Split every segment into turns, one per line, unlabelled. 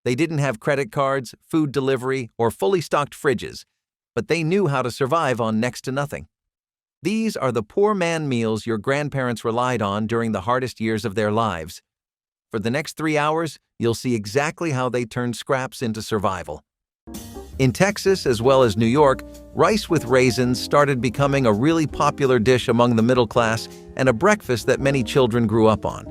They didn't have credit cards, food delivery, or fully stocked fridges, but they knew how to survive on next to nothing. These are the poor man meals your grandparents relied on during the hardest years of their lives. For the next 3 hours, you'll see exactly how they turned scraps into survival. In Texas, as well as New York, rice with raisins started becoming a really popular dish among the middle class and a breakfast that many children grew up on,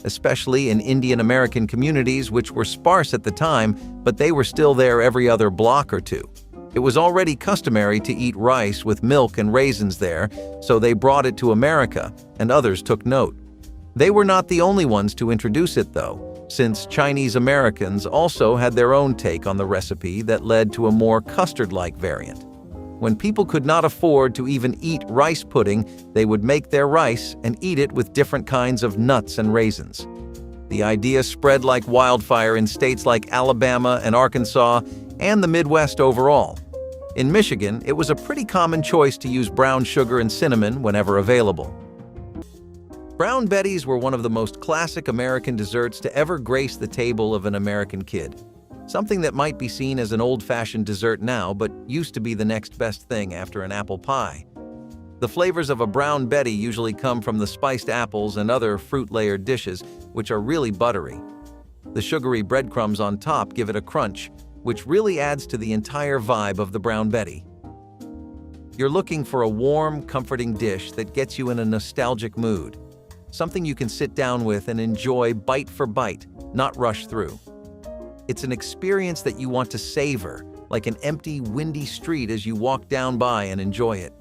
especially in Indian American communities, which were sparse at the time, but they were still there every other block or two. It was already customary to eat rice with milk and raisins there, so they brought it to America, and others took note. They were not the only ones to introduce it, though, since Chinese Americans also had their own take on the recipe that led to a more custard-like variant. When people could not afford to even eat rice pudding, they would make their rice and eat it with different kinds of nuts and raisins. The idea spread like wildfire in states like Alabama and Arkansas and the Midwest overall. In Michigan, it was a pretty common choice to use brown sugar and cinnamon whenever available. Brown Betties were one of the most classic American desserts to ever grace the table of an American kid. Something that might be seen as an old-fashioned dessert now, but used to be the next best thing after an apple pie. The flavors of a Brown Betty usually come from the spiced apples and other fruit-layered dishes, which are really buttery. The sugary breadcrumbs on top give it a crunch, which really adds to the entire vibe of the Brown Betty. You're looking for a warm, comforting dish that gets you in a nostalgic mood. Something you can sit down with and enjoy bite for bite, not rush through. It's an experience that you want to savor, like an empty, windy street as you walk down by and enjoy it.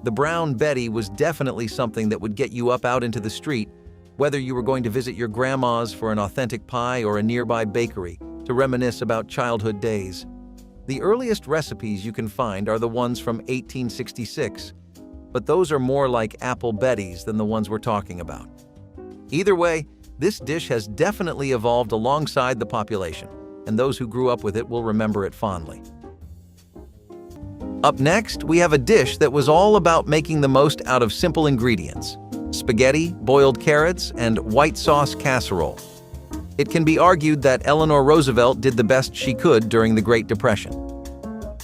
The Brown Betty was definitely something that would get you up out into the street, whether you were going to visit your grandma's for an authentic pie or a nearby bakery to reminisce about childhood days. The earliest recipes you can find are the ones from 1866, but those are more like Apple Betties than the ones we're talking about. Either way, this dish has definitely evolved alongside the population, and those who grew up with it will remember it fondly. Up next, we have a dish that was all about making the most out of simple ingredients: spaghetti, boiled carrots, and white sauce casserole. It can be argued that Eleanor Roosevelt did the best she could during the Great Depression.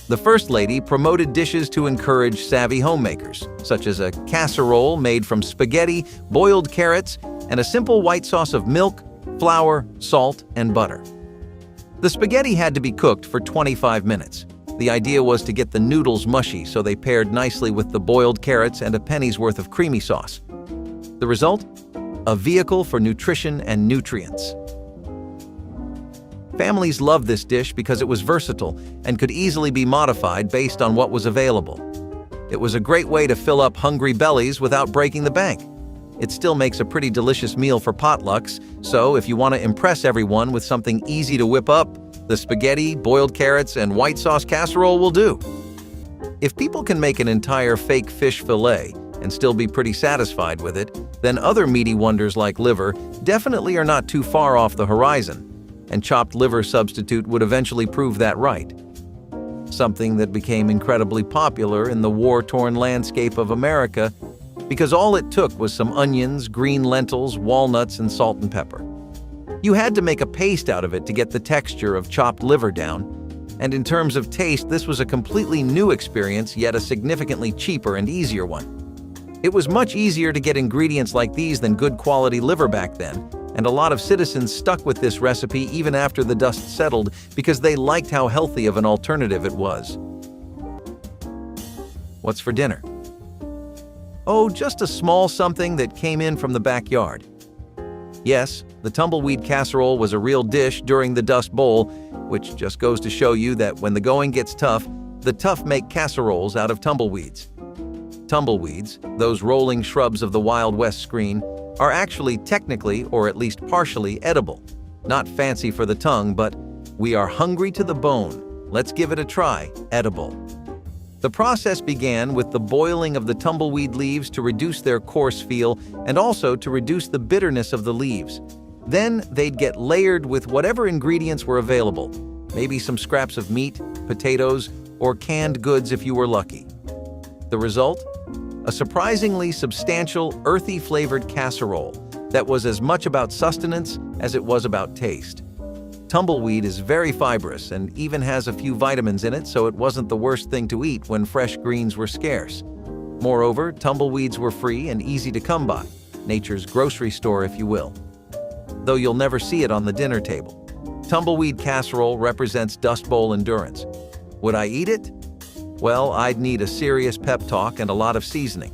The First Lady promoted dishes to encourage savvy homemakers, such as a casserole made from spaghetti, boiled carrots, and a simple white sauce of milk, flour, salt, and butter. The spaghetti had to be cooked for 25 minutes. The idea was to get the noodles mushy so they paired nicely with the boiled carrots and a penny's worth of creamy sauce. The result? A vehicle for nutrition and nutrients. Families loved this dish because it was versatile and could easily be modified based on what was available. It was a great way to fill up hungry bellies without breaking the bank. It still makes a pretty delicious meal for potlucks, so if you want to impress everyone with something easy to whip up, the spaghetti, boiled carrots, and white sauce casserole will do. If people can make an entire fake fish fillet and still be pretty satisfied with it, then other meaty wonders like liver definitely are not too far off the horizon, and chopped liver substitute would eventually prove that right. Something that became incredibly popular in the war-torn landscape of America because all it took was some onions, green lentils, walnuts, and salt and pepper. You had to make a paste out of it to get the texture of chopped liver down, and in terms of taste, this was a completely new experience, yet a significantly cheaper and easier one. It was much easier to get ingredients like these than good quality liver back then, and a lot of citizens stuck with this recipe even after the dust settled because they liked how healthy of an alternative it was. What's for dinner? Oh, just a small something that came in from the backyard. Yes, the tumbleweed casserole was a real dish during the Dust Bowl, which just goes to show you that when the going gets tough, the tough make casseroles out of tumbleweeds. Tumbleweeds, those rolling shrubs of the Wild West screen, are actually technically, or at least partially, edible. Not fancy for the tongue, but we are hungry to the bone. Let's give it a try, edible. The process began with the boiling of the tumbleweed leaves to reduce their coarse feel and also to reduce the bitterness of the leaves. Then they'd get layered with whatever ingredients were available, maybe some scraps of meat, potatoes, or canned goods if you were lucky. The result? A surprisingly substantial, earthy-flavored casserole that was as much about sustenance as it was about taste. Tumbleweed is very fibrous and even has a few vitamins in it, so it wasn't the worst thing to eat when fresh greens were scarce. Moreover, tumbleweeds were free and easy to come by, nature's grocery store if you will. Though you'll never see it on the dinner table. Tumbleweed casserole represents Dust Bowl endurance. Would I eat it? Well, I'd need a serious pep talk and a lot of seasoning.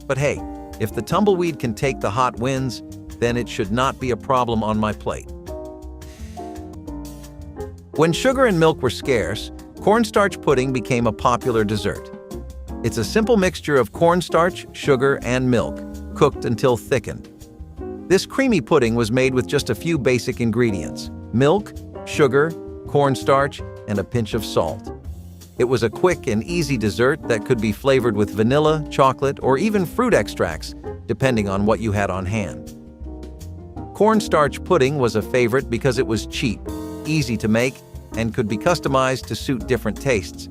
But hey, if the tumbleweed can take the hot winds, then it should not be a problem on my plate. When sugar and milk were scarce, cornstarch pudding became a popular dessert. It's a simple mixture of cornstarch, sugar, and milk, cooked until thickened. This creamy pudding was made with just a few basic ingredients: milk, sugar, cornstarch, and a pinch of salt. It was a quick and easy dessert that could be flavored with vanilla, chocolate, or even fruit extracts, depending on what you had on hand. Cornstarch pudding was a favorite because it was cheap, easy to make, and could be customized to suit different tastes.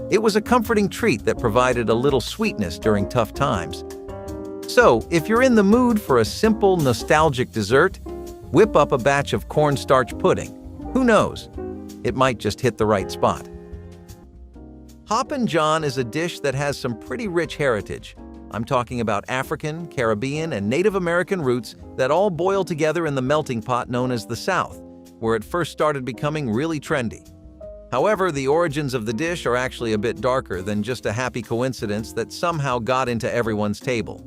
It was a comforting treat that provided a little sweetness during tough times. So, if you're in the mood for a simple, nostalgic dessert, whip up a batch of cornstarch pudding. Who knows? It might just hit the right spot. Hoppin' John is a dish that has some pretty rich heritage. I'm talking about African, Caribbean, and Native American roots that all boil together in the melting pot known as the South, where it first started becoming really trendy. However, the origins of the dish are actually a bit darker than just a happy coincidence that somehow got into everyone's table.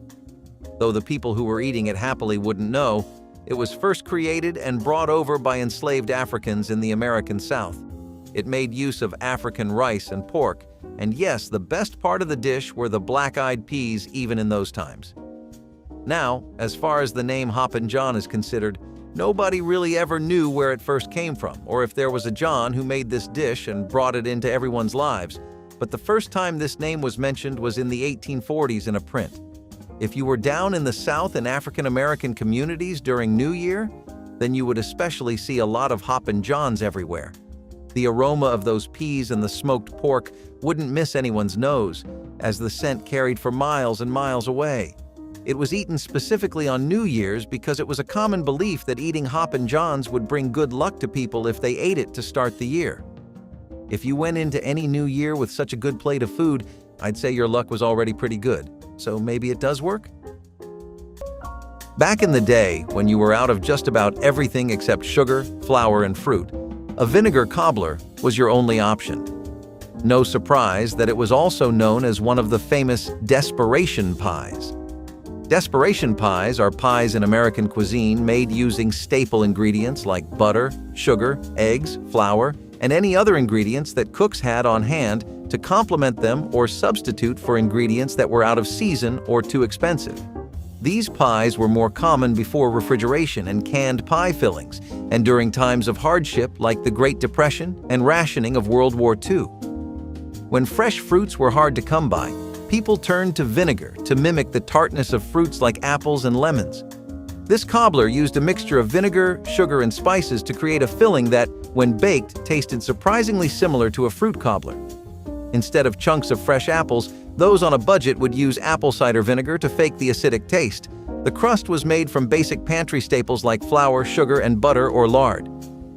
Though the people who were eating it happily wouldn't know, it was first created and brought over by enslaved Africans in the American South. It made use of African rice and pork, and yes, the best part of the dish were the black-eyed peas even in those times. Now, as far as the name Hoppin' John is considered, nobody really ever knew where it first came from, or if there was a John who made this dish and brought it into everyone's lives. But the first time this name was mentioned was in the 1840s in a print. If you were down in the South and African American communities during New Year, then you would especially see a lot of Hoppin' Johns everywhere. The aroma of those peas and the smoked pork wouldn't miss anyone's nose, as the scent carried for miles and miles away. It was eaten specifically on New Year's because it was a common belief that eating Hoppin' Johns would bring good luck to people if they ate it to start the year. If you went into any new year with such a good plate of food, I'd say your luck was already pretty good. So maybe it does work? Back in the day, when you were out of just about everything except sugar, flour, and fruit, a vinegar cobbler was your only option. No surprise that it was also known as one of the famous desperation pies. Desperation pies are pies in American cuisine made using staple ingredients like butter, sugar, eggs, flour, and any other ingredients that cooks had on hand to complement them or substitute for ingredients that were out of season or too expensive. These pies were more common before refrigeration and canned pie fillings, and during times of hardship like the Great Depression and rationing of World War II. When fresh fruits were hard to come by, people turned to vinegar to mimic the tartness of fruits like apples and lemons. This cobbler used a mixture of vinegar, sugar, and spices to create a filling that, when baked, tasted surprisingly similar to a fruit cobbler. Instead of chunks of fresh apples, those on a budget would use apple cider vinegar to fake the acidic taste. The crust was made from basic pantry staples like flour, sugar, and butter or lard.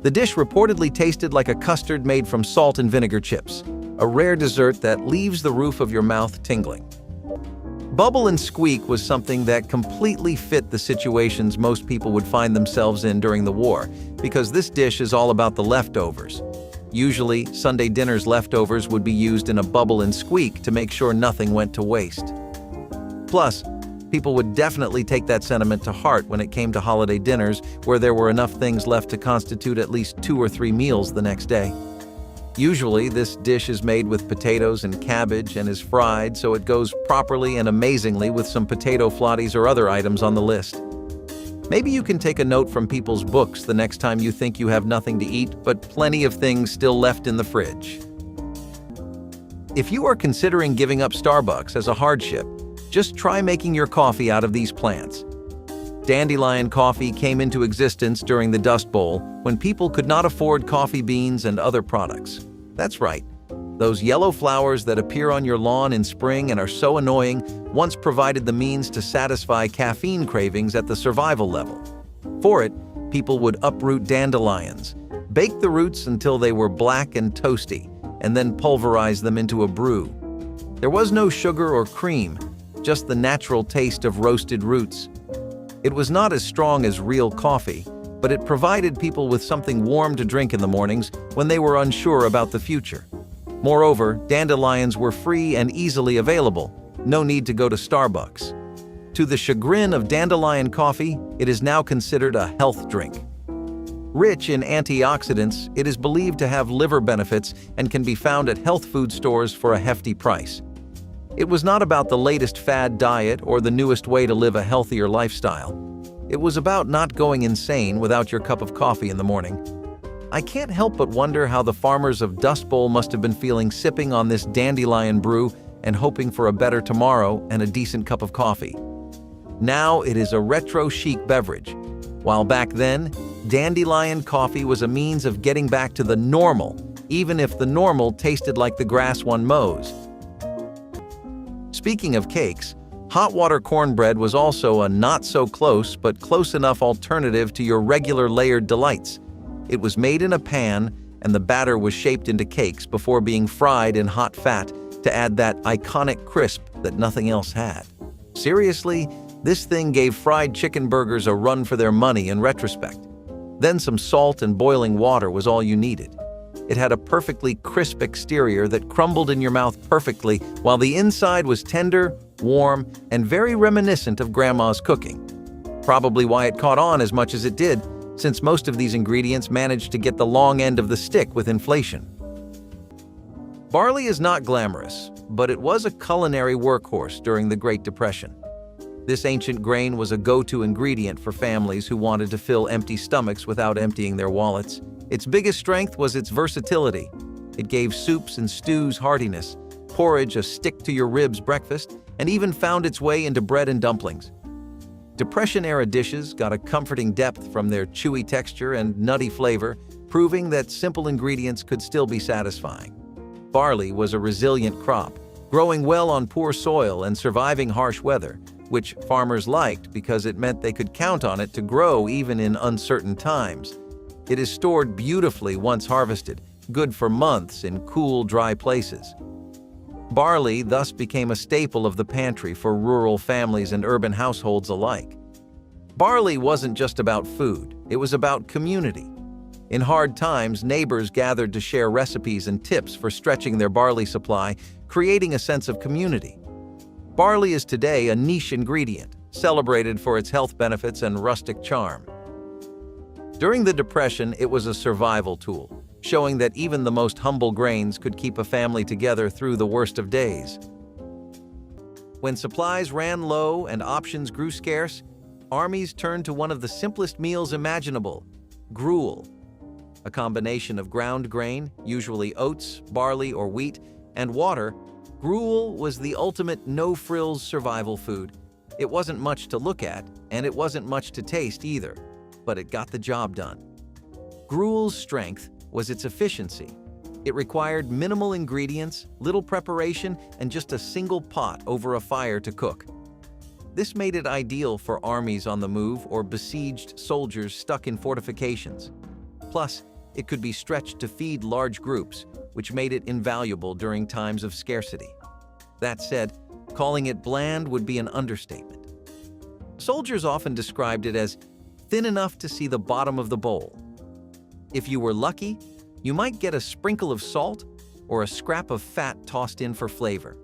The dish reportedly tasted like a custard made from salt and vinegar chips, a rare dessert that leaves the roof of your mouth tingling. Bubble and squeak was something that completely fit the situations most people would find themselves in during the war, because this dish is all about the leftovers. Usually, Sunday dinner's leftovers would be used in a bubble and squeak to make sure nothing went to waste. Plus, people would definitely take that sentiment to heart when it came to holiday dinners where there were enough things left to constitute at least 2 or 3 meals the next day. Usually, this dish is made with potatoes and cabbage and is fried, so it goes properly and amazingly with some potato flotties or other items on the list. Maybe you can take a note from people's books the next time you think you have nothing to eat, but plenty of things still left in the fridge. If you are considering giving up Starbucks as a hardship, just try making your coffee out of these plants. Dandelion coffee came into existence during the Dust Bowl when people could not afford coffee beans and other products. That's right. Those yellow flowers that appear on your lawn in spring and are so annoying once provided the means to satisfy caffeine cravings at the survival level. For it, people would uproot dandelions, Bake the roots until they were black and toasty, and then pulverize them into a brew. There was no sugar or cream, just the natural taste of roasted roots. It was not as strong as real coffee, but it provided people with something warm to drink in the mornings when they were unsure about the future. Moreover, dandelions were free and easily available, no need to go to Starbucks. To the chagrin of dandelion coffee, it is now considered a health drink. Rich in antioxidants, it is believed to have liver benefits and can be found at health food stores for a hefty price. It was not about the latest fad diet or the newest way to live a healthier lifestyle. It was about not going insane without your cup of coffee in the morning. I can't help but wonder how the farmers of Dust Bowl must have been feeling sipping on this dandelion brew and hoping for a better tomorrow and a decent cup of coffee. Now it is a retro chic beverage, while back then, dandelion coffee was a means of getting back to the normal, even if the normal tasted like the grass one mows. Speaking of cakes, hot water cornbread was also a not-so-close but close enough alternative to your regular layered delights. It was made in a pan, and the batter was shaped into cakes before being fried in hot fat to add that iconic crisp that nothing else had. Seriously, this thing gave fried chicken burgers a run for their money in retrospect. Then some salt and boiling water was all you needed. It had a perfectly crisp exterior that crumbled in your mouth perfectly, while the inside was tender, warm, and very reminiscent of Grandma's cooking. Probably why it caught on as much as it did, since most of these ingredients managed to get the long end of the stick with inflation. Barley is not glamorous, but it was a culinary workhorse during the Great Depression. This ancient grain was a go-to ingredient for families who wanted to fill empty stomachs without emptying their wallets. Its biggest strength was its versatility. It gave soups and stews heartiness, porridge a stick-to-your-ribs breakfast, and even found its way into bread and dumplings. Depression-era dishes got a comforting depth from their chewy texture and nutty flavor, proving that simple ingredients could still be satisfying. Barley was a resilient crop, growing well on poor soil and surviving harsh weather, which farmers liked because it meant they could count on it to grow even in uncertain times. It is stored beautifully once harvested, good for months in cool, dry places. Barley thus became a staple of the pantry for rural families and urban households alike. Barley wasn't just about food, it was about community. In hard times, neighbors gathered to share recipes and tips for stretching their barley supply, creating a sense of community. Barley is today a niche ingredient, celebrated for its health benefits and rustic charm. During the Depression, it was a survival tool, showing that even the most humble grains could keep a family together through the worst of days. When supplies ran low and options grew scarce, armies turned to one of the simplest meals imaginable: gruel. A combination of ground grain, usually oats, barley, or wheat, and water, gruel was the ultimate no-frills survival food. It wasn't much to look at, and it wasn't much to taste either, but it got the job done. Gruel's strength was its efficiency. It required minimal ingredients, little preparation, and just a single pot over a fire to cook. This made it ideal for armies on the move or besieged soldiers stuck in fortifications. Plus, it could be stretched to feed large groups, which made it invaluable during times of scarcity. That said, calling it bland would be an understatement. Soldiers often described it as thin enough to see the bottom of the bowl. If you were lucky, you might get a sprinkle of salt or a scrap of fat tossed in for flavor.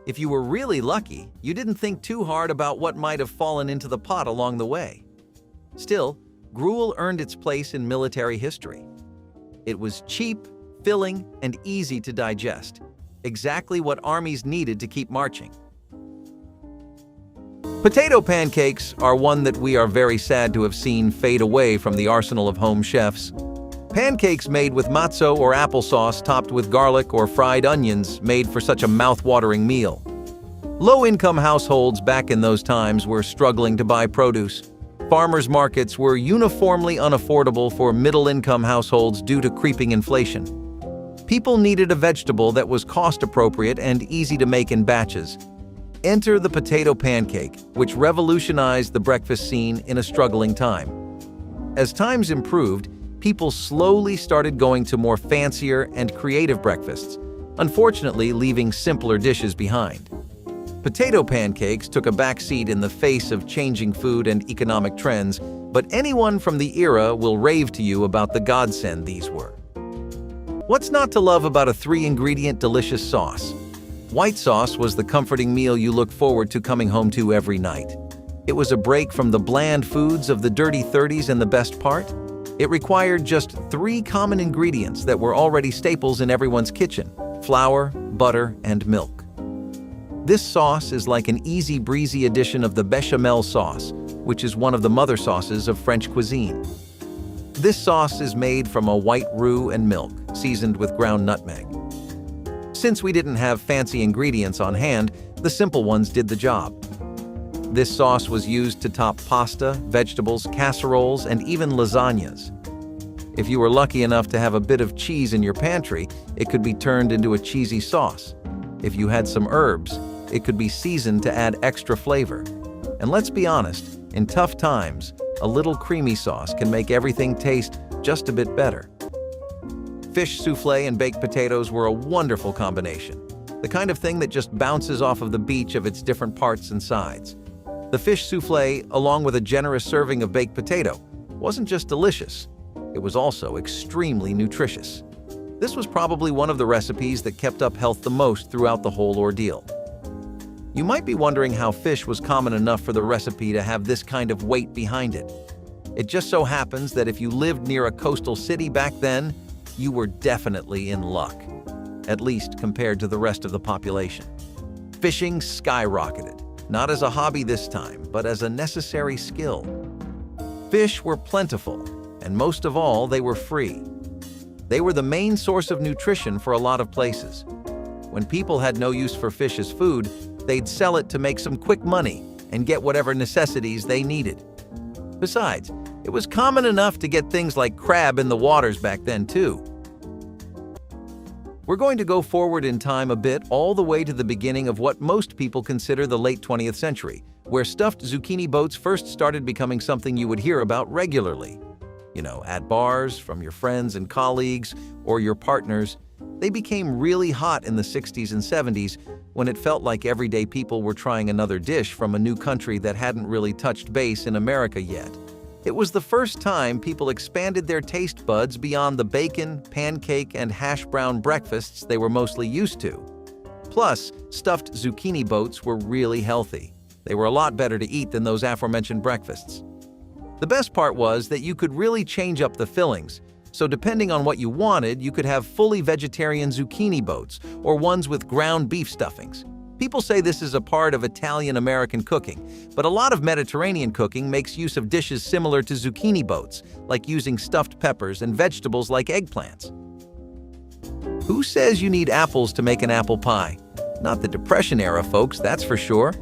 If you were really lucky, you didn't think too hard about what might have fallen into the pot along the way. Still, gruel earned its place in military history. It was cheap, filling, and easy to digest, exactly what armies needed to keep marching. Potato pancakes are one that we are very sad to have seen fade away from the arsenal of home chefs. Pancakes made with matzo or applesauce topped with garlic or fried onions made for such a mouth-watering meal. Low-income households back in those times were struggling to buy produce. Farmers' markets were uniformly unaffordable for middle-income households due to creeping inflation. People needed a vegetable that was cost-appropriate and easy to make in batches. Enter the potato pancake, which revolutionized the breakfast scene in a struggling time. As times improved, people slowly started going to more fancier and creative breakfasts, unfortunately leaving simpler dishes behind. Potato pancakes took a back seat in the face of changing food and economic trends, but anyone from the era will rave to you about the godsend these were. What's not to love about a 3-ingredient delicious sauce? White sauce was the comforting meal you look forward to coming home to every night. It was a break from the bland foods of the dirty 30s, and the best part? It required just 3 common ingredients that were already staples in everyone's kitchen: flour, butter, and milk. This sauce is like an easy-breezy addition of the bechamel sauce, which is one of the mother sauces of French cuisine. This sauce is made from a white roux and milk, seasoned with ground nutmeg. Since we didn't have fancy ingredients on hand, the simple ones did the job. This sauce was used to top pasta, vegetables, casseroles, and even lasagnas. If you were lucky enough to have a bit of cheese in your pantry, it could be turned into a cheesy sauce. If you had some herbs, it could be seasoned to add extra flavor. And let's be honest, in tough times, a little creamy sauce can make everything taste just a bit better. Fish soufflé and baked potatoes were a wonderful combination, the kind of thing that just bounces off of the beach of its different parts and sides. The fish soufflé, along with a generous serving of baked potato, wasn't just delicious, it was also extremely nutritious. This was probably one of the recipes that kept up health the most throughout the whole ordeal. You might be wondering how fish was common enough for the recipe to have this kind of weight behind it. It just so happens that if you lived near a coastal city back then, you were definitely in luck, at least compared to the rest of the population. Fishing skyrocketed, not as a hobby this time, but as a necessary skill. Fish were plentiful, and most of all, they were free. They were the main source of nutrition for a lot of places. When people had no use for fish as food, they'd sell it to make some quick money and get whatever necessities they needed. Besides, it was common enough to get things like crab in the waters back then too. We're going to go forward in time a bit, all the way to the beginning of what most people consider the late 20th century, where stuffed zucchini boats first started becoming something you would hear about regularly. You know, at bars, from your friends and colleagues, or your partners. They became really hot in the 60s and 70s when it felt like everyday people were trying another dish from a new country that hadn't really touched base in America yet. It was the first time people expanded their taste buds beyond the bacon, pancake, and hash brown breakfasts they were mostly used to. Plus, stuffed zucchini boats were really healthy. They were a lot better to eat than those aforementioned breakfasts. The best part was that you could really change up the fillings, so depending on what you wanted, you could have fully vegetarian zucchini boats or ones with ground beef stuffings. People say this is a part of Italian-American cooking, but a lot of Mediterranean cooking makes use of dishes similar to zucchini boats, like using stuffed peppers and vegetables like eggplants. Who says you need apples to make an apple pie? Not the Depression era, folks, that's for sure.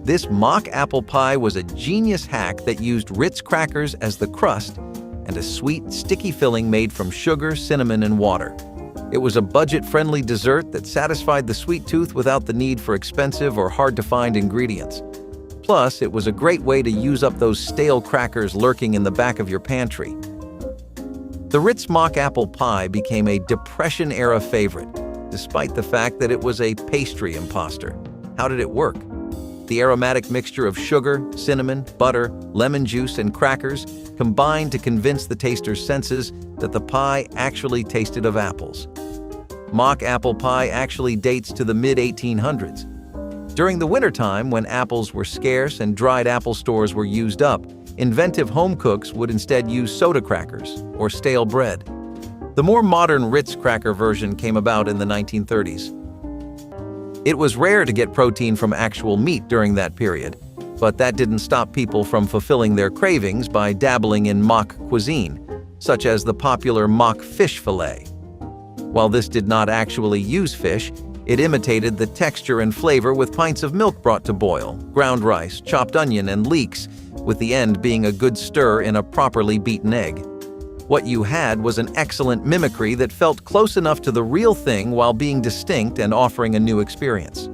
This mock apple pie was a genius hack that used Ritz crackers as the crust and a sweet, sticky filling made from sugar, cinnamon, and water. It was a budget-friendly dessert that satisfied the sweet tooth without the need for expensive or hard-to-find ingredients. Plus, it was a great way to use up those stale crackers lurking in the back of your pantry. The Ritz mock apple pie became a Depression-era favorite, despite the fact that it was a pastry imposter. How did it work? The aromatic mixture of sugar, cinnamon, butter, lemon juice, and crackers combined to convince the taster's senses that the pie actually tasted of apples. Mock apple pie actually dates to the mid-1800s. During the wintertime, when apples were scarce and dried apple stores were used up, inventive home cooks would instead use soda crackers or stale bread. The more modern Ritz cracker version came about in the 1930s. It was rare to get protein from actual meat during that period, but that didn't stop people from fulfilling their cravings by dabbling in mock cuisine, such as the popular mock fish fillet. While this did not actually use fish, it imitated the texture and flavor with pints of milk brought to boil, ground rice, chopped onion, and leeks, with the end being a good stir in a properly beaten egg. What you had was an excellent mimicry that felt close enough to the real thing while being distinct and offering a new experience.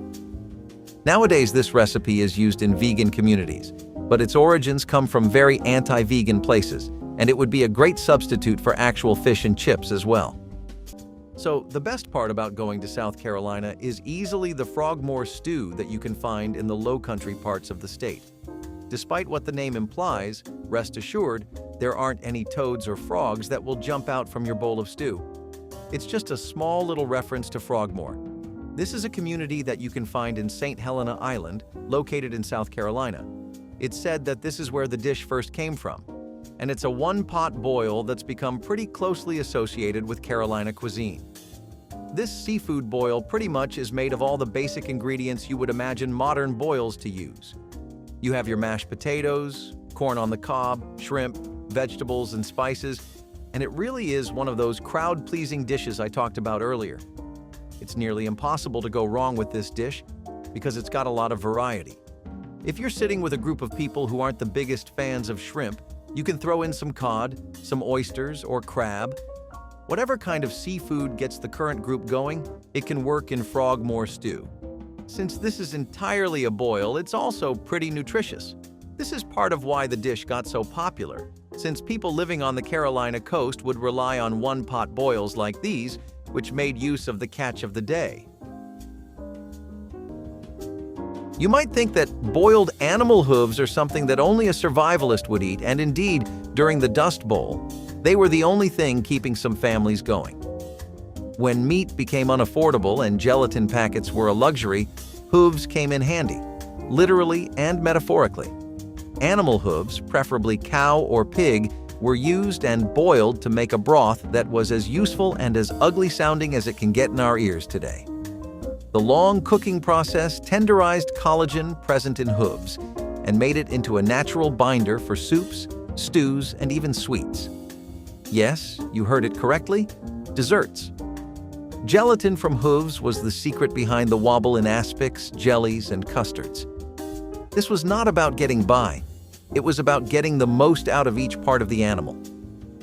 Nowadays, this recipe is used in vegan communities, but its origins come from very anti-vegan places, and it would be a great substitute for actual fish and chips as well. So, the best part about going to South Carolina is easily the Frogmore stew that you can find in the low-country parts of the state. Despite what the name implies, rest assured, there aren't any toads or frogs that will jump out from your bowl of stew. It's just a small little reference to Frogmore. This is a community that you can find in St. Helena Island, located in South Carolina. It's said that this is where the dish first came from, and it's a one-pot boil that's become pretty closely associated with Carolina cuisine. This seafood boil pretty much is made of all the basic ingredients you would imagine modern boils to use. You have your mashed potatoes, corn on the cob, shrimp, vegetables, and spices, and it really is one of those crowd-pleasing dishes I talked about earlier. It's nearly impossible to go wrong with this dish because it's got a lot of variety. If you're sitting with a group of people who aren't the biggest fans of shrimp, you can throw in some cod, some oysters, or crab. Whatever kind of seafood gets the current group going, it can work in Frogmore stew. Since this is entirely a boil, it's also pretty nutritious. This is part of why the dish got so popular, since people living on the Carolina coast would rely on one-pot boils like these, which made use of the catch of the day. You might think that boiled animal hooves are something that only a survivalist would eat, and indeed, during the Dust Bowl, they were the only thing keeping some families going. When meat became unaffordable and gelatin packets were a luxury, hooves came in handy, literally and metaphorically. Animal hooves, preferably cow or pig, were used and boiled to make a broth that was as useful and as ugly-sounding as it can get in our ears today. The long cooking process tenderized collagen present in hooves and made it into a natural binder for soups, stews, and even sweets. Yes, you heard it correctly, desserts. Gelatin from hooves was the secret behind the wobble in aspics, jellies, and custards. This was not about getting by. It was about getting the most out of each part of the animal.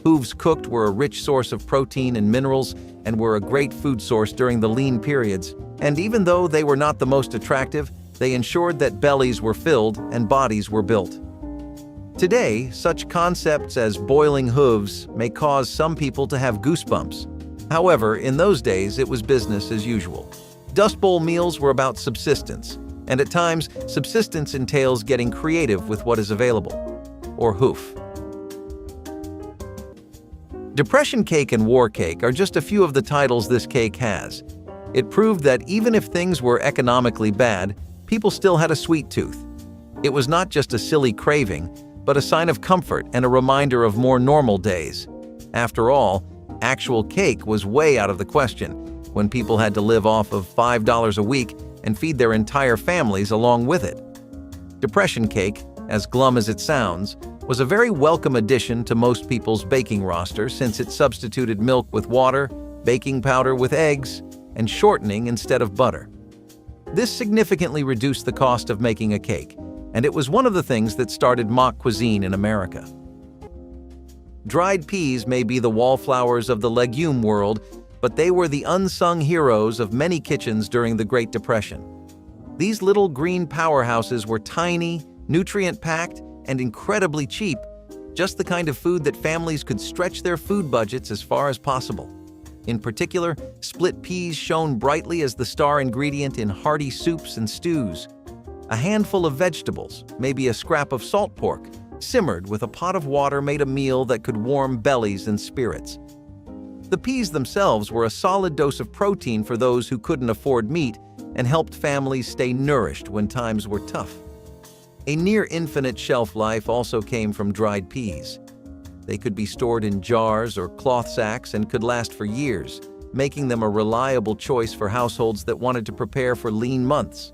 Hooves cooked were a rich source of protein and minerals and were a great food source during the lean periods. And even though they were not the most attractive, they ensured that bellies were filled and bodies were built. Today, such concepts as boiling hooves may cause some people to have goosebumps. However, in those days, it was business as usual. Dust Bowl meals were about subsistence, and at times, subsistence entails getting creative with what is available, or hoof. Depression cake and war cake are just a few of the titles this cake has. It proved that even if things were economically bad, people still had a sweet tooth. It was not just a silly craving, but a sign of comfort and a reminder of more normal days. After all, actual cake was way out of the question when people had to live off of $5 a week and feed their entire families along with it. Depression cake, as glum as it sounds, was a very welcome addition to most people's baking roster since it substituted milk with water, baking powder with eggs, and shortening instead of butter. This significantly reduced the cost of making a cake, and it was one of the things that started mock cuisine in America. Dried peas may be the wallflowers of the legume world, but they were the unsung heroes of many kitchens during the Great Depression. These little green powerhouses were tiny, nutrient-packed, and incredibly cheap, just the kind of food that families could stretch their food budgets as far as possible. In particular, split peas shone brightly as the star ingredient in hearty soups and stews. A handful of vegetables, maybe a scrap of salt pork, simmered with a pot of water made a meal that could warm bellies and spirits. The peas themselves were a solid dose of protein for those who couldn't afford meat and helped families stay nourished when times were tough. A near-infinite shelf life also came from dried peas. They could be stored in jars or cloth sacks and could last for years, making them a reliable choice for households that wanted to prepare for lean months.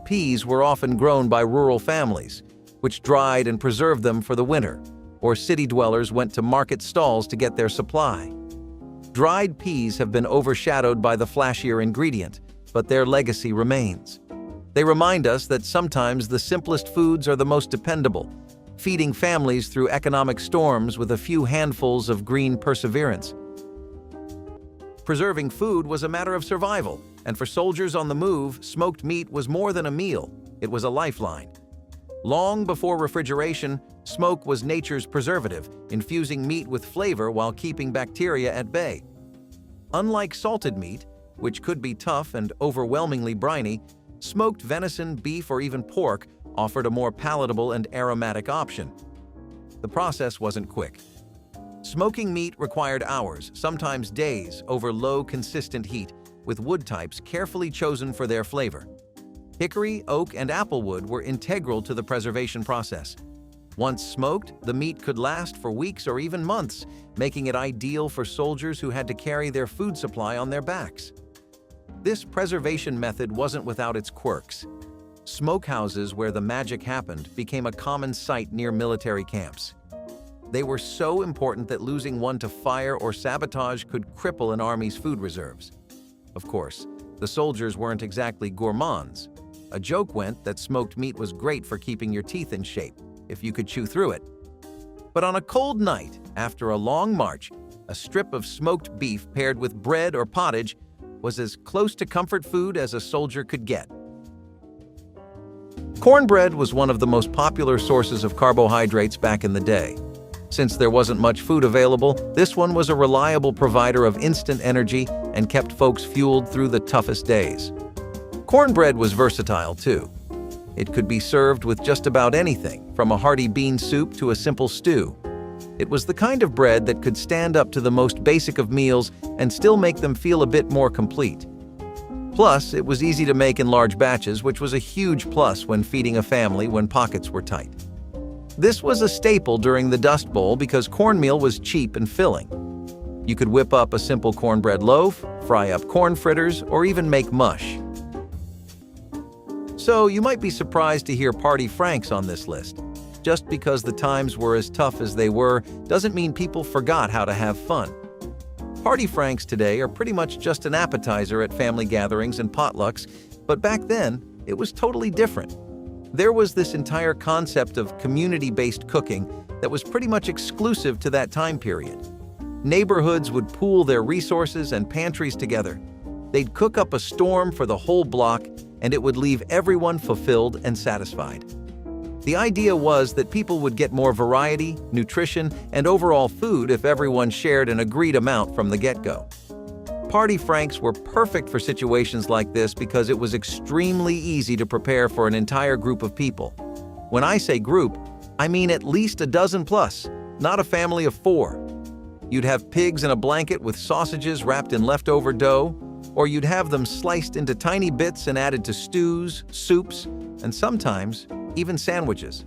Peas were often grown by rural families, which dried and preserved them for the winter, or city dwellers went to market stalls to get their supply. Dried peas have been overshadowed by the flashier ingredient, but their legacy remains. They remind us that sometimes the simplest foods are the most dependable, feeding families through economic storms with a few handfuls of green perseverance. Preserving food was a matter of survival, and for soldiers on the move, smoked meat was more than a meal, it was a lifeline. Long before refrigeration, smoke was nature's preservative, infusing meat with flavor while keeping bacteria at bay. Unlike salted meat, which could be tough and overwhelmingly briny, smoked venison, beef, or even pork offered a more palatable and aromatic option. The process wasn't quick. Smoking meat required hours, sometimes days, over low, consistent heat, with wood types carefully chosen for their flavor. Hickory, oak, and applewood were integral to the preservation process. Once smoked, the meat could last for weeks or even months, making it ideal for soldiers who had to carry their food supply on their backs. This preservation method wasn't without its quirks. Smokehouses where the magic happened became a common sight near military camps. They were so important that losing one to fire or sabotage could cripple an army's food reserves. Of course, the soldiers weren't exactly gourmands. A joke went that smoked meat was great for keeping your teeth in shape, if you could chew through it. But on a cold night, after a long march, a strip of smoked beef paired with bread or pottage was as close to comfort food as a soldier could get. Cornbread was one of the most popular sources of carbohydrates back in the day. Since there wasn't much food available, this one was a reliable provider of instant energy and kept folks fueled through the toughest days. Cornbread was versatile too. It could be served with just about anything, from a hearty bean soup to a simple stew. It was the kind of bread that could stand up to the most basic of meals and still make them feel a bit more complete. Plus, it was easy to make in large batches, which was a huge plus when feeding a family when pockets were tight. This was a staple during the Dust Bowl because cornmeal was cheap and filling. You could whip up a simple cornbread loaf, fry up corn fritters, or even make mush. So you might be surprised to hear Party Franks on this list. Just because the times were as tough as they were doesn't mean people forgot how to have fun. Party Franks today are pretty much just an appetizer at family gatherings and potlucks, but back then, it was totally different. There was this entire concept of community-based cooking that was pretty much exclusive to that time period. Neighborhoods would pool their resources and pantries together. They'd cook up a storm for the whole block, and it would leave everyone fulfilled and satisfied. The idea was that people would get more variety, nutrition, and overall food if everyone shared an agreed amount from the get-go. Party Franks were perfect for situations like this because it was extremely easy to prepare for an entire group of people. When I say group, I mean at least a dozen plus, not a family of 4. You'd have pigs in a blanket with sausages wrapped in leftover dough, or you'd have them sliced into tiny bits and added to stews, soups, and sometimes even sandwiches.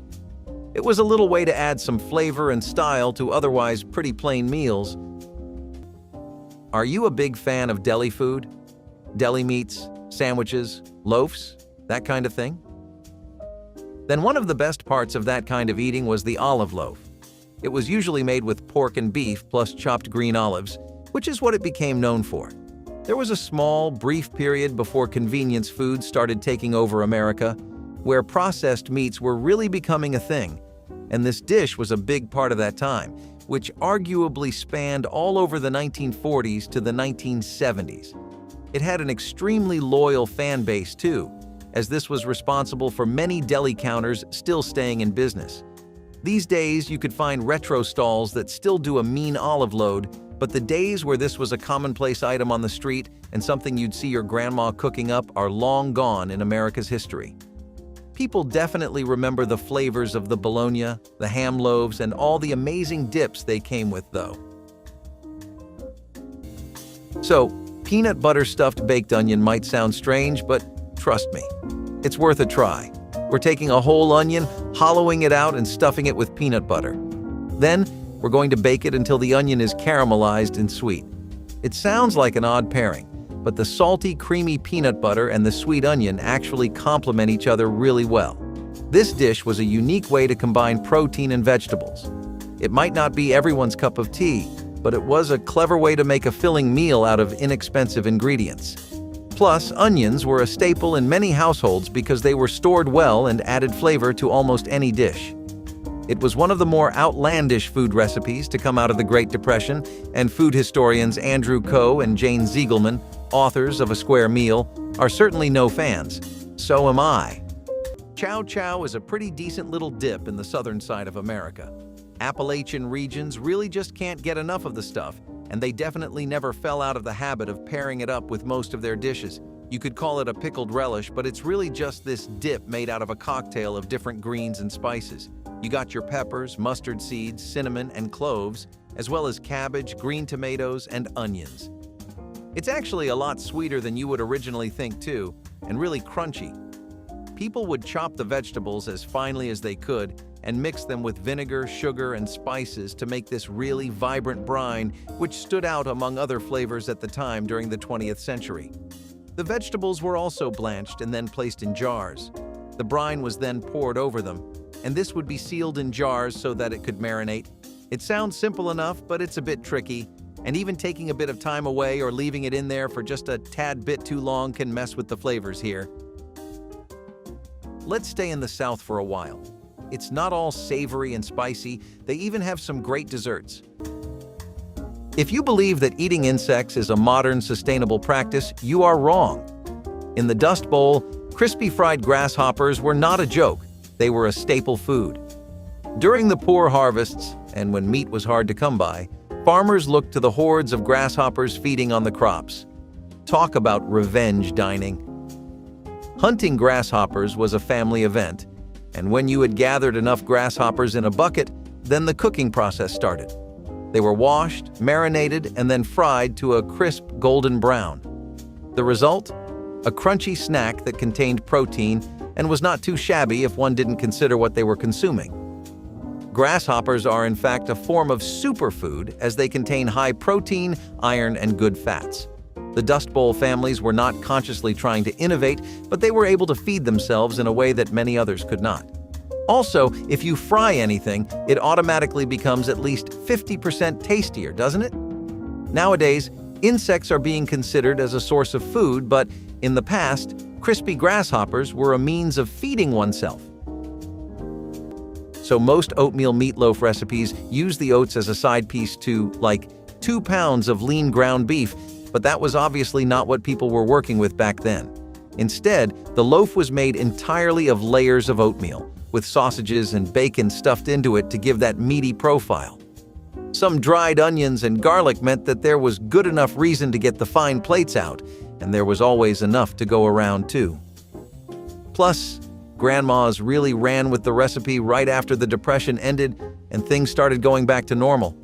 It was a little way to add some flavor and style to otherwise pretty plain meals. Are you a big fan of deli food? Deli meats, sandwiches, loaves, that kind of thing? Then one of the best parts of that kind of eating was the olive loaf. It was usually made with pork and beef plus chopped green olives, which is what it became known for. There was a small, brief period before convenience foods started taking over America, where processed meats were really becoming a thing, and this dish was a big part of that time, which arguably spanned all over the 1940s to the 1970s. It had an extremely loyal fan base too, as this was responsible for many deli counters still staying in business. These days, you could find retro stalls that still do a mean olive load, but the days where this was a commonplace item on the street and something you'd see your grandma cooking up are long gone in America's history. People definitely remember the flavors of the bologna, the ham loaves, and all the amazing dips they came with, though. So, peanut butter stuffed baked onion might sound strange, but trust me, it's worth a try. We're taking a whole onion, hollowing it out, and stuffing it with peanut butter. Then, we're going to bake it until the onion is caramelized and sweet. It sounds like an odd pairing, but the salty, creamy peanut butter and the sweet onion actually complement each other really well. This dish was a unique way to combine protein and vegetables. It might not be everyone's cup of tea, but it was a clever way to make a filling meal out of inexpensive ingredients. Plus, onions were a staple in many households because they were stored well and added flavor to almost any dish. It was one of the more outlandish food recipes to come out of the Great Depression, and food historians Andrew Coe and Jane Ziegelman, authors of A Square Meal, are certainly no fans. So am I. Chow chow is a pretty decent little dip in the southern side of America. Appalachian regions really just can't get enough of the stuff, and they definitely never fell out of the habit of pairing it up with most of their dishes. You could call it a pickled relish, but it's really just this dip made out of a cocktail of different greens and spices. You got your peppers, mustard seeds, cinnamon, and cloves, as well as cabbage, green tomatoes, and onions. It's actually a lot sweeter than you would originally think too, and really crunchy. People would chop the vegetables as finely as they could and mix them with vinegar, sugar, and spices to make this really vibrant brine, which stood out among other flavors at the time during the 20th century. The vegetables were also blanched and then placed in jars. The brine was then poured over them, and this would be sealed in jars so that it could marinate. It sounds simple enough, but it's a bit tricky, and even taking a bit of time away or leaving it in there for just a tad bit too long can mess with the flavors here. Let's stay in the South for a while. It's not all savory and spicy, they even have some great desserts. If you believe that eating insects is a modern, sustainable practice, you are wrong. In the Dust Bowl, crispy fried grasshoppers were not a joke, they were a staple food. During the poor harvests, and when meat was hard to come by, farmers looked to the hordes of grasshoppers feeding on the crops. Talk about revenge dining. Hunting grasshoppers was a family event, and when you had gathered enough grasshoppers in a bucket, then the cooking process started. They were washed, marinated, and then fried to a crisp golden brown. The result? A crunchy snack that contained protein and was not too shabby if one didn't consider what they were consuming. Grasshoppers are in fact a form of superfood as they contain high protein, iron, and good fats. The Dust Bowl families were not consciously trying to innovate, but they were able to feed themselves in a way that many others could not. Also, if you fry anything, it automatically becomes at least 50% tastier, doesn't it? Nowadays, insects are being considered as a source of food, but in the past, crispy grasshoppers were a means of feeding oneself. So most oatmeal meatloaf recipes use the oats as a side piece to, like, 2 pounds of lean ground beef, but that was obviously not what people were working with back then. Instead, the loaf was made entirely of layers of oatmeal, with sausages and bacon stuffed into it to give that meaty profile. Some dried onions and garlic meant that there was good enough reason to get the fine plates out, and there was always enough to go around too. Plus, grandmas really ran with the recipe right after the Depression ended and things started going back to normal.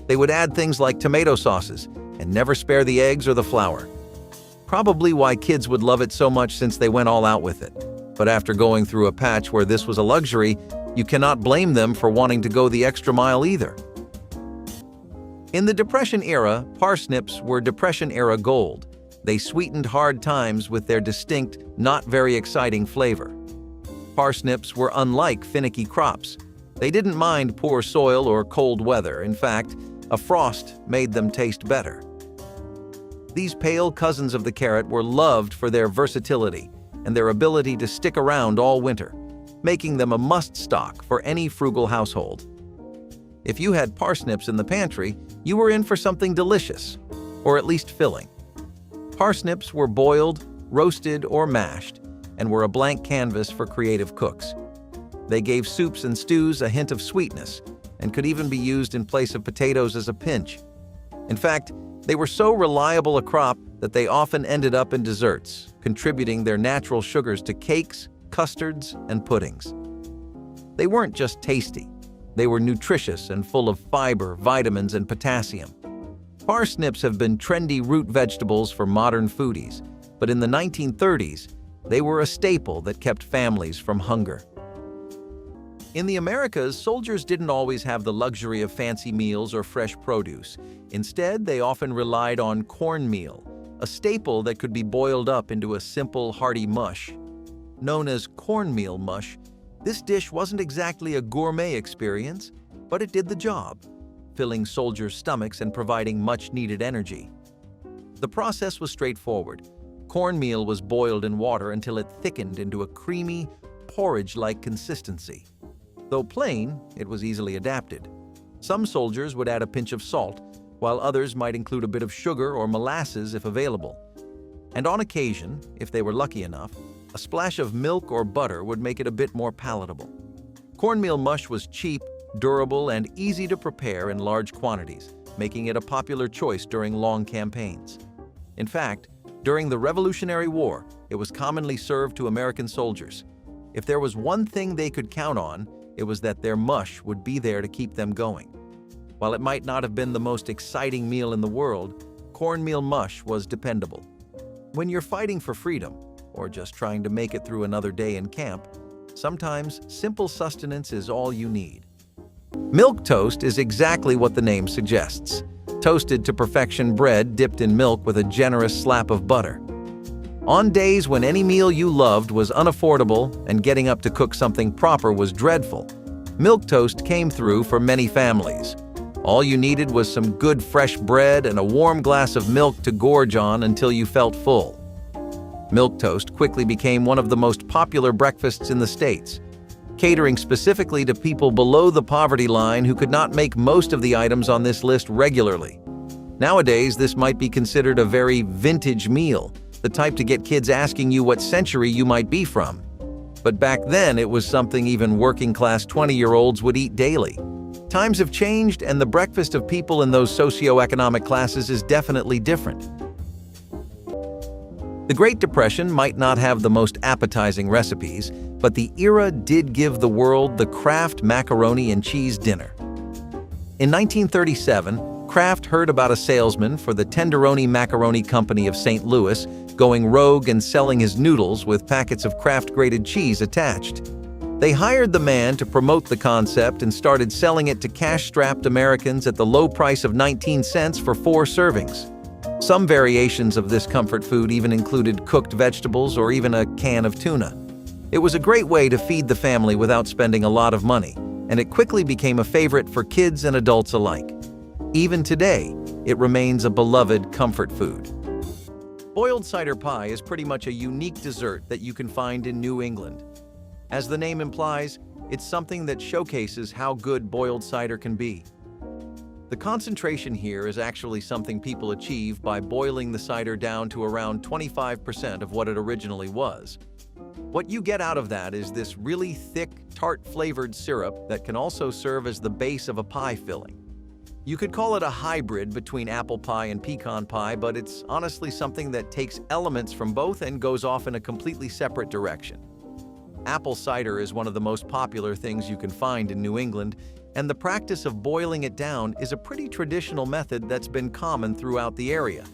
They would add things like tomato sauces and never spare the eggs or the flour. Probably why kids would love it so much since they went all out with it. But after going through a patch where this was a luxury, you cannot blame them for wanting to go the extra mile either. In the Depression era, parsnips were Depression-era gold. They sweetened hard times with their distinct, not very exciting flavor. Parsnips were unlike finicky crops. They didn't mind poor soil or cold weather. In fact, a frost made them taste better. These pale cousins of the carrot were loved for their versatility and their ability to stick around all winter, making them a must-stock for any frugal household. If you had parsnips in the pantry, you were in for something delicious, or at least filling. Parsnips were boiled, roasted, or mashed, and were a blank canvas for creative cooks. They gave soups and stews a hint of sweetness, and could even be used in place of potatoes as a pinch. In fact, they were so reliable a crop that they often ended up in desserts, contributing their natural sugars to cakes, custards, and puddings. They weren't just tasty, they were nutritious and full of fiber, vitamins, and potassium. Parsnips have been trendy root vegetables for modern foodies, but in the 1930s, they were a staple that kept families from hunger. In the Americas, soldiers didn't always have the luxury of fancy meals or fresh produce. Instead, they often relied on cornmeal, a staple that could be boiled up into a simple, hearty mush. Known as cornmeal mush, this dish wasn't exactly a gourmet experience, but it did the job, filling soldiers' stomachs and providing much-needed energy. The process was straightforward. Cornmeal was boiled in water until it thickened into a creamy, porridge-like consistency. Though plain, it was easily adapted. Some soldiers would add a pinch of salt, while others might include a bit of sugar or molasses if available. And on occasion, if they were lucky enough, A splash of milk or butter would make it a bit more palatable. Cornmeal mush was cheap, durable, and easy to prepare in large quantities, making it a popular choice during long campaigns. In fact, during the Revolutionary War, it was commonly served to American soldiers. If there was one thing they could count on, it was that their mush would be there to keep them going. While it might not have been the most exciting meal in the world, cornmeal mush was dependable. When you're fighting for freedom, or just trying to make it through another day in camp, sometimes simple sustenance is all you need. Milk toast is exactly what the name suggests. Toasted to perfection bread dipped in milk with a generous slap of butter. On days when any meal you loved was unaffordable and getting up to cook something proper was dreadful, milk toast came through for many families. All you needed was some good fresh bread and a warm glass of milk to gorge on until you felt full. Milk toast quickly became one of the most popular breakfasts in the States, catering specifically to people below the poverty line who could not make most of the items on this list regularly. Nowadays, this might be considered a very vintage meal, the type to get kids asking you what century you might be from. But back then, it was something even working-class 20-year-olds would eat daily. Times have changed, and the breakfast of people in those socioeconomic classes is definitely different. The Great Depression might not have the most appetizing recipes, but the era did give the world the Kraft macaroni and cheese dinner. In 1937, Kraft heard about a salesman for the Tenderoni Macaroni Company of St. Louis going rogue and selling his noodles with packets of Kraft grated cheese attached. They hired the man to promote the concept and started selling it to cash-strapped Americans at the low price of 19 cents for 4 servings. Some variations of this comfort food even included cooked vegetables or even a can of tuna. It was a great way to feed the family without spending a lot of money, and it quickly became a favorite for kids and adults alike. Even today, it remains a beloved comfort food. Boiled cider pie is pretty much a unique dessert that you can find in New England. As the name implies, it's something that showcases how good boiled cider can be. The concentration here is actually something people achieve by boiling the cider down to around 25% of what it originally was. What you get out of that is this really thick, tart-flavored syrup that can also serve as the base of a pie filling. You could call it a hybrid between apple pie and pecan pie, but it's honestly something that takes elements from both and goes off in a completely separate direction. Apple cider is one of the most popular things you can find in New England, and the practice of boiling it down is a pretty traditional method that's been common throughout the area.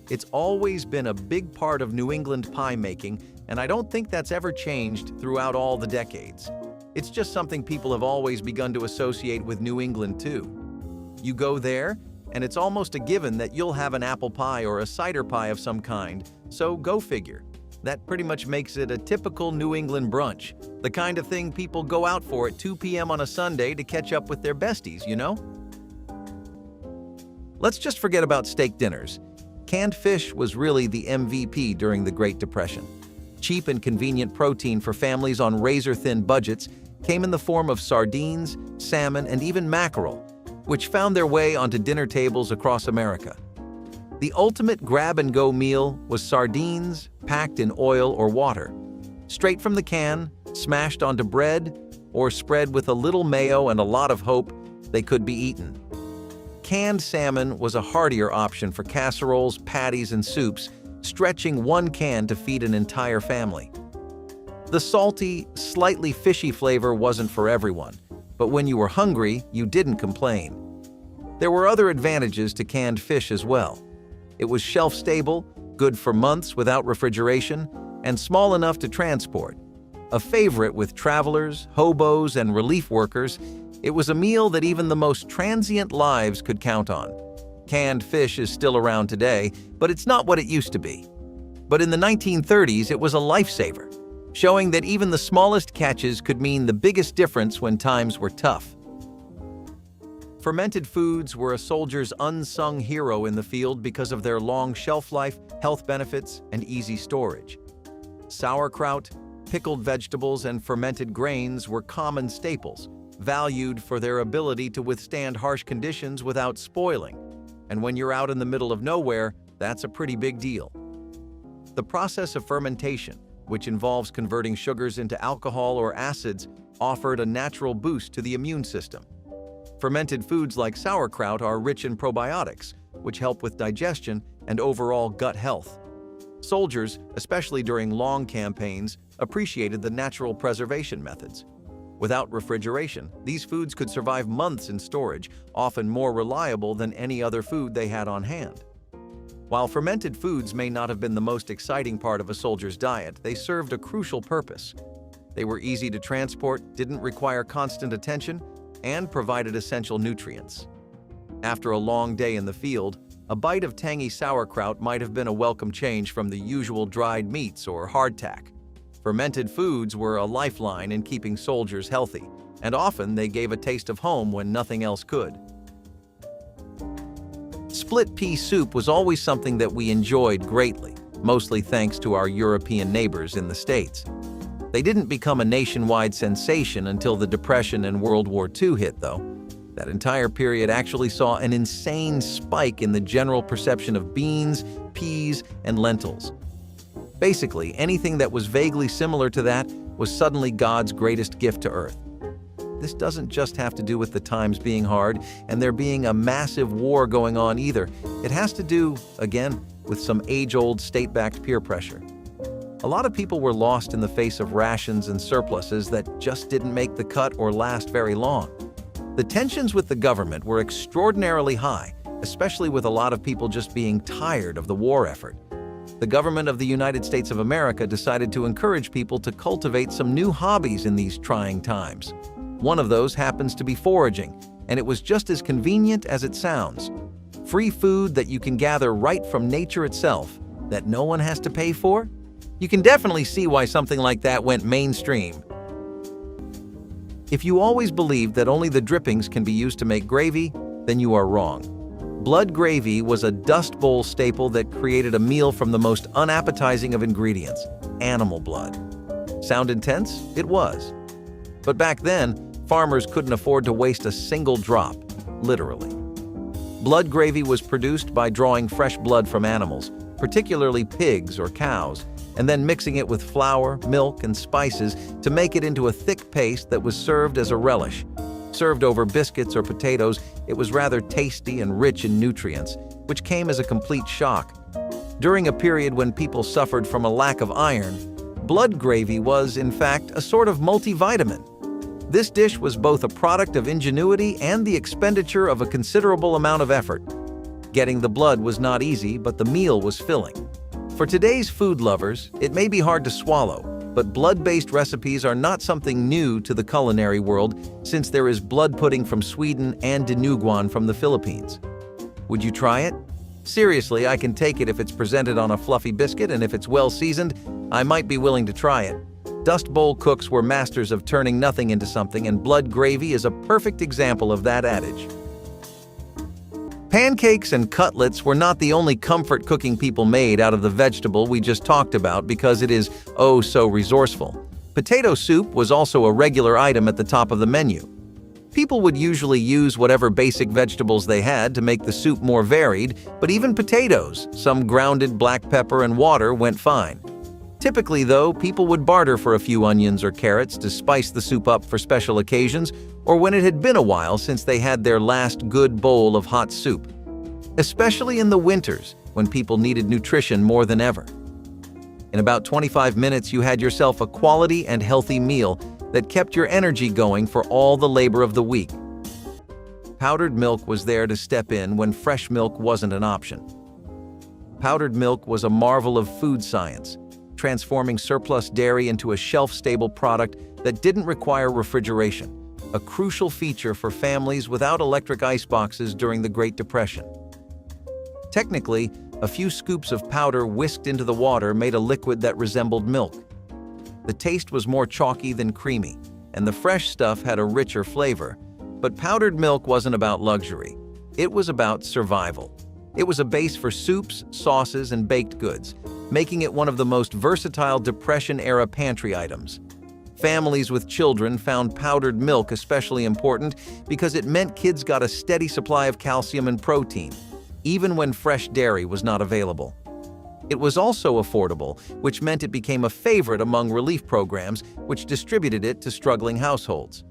It's always been a big part of New England pie making, and I don't think that's ever changed throughout all the decades. It's just something people have always begun to associate with New England too. You go there, and it's almost a given that you'll have an apple pie or a cider pie of some kind, so go figure. That pretty much makes it a typical New England brunch, the kind of thing people go out for at 2 p.m. on a Sunday to catch up with their besties, you know? Let's just forget about steak dinners. Canned fish was really the MVP during the Great Depression. Cheap and convenient protein for families on razor-thin budgets came in the form of sardines, salmon, and even mackerel, which found their way onto dinner tables across America. The ultimate grab-and-go meal was sardines packed in oil or water, straight from the can, smashed onto bread, or spread with a little mayo and a lot of hope they could be eaten. Canned salmon was a heartier option for casseroles, patties, and soups, stretching one can to feed an entire family. The salty, slightly fishy flavor wasn't for everyone, but when you were hungry, you didn't complain. There were other advantages to canned fish as well. It was shelf-stable, good for months without refrigeration, and small enough to transport. A favorite with travelers, hobos, and relief workers, it was a meal that even the most transient lives could count on. Canned fish is still around today, but it's not what it used to be. But in the 1930s, it was a lifesaver, showing that even the smallest catches could mean the biggest difference when times were tough. Fermented foods were a soldier's unsung hero in the field because of their long shelf life, health benefits, and easy storage. Sauerkraut, pickled vegetables, and fermented grains were common staples, valued for their ability to withstand harsh conditions without spoiling. And when you're out in the middle of nowhere, that's a pretty big deal. The process of fermentation, which involves converting sugars into alcohol or acids, offered a natural boost to the immune system. Fermented foods like sauerkraut are rich in probiotics, which help with digestion and overall gut health. Soldiers, especially during long campaigns, appreciated the natural preservation methods. Without refrigeration, these foods could survive months in storage, often more reliable than any other food they had on hand. While fermented foods may not have been the most exciting part of a soldier's diet, they served a crucial purpose. They were easy to transport, didn't require constant attention, and provided essential nutrients. After a long day in the field, a bite of tangy sauerkraut might have been a welcome change from the usual dried meats or hardtack. Fermented foods were a lifeline in keeping soldiers healthy, and often they gave a taste of home when nothing else could. Split pea soup was always something that we enjoyed greatly, mostly thanks to our European neighbors in the States. They didn't become a nationwide sensation until the Depression and World War II hit, though. That entire period actually saw an insane spike in the general perception of beans, peas, and lentils. Basically, anything that was vaguely similar to that was suddenly God's greatest gift to Earth. This doesn't just have to do with the times being hard and there being a massive war going on either. It has to do, again, with some age-old state-backed peer pressure. A lot of people were lost in the face of rations and surpluses that just didn't make the cut or last very long. The tensions with the government were extraordinarily high, especially with a lot of people just being tired of the war effort. The government of the United States of America decided to encourage people to cultivate some new hobbies in these trying times. One of those happens to be foraging, and it was just as convenient as it sounds. Free food that you can gather right from nature itself, that no one has to pay for? You can definitely see why something like that went mainstream. If you always believed that only the drippings can be used to make gravy, then you are wrong. Blood gravy was a Dust Bowl staple that created a meal from the most unappetizing of ingredients, animal blood. Sound intense? It was. But back then, farmers couldn't afford to waste a single drop, literally. Blood gravy was produced by drawing fresh blood from animals, particularly pigs or cows, and then mixing it with flour, milk, and spices to make it into a thick paste that was served as a relish. Served over biscuits or potatoes, it was rather tasty and rich in nutrients, which came as a complete shock. During a period when people suffered from a lack of iron, blood gravy was, in fact, a sort of multivitamin. This dish was both a product of ingenuity and the expenditure of a considerable amount of effort. Getting the blood was not easy, but the meal was filling. For today's food lovers, it may be hard to swallow, but blood-based recipes are not something new to the culinary world since there is blood pudding from Sweden and dinuguan from the Philippines. Would you try it? Seriously, I can take it if it's presented on a fluffy biscuit, and if it's well seasoned, I might be willing to try it. Dust Bowl cooks were masters of turning nothing into something, and blood gravy is a perfect example of that adage. Pancakes and cutlets were not the only comfort cooking people made out of the vegetable we just talked about because it is oh so resourceful. Potato soup was also a regular item at the top of the menu. People would usually use whatever basic vegetables they had to make the soup more varied, but even potatoes, some grounded black pepper and water went fine. Typically, though, people would barter for a few onions or carrots to spice the soup up for special occasions or when it had been a while since they had their last good bowl of hot soup. Especially in the winters, when people needed nutrition more than ever. In about 25 minutes, you had yourself a quality and healthy meal that kept your energy going for all the labor of the week. Powdered milk was there to step in when fresh milk wasn't an option. Powdered milk was a marvel of food science, transforming surplus dairy into a shelf-stable product that didn't require refrigeration, a crucial feature for families without electric iceboxes during the Great Depression. Technically, a few scoops of powder whisked into the water made a liquid that resembled milk. The taste was more chalky than creamy, and the fresh stuff had a richer flavor. But powdered milk wasn't about luxury. It was about survival. It was a base for soups, sauces, and baked goods, making it one of the most versatile Depression-era pantry items. Families with children found powdered milk especially important because it meant kids got a steady supply of calcium and protein, even when fresh dairy was not available. It was also affordable, which meant it became a favorite among relief programs, which distributed it to struggling households.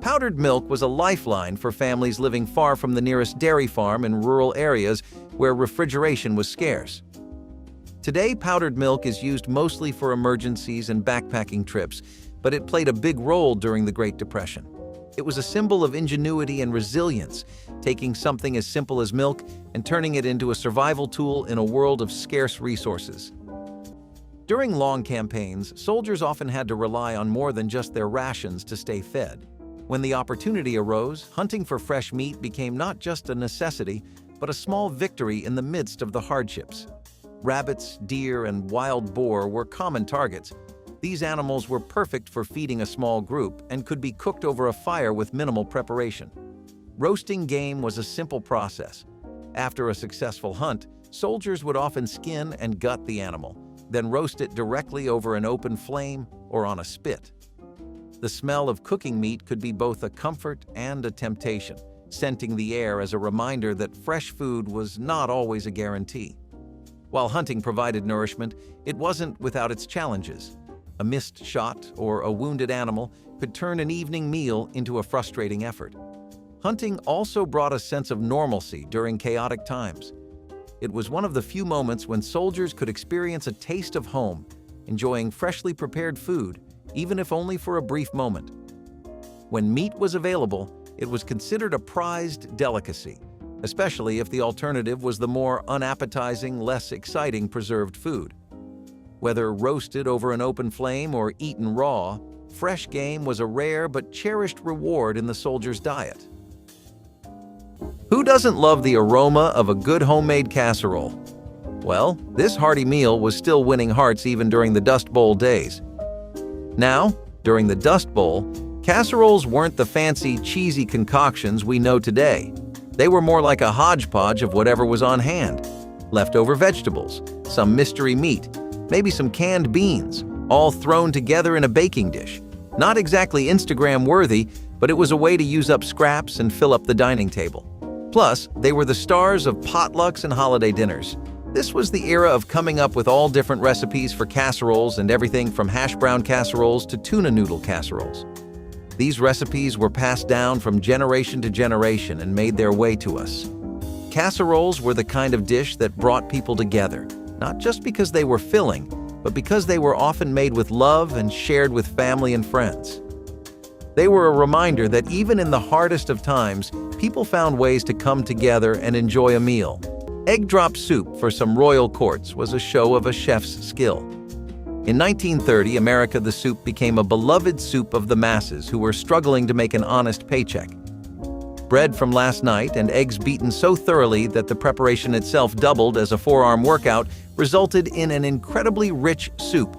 Powdered milk was a lifeline for families living far from the nearest dairy farm in rural areas where refrigeration was scarce. Today, powdered milk is used mostly for emergencies and backpacking trips, but it played a big role during the Great Depression. It was a symbol of ingenuity and resilience, taking something as simple as milk and turning it into a survival tool in a world of scarce resources. During long campaigns, soldiers often had to rely on more than just their rations to stay fed. When the opportunity arose, hunting for fresh meat became not just a necessity, but a small victory in the midst of the hardships. Rabbits, deer, and wild boar were common targets. These animals were perfect for feeding a small group and could be cooked over a fire with minimal preparation. Roasting game was a simple process. After a successful hunt, soldiers would often skin and gut the animal, then roast it directly over an open flame or on a spit. The smell of cooking meat could be both a comfort and a temptation, scenting the air as a reminder that fresh food was not always a guarantee. While hunting provided nourishment, it wasn't without its challenges. A missed shot or a wounded animal could turn an evening meal into a frustrating effort. Hunting also brought a sense of normalcy during chaotic times. It was one of the few moments when soldiers could experience a taste of home, enjoying freshly prepared food, even if only for a brief moment. When meat was available, it was considered a prized delicacy, especially if the alternative was the more unappetizing, less exciting preserved food. Whether roasted over an open flame or eaten raw, fresh game was a rare but cherished reward in the soldier's diet. Who doesn't love the aroma of a good homemade casserole? Well, this hearty meal was still winning hearts even during the Dust Bowl days. Now, during the Dust Bowl, casseroles weren't the fancy, cheesy concoctions we know today. They were more like a hodgepodge of whatever was on hand. Leftover vegetables, some mystery meat, maybe some canned beans, all thrown together in a baking dish. Not exactly Instagram-worthy, but it was a way to use up scraps and fill up the dining table. Plus, they were the stars of potlucks and holiday dinners. This was the era of coming up with all different recipes for casseroles and everything from hash brown casseroles to tuna noodle casseroles. These recipes were passed down from generation to generation and made their way to us. Casseroles were the kind of dish that brought people together, not just because they were filling, but because they were often made with love and shared with family and friends. They were a reminder that even in the hardest of times, people found ways to come together and enjoy a meal. Egg drop soup for some royal courts was a show of a chef's skill. In 1930, America the soup became a beloved soup of the masses who were struggling to make an honest paycheck. Bread from last night and eggs beaten so thoroughly that the preparation itself doubled as a forearm workout resulted in an incredibly rich soup.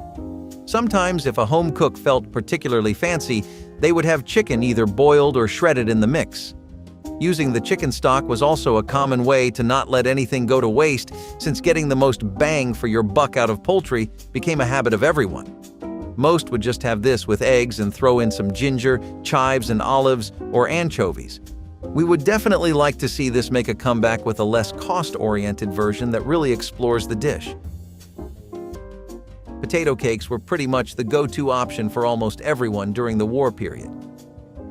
Sometimes, if a home cook felt particularly fancy, they would have chicken either boiled or shredded in the mix. Using the chicken stock was also a common way to not let anything go to waste, since getting the most bang for your buck out of poultry became a habit of everyone. Most would just have this with eggs and throw in some ginger, chives and olives, or anchovies. We would definitely like to see this make a comeback with a less cost-oriented version that really explores the dish. Potato cakes were pretty much the go-to option for almost everyone during the war period.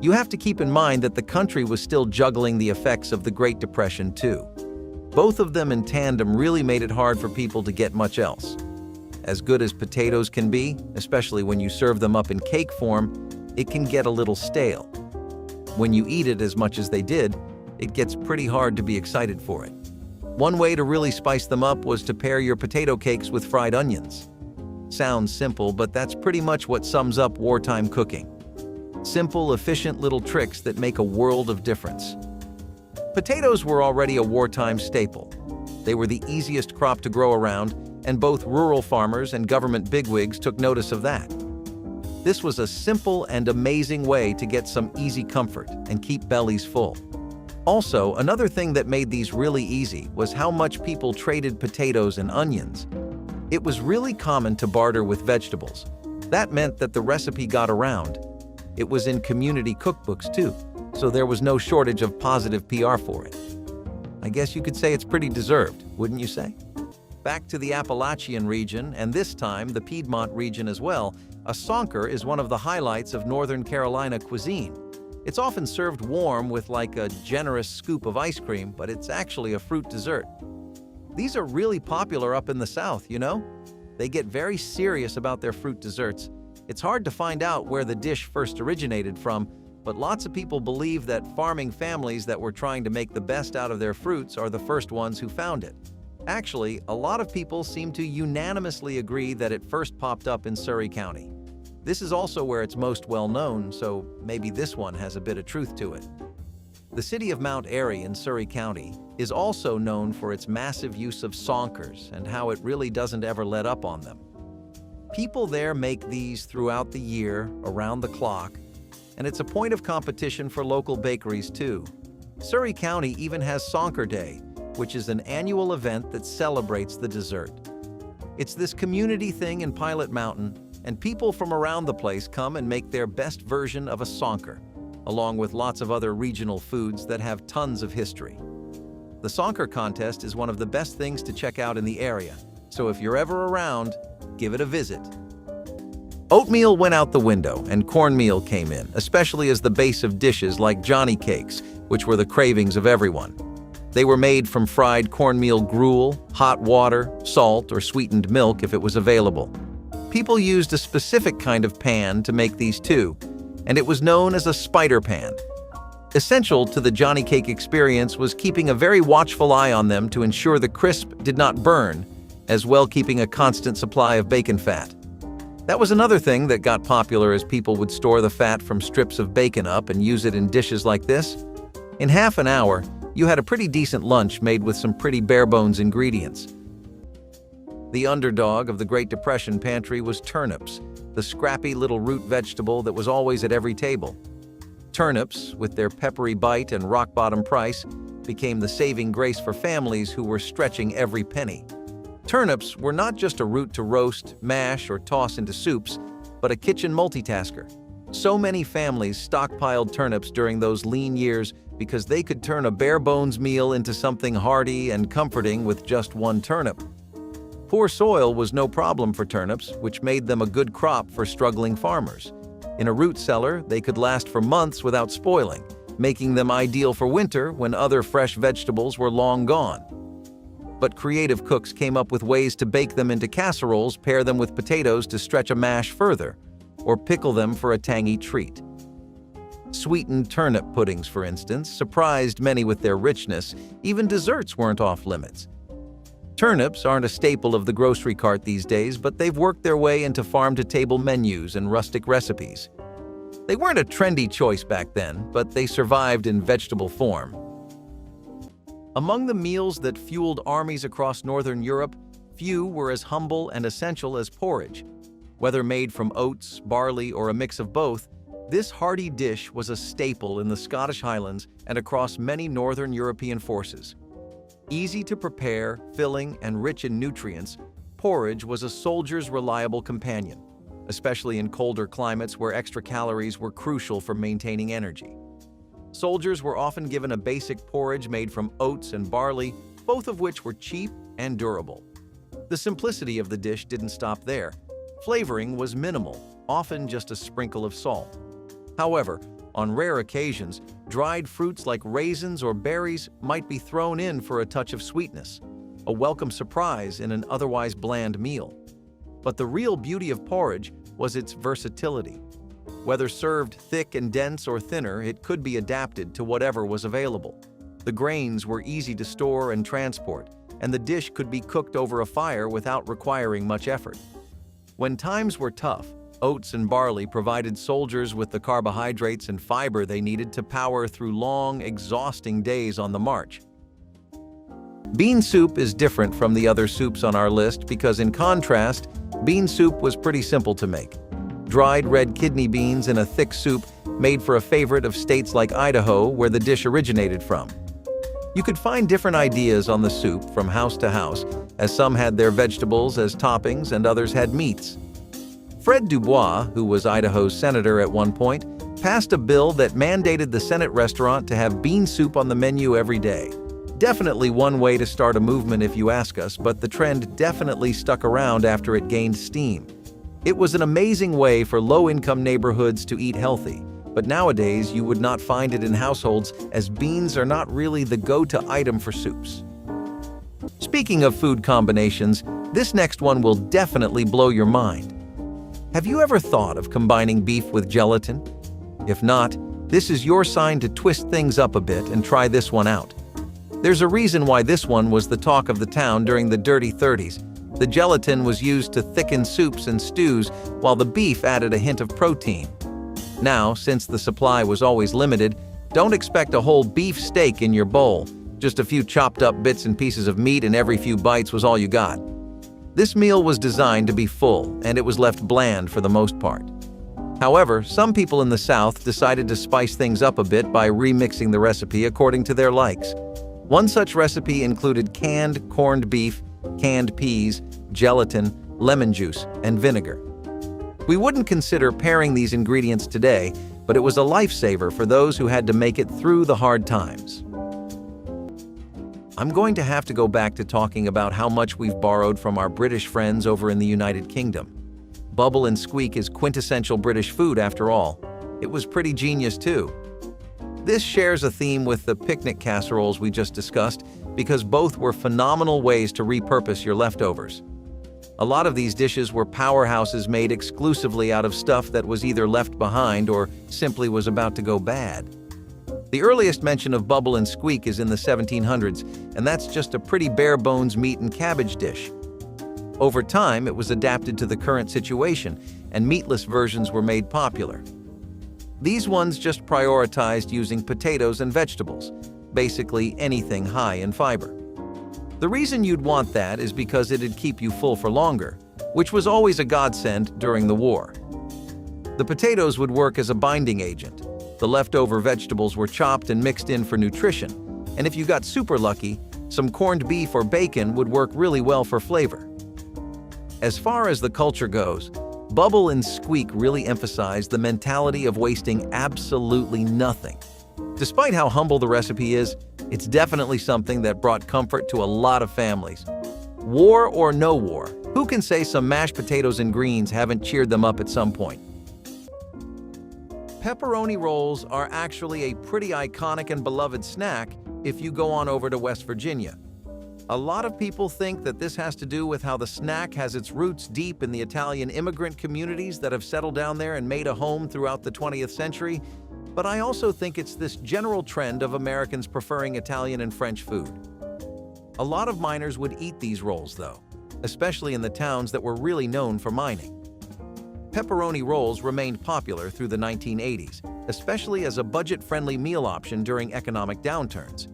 You have to keep in mind that the country was still juggling the effects of the Great Depression too. Both of them in tandem really made it hard for people to get much else. As good as potatoes can be, especially when you serve them up in cake form, it can get a little stale. When you eat it as much as they did, it gets pretty hard to be excited for it. One way to really spice them up was to pair your potato cakes with fried onions. Sounds simple, but that's pretty much what sums up wartime cooking. Simple, efficient little tricks that make a world of difference. Potatoes were already a wartime staple. They were the easiest crop to grow around, and both rural farmers and government bigwigs took notice of that. This was a simple and amazing way to get some easy comfort and keep bellies full. Also, another thing that made these really easy was how much people traded potatoes and onions. It was really common to barter with vegetables. That meant that the recipe got around. It was in community cookbooks too, so there was no shortage of positive PR for it. I guess you could say it's pretty deserved, wouldn't you say? Back to the Appalachian region, and this time the Piedmont region as well, a sonker is one of the highlights of Northern Carolina cuisine. It's often served warm with like a generous scoop of ice cream, but it's actually a fruit dessert. These are really popular up in the South, you know? They get very serious about their fruit desserts. It's hard to find out where the dish first originated from, but lots of people believe that farming families that were trying to make the best out of their fruits are the first ones who found it. Actually, a lot of people seem to unanimously agree that it first popped up in Surry County. This is also where it's most well known, so maybe this one has a bit of truth to it. The city of Mount Airy in Surry County is also known for its massive use of sonkers and how it really doesn't ever let up on them. People there make these throughout the year, around the clock, and it's a point of competition for local bakeries too. Surry County even has Sonker Day, which is an annual event that celebrates the dessert. It's this community thing in Pilot Mountain, and people from around the place come and make their best version of a sonker, along with lots of other regional foods that have tons of history. The sonker contest is one of the best things to check out in the area, so if you're ever around, give it a visit. Oatmeal went out the window and cornmeal came in, especially as the base of dishes like Johnny cakes, which were the cravings of everyone. They were made from fried cornmeal gruel, hot water, salt, or sweetened milk if it was available. People used a specific kind of pan to make these too, and it was known as a spider pan. Essential to the Johnny cake experience was keeping a very watchful eye on them to ensure the crisp did not burn, as well keeping a constant supply of bacon fat. That was another thing that got popular as people would store the fat from strips of bacon up and use it in dishes like this. In half an hour, you had a pretty decent lunch made with some pretty bare-bones ingredients. The underdog of the Great Depression pantry was turnips, the scrappy little root vegetable that was always at every table. Turnips, with their peppery bite and rock-bottom price, became the saving grace for families who were stretching every penny. Turnips were not just a root to roast, mash, or toss into soups, but a kitchen multitasker. So many families stockpiled turnips during those lean years because they could turn a bare-bones meal into something hearty and comforting with just one turnip. Poor soil was no problem for turnips, which made them a good crop for struggling farmers. In a root cellar, they could last for months without spoiling, making them ideal for winter when other fresh vegetables were long gone. But creative cooks came up with ways to bake them into casseroles, pair them with potatoes to stretch a mash further, or pickle them for a tangy treat. Sweetened turnip puddings, for instance, surprised many with their richness. Even desserts weren't off limits. Turnips aren't a staple of the grocery cart these days, but they've worked their way into farm-to-table menus and rustic recipes. They weren't a trendy choice back then, but they survived in vegetable form. Among the meals that fueled armies across Northern Europe, few were as humble and essential as porridge. Whether made from oats, barley, or a mix of both, this hearty dish was a staple in the Scottish Highlands and across many Northern European forces. Easy to prepare, filling, and rich in nutrients, porridge was a soldier's reliable companion, especially in colder climates where extra calories were crucial for maintaining energy. Soldiers were often given a basic porridge made from oats and barley, both of which were cheap and durable. The simplicity of the dish didn't stop there. Flavoring was minimal, often just a sprinkle of salt. However, on rare occasions, dried fruits like raisins or berries might be thrown in for a touch of sweetness, a welcome surprise in an otherwise bland meal. But the real beauty of porridge was its versatility. Whether served thick and dense or thinner, it could be adapted to whatever was available. The grains were easy to store and transport, and the dish could be cooked over a fire without requiring much effort. When times were tough, oats and barley provided soldiers with the carbohydrates and fiber they needed to power through long, exhausting days on the march. Bean soup is different from the other soups on our list because, in contrast, bean soup was pretty simple to make. Dried red kidney beans in a thick soup made for a favorite of states like Idaho, where the dish originated from. You could find different ideas on the soup from house to house, as some had their vegetables as toppings and others had meats. Fred Dubois, who was Idaho's senator at one point, passed a bill that mandated the Senate restaurant to have bean soup on the menu every day. Definitely one way to start a movement if you ask us, but the trend definitely stuck around after it gained steam. It was an amazing way for low-income neighborhoods to eat healthy, but nowadays you would not find it in households as beans are not really the go-to item for soups. Speaking of food combinations, this next one will definitely blow your mind. Have you ever thought of combining beef with gelatin? If not, this is your sign to twist things up a bit and try this one out. There's a reason why this one was the talk of the town during the Dirty 30s. The gelatin was used to thicken soups and stews, while the beef added a hint of protein. Now, since the supply was always limited, don't expect a whole beef steak in your bowl. Just a few chopped up bits and pieces of meat and every few bites was all you got. This meal was designed to be full, and it was left bland for the most part. However, some people in the South decided to spice things up a bit by remixing the recipe according to their likes. One such recipe included canned corned beef, canned peas, gelatin, lemon juice, and vinegar. We wouldn't consider pairing these ingredients today, but it was a lifesaver for those who had to make it through the hard times. I'm going to have to go back to talking about how much we've borrowed from our British friends over in the United Kingdom. Bubble and squeak is quintessential British food after all. It was pretty genius too. This shares a theme with the picnic casseroles we just discussed because both were phenomenal ways to repurpose your leftovers. A lot of these dishes were powerhouses made exclusively out of stuff that was either left behind or simply was about to go bad. The earliest mention of bubble and squeak is in the 1700s, and that's just a pretty bare-bones meat and cabbage dish. Over time, it was adapted to the current situation, and meatless versions were made popular. These ones just prioritized using potatoes and vegetables, basically anything high in fiber. The reason you'd want that is because it'd keep you full for longer, which was always a godsend during the war. The potatoes would work as a binding agent. The leftover vegetables were chopped and mixed in for nutrition, and if you got super lucky, some corned beef or bacon would work really well for flavor. As far as the culture goes, Bubble and Squeak really emphasized the mentality of wasting absolutely nothing. Despite how humble the recipe is, it's definitely something that brought comfort to a lot of families. War or no war, who can say some mashed potatoes and greens haven't cheered them up at some point? Pepperoni rolls are actually a pretty iconic and beloved snack if you go on over to West Virginia. A lot of people think that this has to do with how the snack has its roots deep in the Italian immigrant communities that have settled down there and made a home throughout the 20th century, but I also think it's this general trend of Americans preferring Italian and French food. A lot of miners would eat these rolls, though, especially in the towns that were really known for mining. Pepperoni rolls remained popular through the 1980s, especially as a budget-friendly meal option during economic downturns.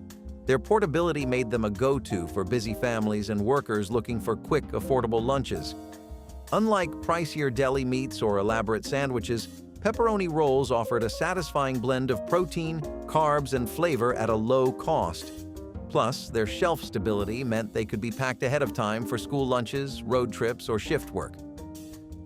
Their portability made them a go-to for busy families and workers looking for quick, affordable lunches. Unlike pricier deli meats or elaborate sandwiches, pepperoni rolls offered a satisfying blend of protein, carbs, and flavor at a low cost. Plus, their shelf stability meant they could be packed ahead of time for school lunches, road trips, or shift work.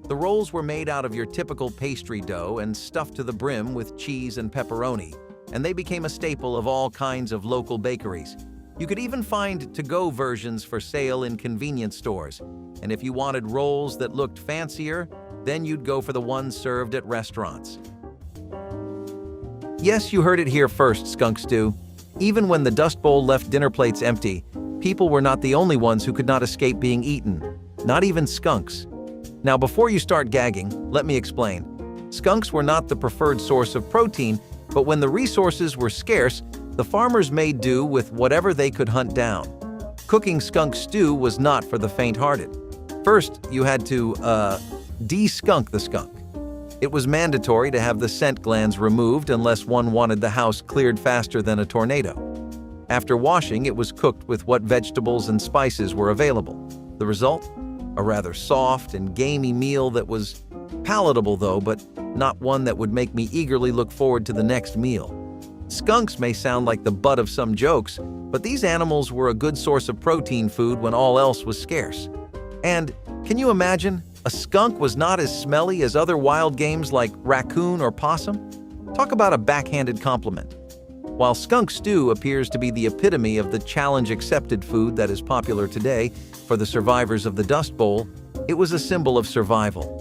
The rolls were made out of your typical pastry dough and stuffed to the brim with cheese and pepperoni, and they became a staple of all kinds of local bakeries. You could even find to-go versions for sale in convenience stores, and if you wanted rolls that looked fancier, then you'd go for the ones served at restaurants. Yes, you heard it here first, Skunk Stew. Even when the Dust Bowl left dinner plates empty, people were not the only ones who could not escape being eaten, not even skunks. Now, before you start gagging, let me explain. Skunks were not the preferred source of protein, but when the resources were scarce, the farmers made do with whatever they could hunt down. Cooking skunk stew was not for the faint-hearted. First, you had to, de-skunk the skunk. It was mandatory to have the scent glands removed unless one wanted the house cleared faster than a tornado. After washing, it was cooked with what vegetables and spices were available. The result? A rather soft and gamey meal that was palatable though, but not one that would make me eagerly look forward to the next meal. Skunks may sound like the butt of some jokes, but these animals were a good source of protein food when all else was scarce. And can you imagine? A skunk was not as smelly as other wild games like raccoon or possum? Talk about a backhanded compliment. While skunk stew appears to be the epitome of the challenge-accepted food that is popular today for the survivors of the Dust Bowl, it was a symbol of survival.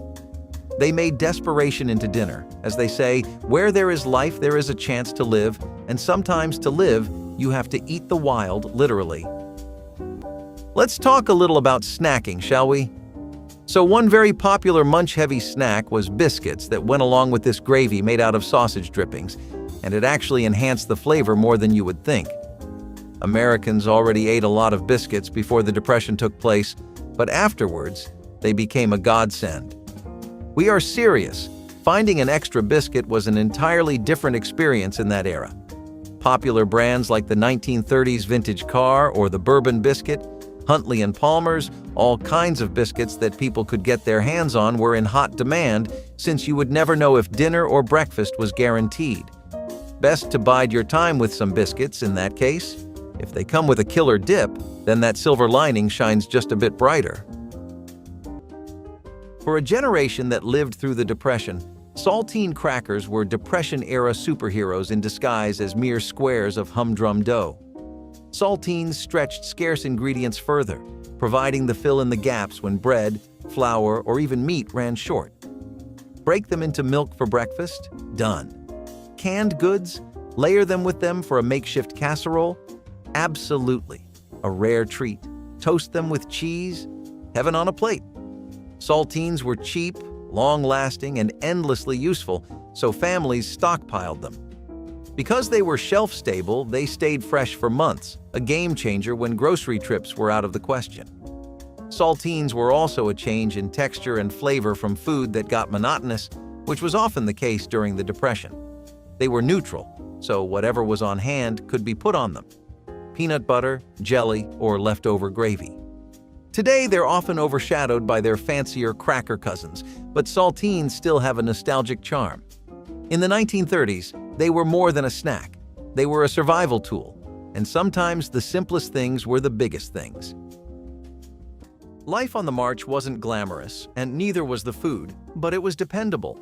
They made desperation into dinner. As they say, where there is life, there is a chance to live, and sometimes to live, you have to eat the wild, literally. Let's talk a little about snacking, shall we? So one very popular munch-heavy snack was biscuits that went along with this gravy made out of sausage drippings, and it actually enhanced the flavor more than you would think. Americans already ate a lot of biscuits before the Depression took place, but afterwards, they became a godsend. We are serious. Finding an extra biscuit was an entirely different experience in that era. Popular brands like the 1930s vintage car or the bourbon biscuit, Huntley and Palmer's, all kinds of biscuits that people could get their hands on were in hot demand since you would never know if dinner or breakfast was guaranteed. Best to bide your time with some biscuits in that case. If they come with a killer dip, then that silver lining shines just a bit brighter. For a generation that lived through the Depression, saltine crackers were Depression-era superheroes in disguise as mere squares of humdrum dough. Saltines stretched scarce ingredients further, providing the fill-in-the-gaps when bread, flour, or even meat ran short. Break them into milk for breakfast? Done. Canned goods? Layer them with them for a makeshift casserole? Absolutely. A rare treat. Toast them with cheese? Heaven on a plate. Saltines were cheap, long-lasting, and endlessly useful, so families stockpiled them. Because they were shelf-stable, they stayed fresh for months, a game-changer when grocery trips were out of the question. Saltines were also a change in texture and flavor from food that got monotonous, which was often the case during the Depression. They were neutral, so whatever was on hand could be put on them: peanut butter, jelly, or leftover gravy. Today, they're often overshadowed by their fancier cracker cousins, but saltines still have a nostalgic charm. In the 1930s, they were more than a snack. They were a survival tool, and sometimes the simplest things were the biggest things. Life on the march wasn't glamorous, and neither was the food, but it was dependable.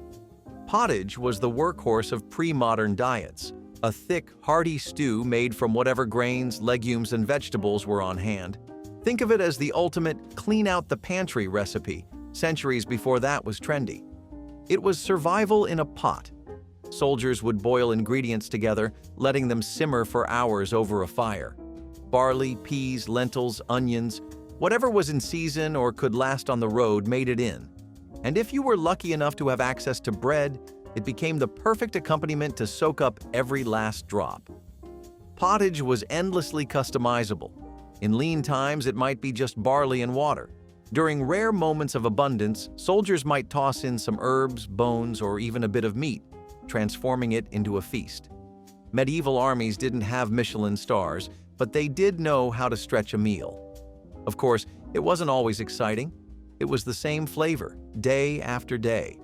Pottage was the workhorse of pre-modern diets, a thick, hearty stew made from whatever grains, legumes, and vegetables were on hand. Think of it as the ultimate clean-out-the-pantry recipe, centuries before that was trendy. It was survival in a pot. Soldiers would boil ingredients together, letting them simmer for hours over a fire. Barley, peas, lentils, onions, whatever was in season or could last on the road made it in. And if you were lucky enough to have access to bread, it became the perfect accompaniment to soak up every last drop. Pottage was endlessly customizable. In lean times, it might be just barley and water. During rare moments of abundance, soldiers might toss in some herbs, bones, or even a bit of meat, transforming it into a feast. Medieval armies didn't have Michelin stars, but they did know how to stretch a meal. Of course, it wasn't always exciting. It was the same flavor, day after day.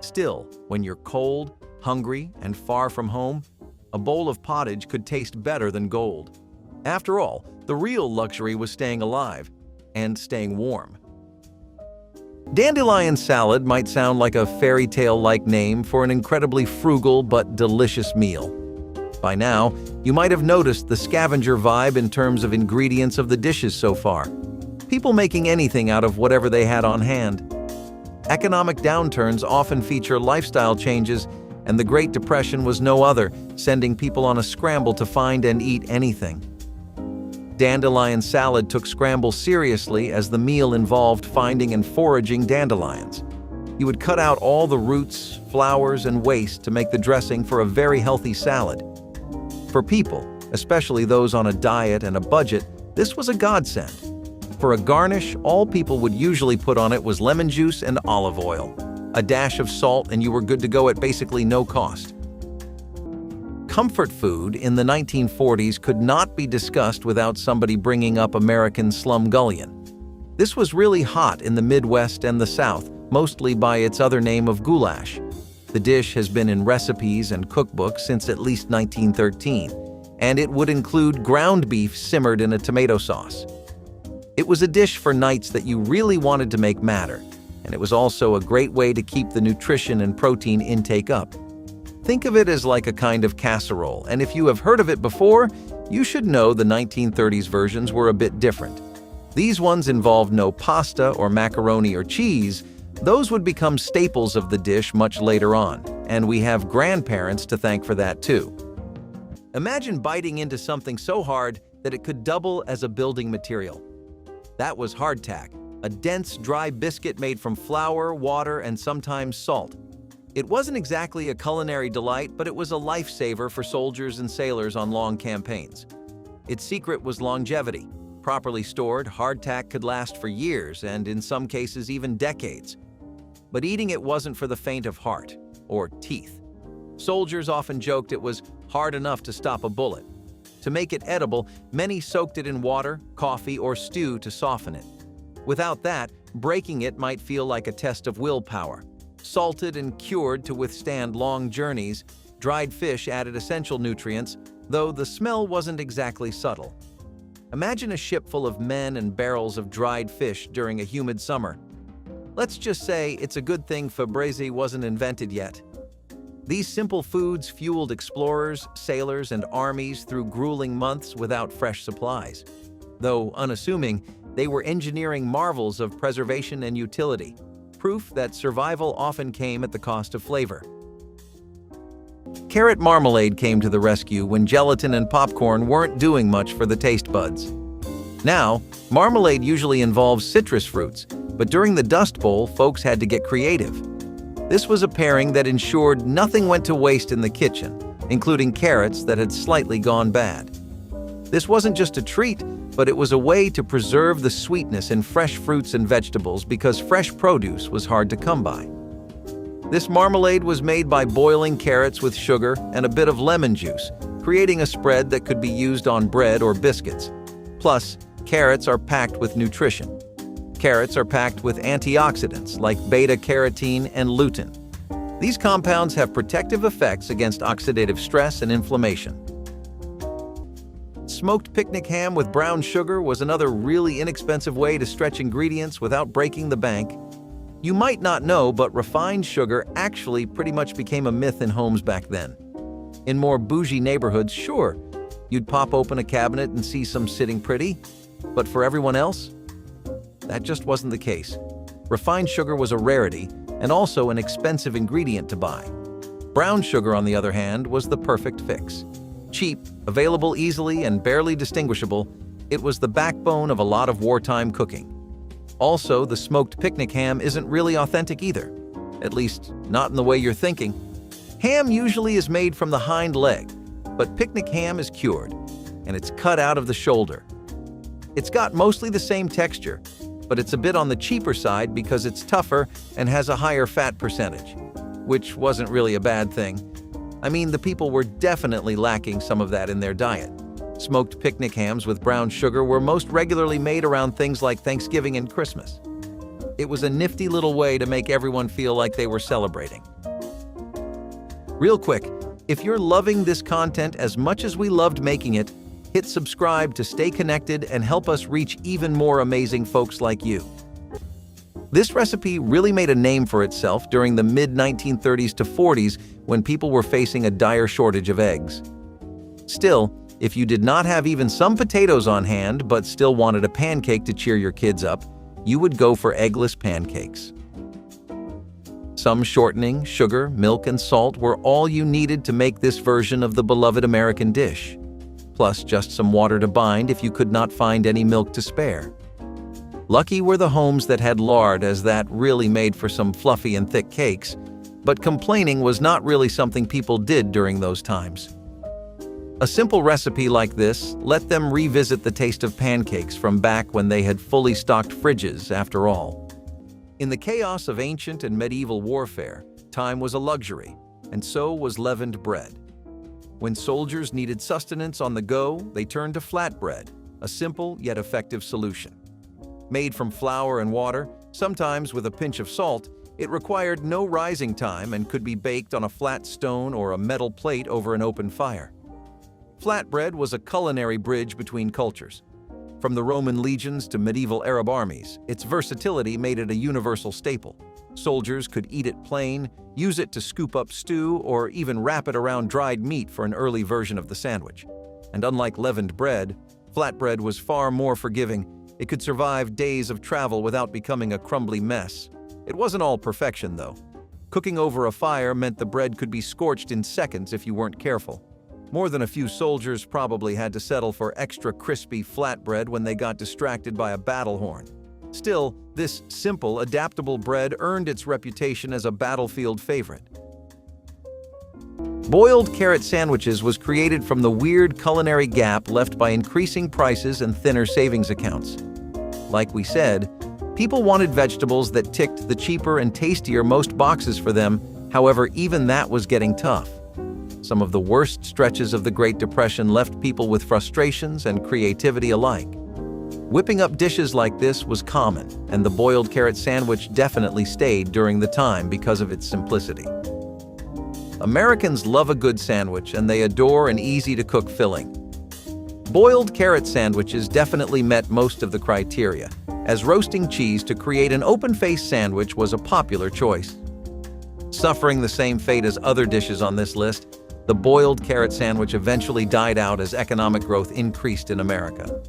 Still, when you're cold, hungry, and far from home, a bowl of pottage could taste better than gold. After all, the real luxury was staying alive and staying warm. Dandelion salad might sound like a fairy tale-like name for an incredibly frugal but delicious meal. By now, you might have noticed the scavenger vibe in terms of ingredients of the dishes so far. People making anything out of whatever they had on hand. Economic downturns often feature lifestyle changes, and the Great Depression was no other, sending people on a scramble to find and eat anything. Dandelion salad took scramble seriously as the meal involved finding and foraging dandelions. You would cut out all the roots, flowers, and waste to make the dressing for a very healthy salad. For people, especially those on a diet and a budget, this was a godsend. For a garnish, all people would usually put on it was lemon juice and olive oil, a dash of salt, and you were good to go at basically no cost. Comfort food in the 1940s could not be discussed without somebody bringing up American slumgullion. This was really hot in the Midwest and the South, mostly by its other name of goulash. The dish has been in recipes and cookbooks since at least 1913, and it would include ground beef simmered in a tomato sauce. It was a dish for nights that you really wanted to make matter, and it was also a great way to keep the nutrition and protein intake up. Think of it as like a kind of casserole, and if you have heard of it before, you should know the 1930s versions were a bit different. These ones involved no pasta or macaroni or cheese. Those would become staples of the dish much later on, and we have grandparents to thank for that too. Imagine biting into something so hard that it could double as a building material. That was hardtack, a dense, dry biscuit made from flour, water, and sometimes salt. It wasn't exactly a culinary delight, but it was a lifesaver for soldiers and sailors on long campaigns. Its secret was longevity. Properly stored, hardtack could last for years and, in some cases, even decades. But eating it wasn't for the faint of heart or teeth. Soldiers often joked it was hard enough to stop a bullet. To make it edible, many soaked it in water, coffee, or stew to soften it. Without that, breaking it might feel like a test of willpower. Salted and cured to withstand long journeys, dried fish added essential nutrients, though the smell wasn't exactly subtle. Imagine a ship full of men and barrels of dried fish during a humid summer. Let's just say it's a good thing Fabrese wasn't invented yet. These simple foods fueled explorers, sailors, and armies through grueling months without fresh supplies. Though unassuming, they were engineering marvels of preservation and utility, proof that survival often came at the cost of flavor. Carrot marmalade came to the rescue when gelatin and popcorn weren't doing much for the taste buds. Now, marmalade usually involves citrus fruits, but during the Dust Bowl, folks had to get creative. This was a pairing that ensured nothing went to waste in the kitchen, including carrots that had slightly gone bad. This wasn't just a treat, but it was a way to preserve the sweetness in fresh fruits and vegetables because fresh produce was hard to come by. This marmalade was made by boiling carrots with sugar and a bit of lemon juice, creating a spread that could be used on bread or biscuits. Plus, carrots are packed with nutrition. Carrots are packed with antioxidants like beta-carotene and lutein. These compounds have protective effects against oxidative stress and inflammation. Smoked picnic ham with brown sugar was another really inexpensive way to stretch ingredients without breaking the bank. You might not know, but refined sugar actually pretty much became a myth in homes back then. In more bougie neighborhoods, sure, you'd pop open a cabinet and see some sitting pretty, but for everyone else, that just wasn't the case. Refined sugar was a rarity and also an expensive ingredient to buy. Brown sugar, on the other hand, was the perfect fix. Cheap, available easily, and barely distinguishable, it was the backbone of a lot of wartime cooking. Also, the smoked picnic ham isn't really authentic either, at least not in the way you're thinking. Ham usually is made from the hind leg, but picnic ham is cured, and it's cut out of the shoulder. It's got mostly the same texture, but it's a bit on the cheaper side because it's tougher and has a higher fat percentage, which wasn't really a bad thing. I mean, the people were definitely lacking some of that in their diet. Smoked picnic hams with brown sugar were most regularly made around things like Thanksgiving and Christmas. It was a nifty little way to make everyone feel like they were celebrating. Real quick, if you're loving this content as much as we loved making it, hit subscribe to stay connected and help us reach even more amazing folks like you. This recipe really made a name for itself during the mid-1930s to 40s when people were facing a dire shortage of eggs. Still, if you did not have even some potatoes on hand but still wanted a pancake to cheer your kids up, you would go for eggless pancakes. Some shortening, sugar, milk, and salt were all you needed to make this version of the beloved American dish, plus just some water to bind if you could not find any milk to spare. Lucky were the homes that had lard, as that really made for some fluffy and thick cakes, but complaining was not really something people did during those times. A simple recipe like this let them revisit the taste of pancakes from back when they had fully stocked fridges, after all. In the chaos of ancient and medieval warfare, time was a luxury, and so was leavened bread. When soldiers needed sustenance on the go, they turned to flatbread, a simple yet effective solution. Made from flour and water, sometimes with a pinch of salt, it required no rising time and could be baked on a flat stone or a metal plate over an open fire. Flatbread was a culinary bridge between cultures. From the Roman legions to medieval Arab armies, its versatility made it a universal staple. Soldiers could eat it plain, use it to scoop up stew, or even wrap it around dried meat for an early version of the sandwich. And unlike leavened bread, flatbread was far more forgiving. It could survive days of travel without becoming a crumbly mess. It wasn't all perfection, though. Cooking over a fire meant the bread could be scorched in seconds if you weren't careful. More than a few soldiers probably had to settle for extra crispy flatbread when they got distracted by a battle horn. Still, this simple, adaptable bread earned its reputation as a battlefield favorite. Boiled carrot sandwiches was created from the weird culinary gap left by increasing prices and thinner savings accounts. Like we said, people wanted vegetables that ticked the cheaper and tastier most boxes for them. However, even that was getting tough. Some of the worst stretches of the Great Depression left people with frustrations and creativity alike. Whipping up dishes like this was common, and the boiled carrot sandwich definitely stayed during the time because of its simplicity. Americans love a good sandwich, and they adore an easy-to-cook filling. Boiled carrot sandwiches definitely met most of the criteria, as roasting cheese to create an open-faced sandwich was a popular choice. Suffering the same fate as other dishes on this list, the boiled carrot sandwich eventually died out as economic growth increased in America.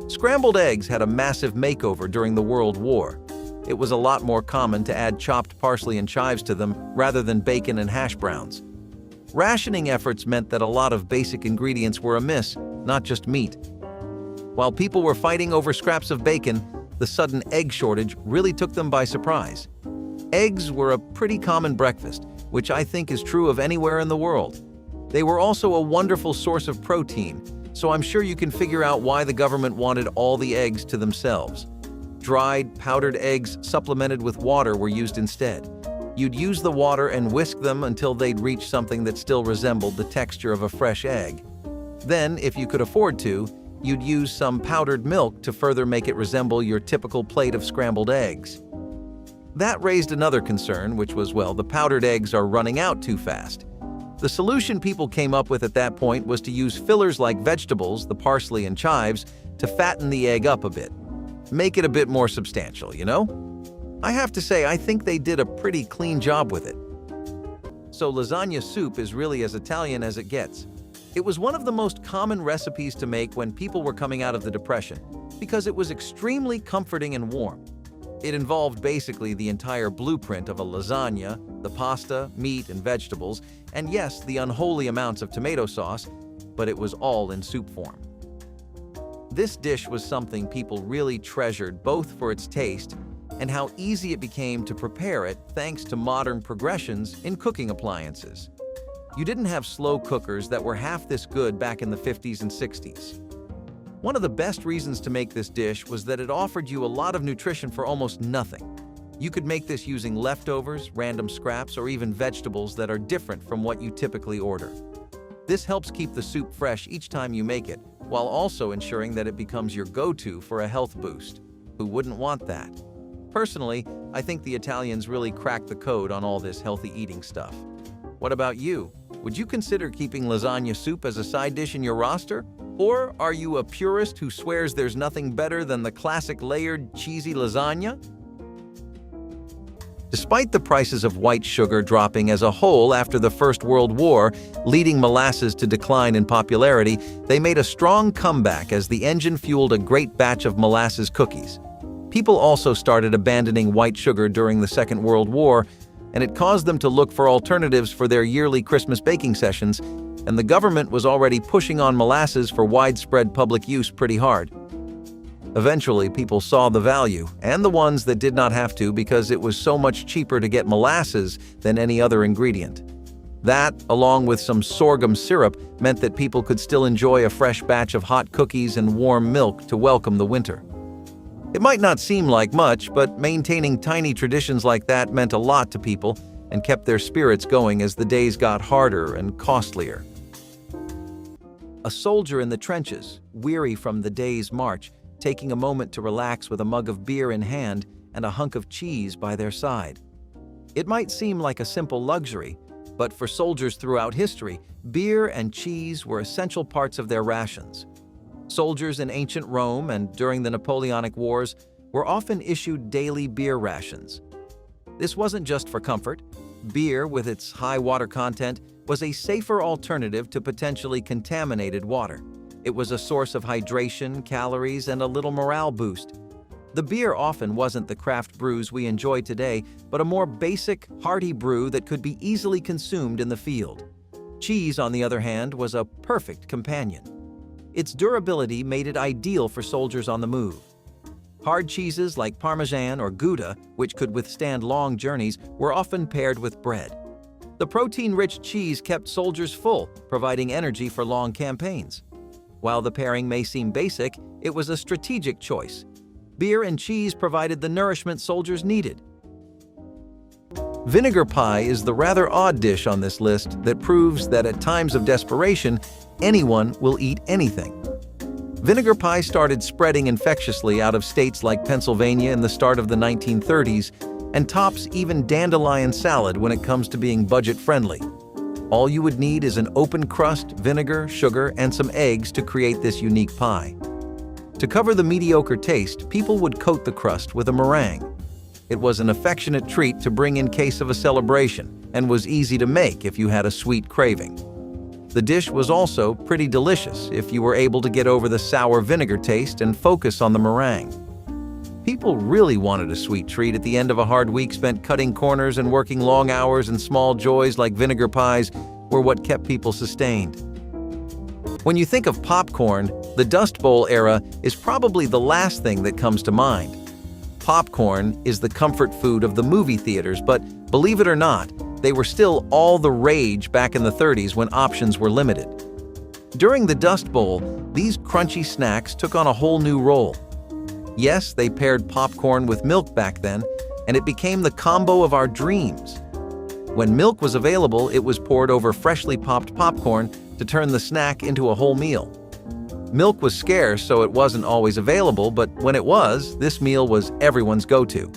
Scrambled eggs had a massive makeover during the World War. It was a lot more common to add chopped parsley and chives to them rather than bacon and hash browns. Rationing efforts meant that a lot of basic ingredients were amiss, not just meat. While people were fighting over scraps of bacon, the sudden egg shortage really took them by surprise. Eggs were a pretty common breakfast, which I think is true of anywhere in the world. They were also a wonderful source of protein, so I'm sure you can figure out why the government wanted all the eggs to themselves. Dried, powdered eggs supplemented with water were used instead. You'd use the water and whisk them until they'd reach something that still resembled the texture of a fresh egg. Then, if you could afford to, you'd use some powdered milk to further make it resemble your typical plate of scrambled eggs. That raised another concern, which was, well, the powdered eggs are running out too fast. The solution people came up with at that point was to use fillers like vegetables, the parsley and chives, to fatten the egg up a bit. Make it a bit more substantial, you know? I have to say, I think they did a pretty clean job with it. So lasagna soup is really as Italian as it gets. It was one of the most common recipes to make when people were coming out of the Depression, because it was extremely comforting and warm. It involved basically the entire blueprint of a lasagna, the pasta, meat, and vegetables, and yes, the unholy amounts of tomato sauce, but it was all in soup form. This dish was something people really treasured both for its taste and how easy it became to prepare it thanks to modern progressions in cooking appliances. You didn't have slow cookers that were half this good back in the 50s and 60s. One of the best reasons to make this dish was that it offered you a lot of nutrition for almost nothing. You could make this using leftovers, random scraps, or even vegetables that are different from what you typically order. This helps keep the soup fresh each time you make it, while also ensuring that it becomes your go-to for a health boost. Who wouldn't want that? Personally, I think the Italians really cracked the code on all this healthy eating stuff. What about you? Would you consider keeping lasagna soup as a side dish in your roster? Or are you a purist who swears there's nothing better than the classic layered, cheesy lasagna? Despite the prices of white sugar dropping as a whole after the First World War, leading molasses to decline in popularity, they made a strong comeback as the engine fueled a great batch of molasses cookies. People also started abandoning white sugar during the Second World War, and it caused them to look for alternatives for their yearly Christmas baking sessions, and the government was already pushing on molasses for widespread public use pretty hard. Eventually, people saw the value, and the ones that did not have to because it was so much cheaper to get molasses than any other ingredient. That, along with some sorghum syrup, meant that people could still enjoy a fresh batch of hot cookies and warm milk to welcome the winter. It might not seem like much, but maintaining tiny traditions like that meant a lot to people and kept their spirits going as the days got harder and costlier. A soldier in the trenches, weary from the day's march, taking a moment to relax with a mug of beer in hand and a hunk of cheese by their side. It might seem like a simple luxury, but for soldiers throughout history, beer and cheese were essential parts of their rations. Soldiers in ancient Rome and during the Napoleonic Wars were often issued daily beer rations. This wasn't just for comfort. Beer, with its high water content, was a safer alternative to potentially contaminated water. It was a source of hydration, calories, and a little morale boost. The beer often wasn't the craft brews we enjoy today, but a more basic, hearty brew that could be easily consumed in the field. Cheese, on the other hand, was a perfect companion. Its durability made it ideal for soldiers on the move. Hard cheeses like Parmesan or Gouda, which could withstand long journeys, were often paired with bread. The protein-rich cheese kept soldiers full, providing energy for long campaigns. While the pairing may seem basic, it was a strategic choice. Beer and cheese provided the nourishment soldiers needed. Vinegar pie is the rather odd dish on this list that proves that at times of desperation, anyone will eat anything. Vinegar pie started spreading infectiously out of states like Pennsylvania in the start of the 1930s and tops even dandelion salad when it comes to being budget-friendly. All you would need is an open crust, vinegar, sugar, and some eggs to create this unique pie. To cover the mediocre taste, people would coat the crust with a meringue. It was an affectionate treat to bring in case of a celebration and was easy to make if you had a sweet craving. The dish was also pretty delicious if you were able to get over the sour vinegar taste and focus on the meringue. People really wanted a sweet treat at the end of a hard week spent cutting corners and working long hours, and small joys like vinegar pies were what kept people sustained. When you think of popcorn, the Dust Bowl era is probably the last thing that comes to mind. Popcorn is the comfort food of the movie theaters, but believe it or not, they were still all the rage back in the 30s when options were limited. During the Dust Bowl, these crunchy snacks took on a whole new role. Yes, they paired popcorn with milk back then, and it became the combo of our dreams. When milk was available, it was poured over freshly popped popcorn to turn the snack into a whole meal. Milk was scarce, so it wasn't always available, but when it was, this meal was everyone's go-to.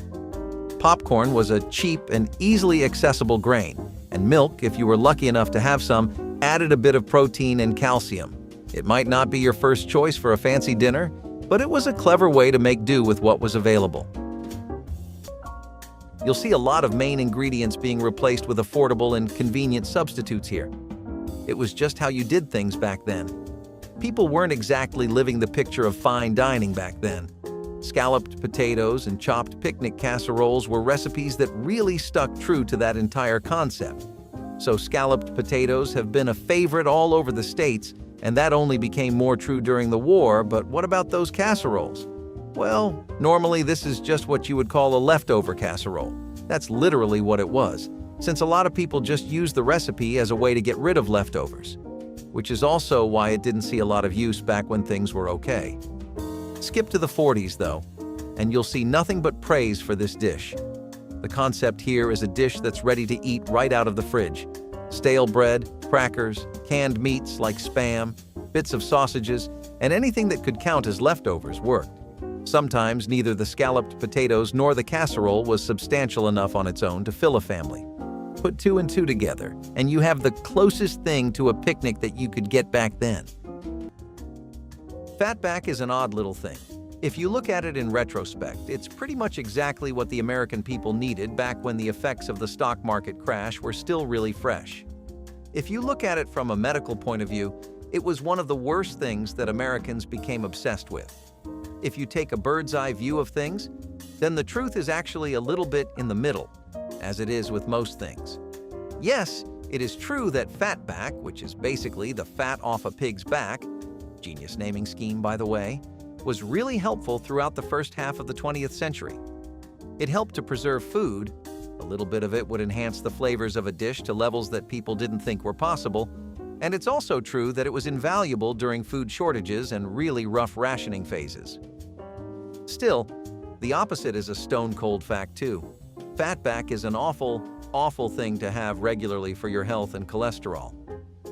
Popcorn was a cheap and easily accessible grain, and milk, if you were lucky enough to have some, added a bit of protein and calcium. It might not be your first choice for a fancy dinner, but it was a clever way to make do with what was available. You'll see a lot of main ingredients being replaced with affordable and convenient substitutes here. It was just how you did things back then. People weren't exactly living the picture of fine dining back then. Scalloped potatoes and chopped picnic casseroles were recipes that really stuck true to that entire concept. So scalloped potatoes have been a favorite all over the States, and that only became more true during the war, but what about those casseroles? Well, normally this is just what you would call a leftover casserole. That's literally what it was, since a lot of people just used the recipe as a way to get rid of leftovers, which is also why it didn't see a lot of use back when things were okay. Skip to the 40s though, and you'll see nothing but praise for this dish. The concept here is a dish that's ready to eat right out of the fridge. Stale bread, crackers, canned meats like Spam, bits of sausages, and anything that could count as leftovers worked. Sometimes neither the scalloped potatoes nor the casserole was substantial enough on its own to fill a family. Put two and two together, and you have the closest thing to a picnic that you could get back then. Fatback is an odd little thing. If you look at it in retrospect, it's pretty much exactly what the American people needed back when the effects of the stock market crash were still really fresh. If you look at it from a medical point of view, it was one of the worst things that Americans became obsessed with. If you take a bird's eye view of things, then the truth is actually a little bit in the middle, as it is with most things. Yes, it is true that fatback, which is basically the fat off a pig's back, genius naming scheme by the way, was really helpful throughout the first half of the 20th century. It helped to preserve food. A little bit of it would enhance the flavors of a dish to levels that people didn't think were possible. And it's also true that it was invaluable during food shortages and really rough rationing phases. Still, the opposite is a stone-cold fact too. Fatback is an awful, awful thing to have regularly for your health and cholesterol.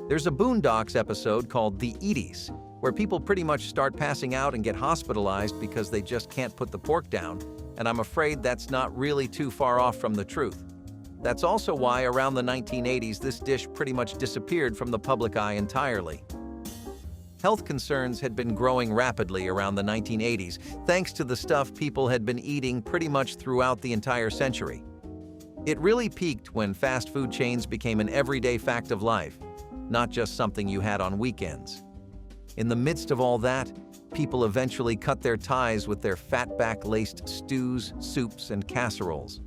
There's a Boondocks episode called The Eddies, where people pretty much start passing out and get hospitalized because they just can't put the pork down, and I'm afraid that's not really too far off from the truth. That's also why around the 1980s this dish pretty much disappeared from the public eye entirely. Health concerns had been growing rapidly around the 1980s, thanks to the stuff people had been eating pretty much throughout the entire century. It really peaked when fast food chains became an everyday fact of life, not just something you had on weekends. In the midst of all that, people eventually cut their ties with their fatback-laced stews, soups, and casseroles.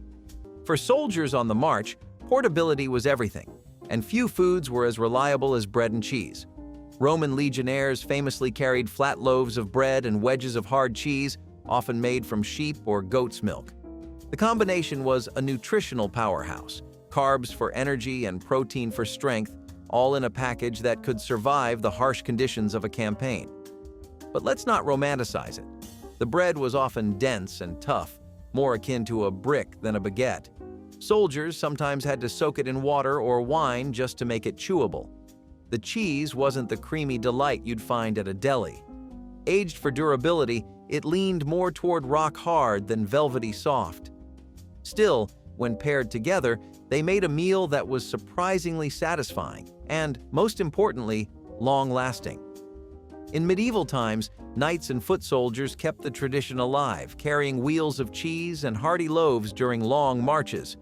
For soldiers on the march, portability was everything, and few foods were as reliable as bread and cheese. Roman legionnaires famously carried flat loaves of bread and wedges of hard cheese, often made from sheep or goat's milk. The combination was a nutritional powerhouse, carbs for energy and protein for strength, all in a package that could survive the harsh conditions of a campaign. But let's not romanticize it. The bread was often dense and tough, more akin to a brick than a baguette. Soldiers sometimes had to soak it in water or wine just to make it chewable. The cheese wasn't the creamy delight you'd find at a deli. Aged for durability, it leaned more toward rock hard than velvety soft. Still, when paired together, they made a meal that was surprisingly satisfying and, most importantly, long-lasting. In medieval times, knights and foot soldiers kept the tradition alive, carrying wheels of cheese and hearty loaves during long marches.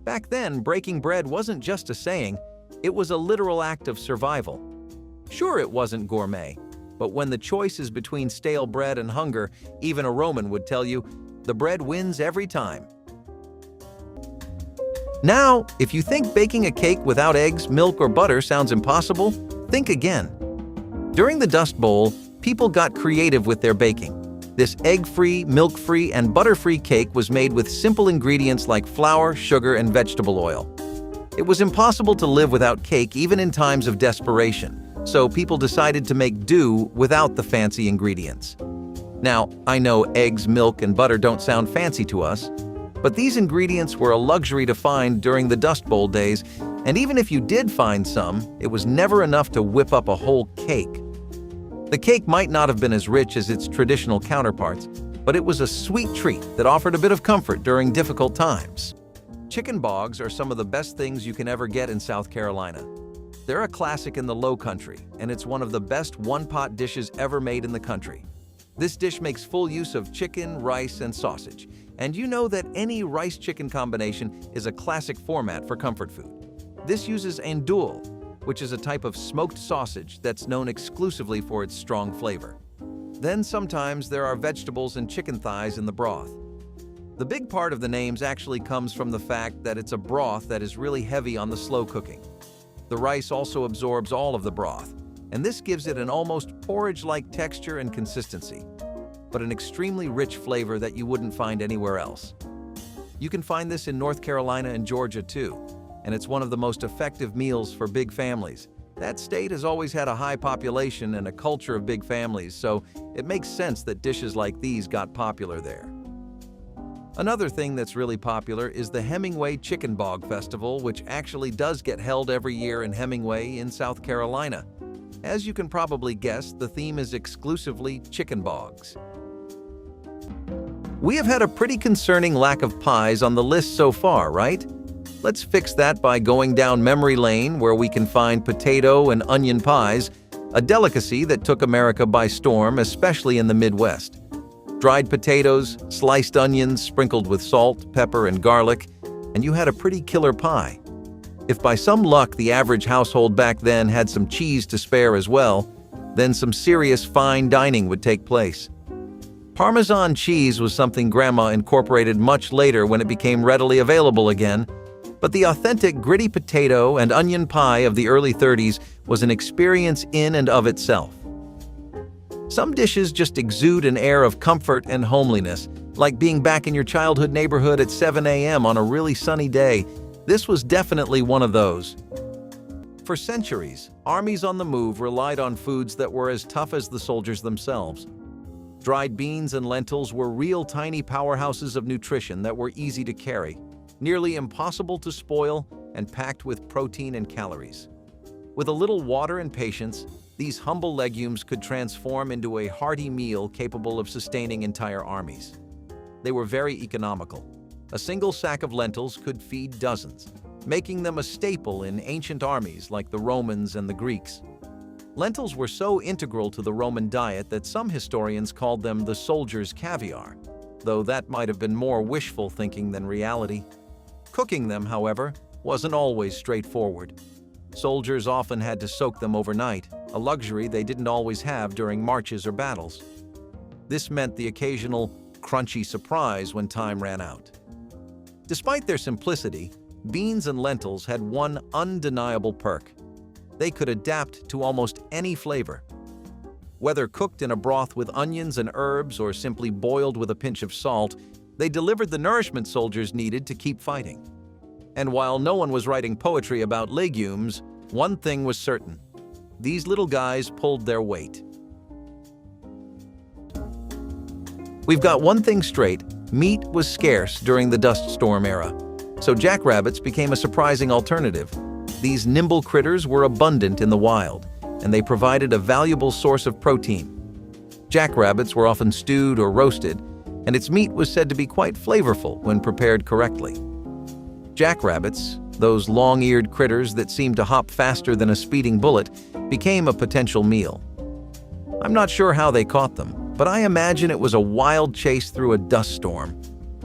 Back then, breaking bread wasn't just a saying, it was a literal act of survival. Sure, it wasn't gourmet, but when the choice is between stale bread and hunger, even a Roman would tell you, the bread wins every time. Now, if you think baking a cake without eggs, milk, or butter sounds impossible, think again. During the Dust Bowl, people got creative with their baking. This egg-free, milk-free, and butter-free cake was made with simple ingredients like flour, sugar, and vegetable oil. It was impossible to live without cake even in times of desperation, so people decided to make do without the fancy ingredients. Now, I know eggs, milk, and butter don't sound fancy to us, but these ingredients were a luxury to find during the Dust Bowl days, and even if you did find some, it was never enough to whip up a whole cake. The cake might not have been as rich as its traditional counterparts, but it was a sweet treat that offered a bit of comfort during difficult times. Chicken bogs are some of the best things you can ever get in South Carolina. They're a classic in the Low Country, and it's one of the best one-pot dishes ever made in the country. This dish makes full use of chicken, rice, and sausage, and you know that any rice-chicken combination is a classic format for comfort food. This uses andouille, which is a type of smoked sausage that's known exclusively for its strong flavor. Then sometimes there are vegetables and chicken thighs in the broth. The big part of the names actually comes from the fact that it's a broth that is really heavy on the slow cooking. The rice also absorbs all of the broth, and this gives it an almost porridge-like texture and consistency, but an extremely rich flavor that you wouldn't find anywhere else. You can find this in North Carolina and Georgia too, and it's one of the most effective meals for big families. That state has always had a high population and a culture of big families, so it makes sense that dishes like these got popular there. Another thing that's really popular is the Hemingway Chicken Bog Festival, which actually does get held every year in Hemingway in South Carolina. As you can probably guess, the theme is exclusively chicken bogs. We have had a pretty concerning lack of pies on the list so far, right? Let's fix that by going down memory lane where we can find potato and onion pies, a delicacy that took America by storm, especially in the Midwest. Dried potatoes, sliced onions sprinkled with salt, pepper, and garlic, and you had a pretty killer pie. If by some luck the average household back then had some cheese to spare as well, then some serious fine dining would take place. Parmesan cheese was something Grandma incorporated much later when it became readily available again, but the authentic gritty potato and onion pie of the early 30s was an experience in and of itself. Some dishes just exude an air of comfort and homeliness, like being back in your childhood neighborhood at 7 a.m. on a really sunny day. This was definitely one of those. For centuries, armies on the move relied on foods that were as tough as the soldiers themselves. Dried beans and lentils were real tiny powerhouses of nutrition that were easy to carry, nearly impossible to spoil, and packed with protein and calories. With a little water and patience, these humble legumes could transform into a hearty meal capable of sustaining entire armies. They were very economical. A single sack of lentils could feed dozens, making them a staple in ancient armies like the Romans and the Greeks. Lentils were so integral to the Roman diet that some historians called them the soldier's caviar, though that might have been more wishful thinking than reality. Cooking them, however, wasn't always straightforward. Soldiers often had to soak them overnight, a luxury they didn't always have during marches or battles. This meant the occasional crunchy surprise when time ran out. Despite their simplicity, beans and lentils had one undeniable perk. They could adapt to almost any flavor. Whether cooked in a broth with onions and herbs or simply boiled with a pinch of salt, they delivered the nourishment soldiers needed to keep fighting. And while no one was writing poetry about legumes, one thing was certain: these little guys pulled their weight. We've got one thing straight: meat was scarce during the dust storm era, so jackrabbits became a surprising alternative. These nimble critters were abundant in the wild, and they provided a valuable source of protein. Jackrabbits were often stewed or roasted, and its meat was said to be quite flavorful when prepared correctly. Jackrabbits, those long-eared critters that seemed to hop faster than a speeding bullet, became a potential meal. I'm not sure how they caught them, but I imagine it was a wild chase through a dust storm.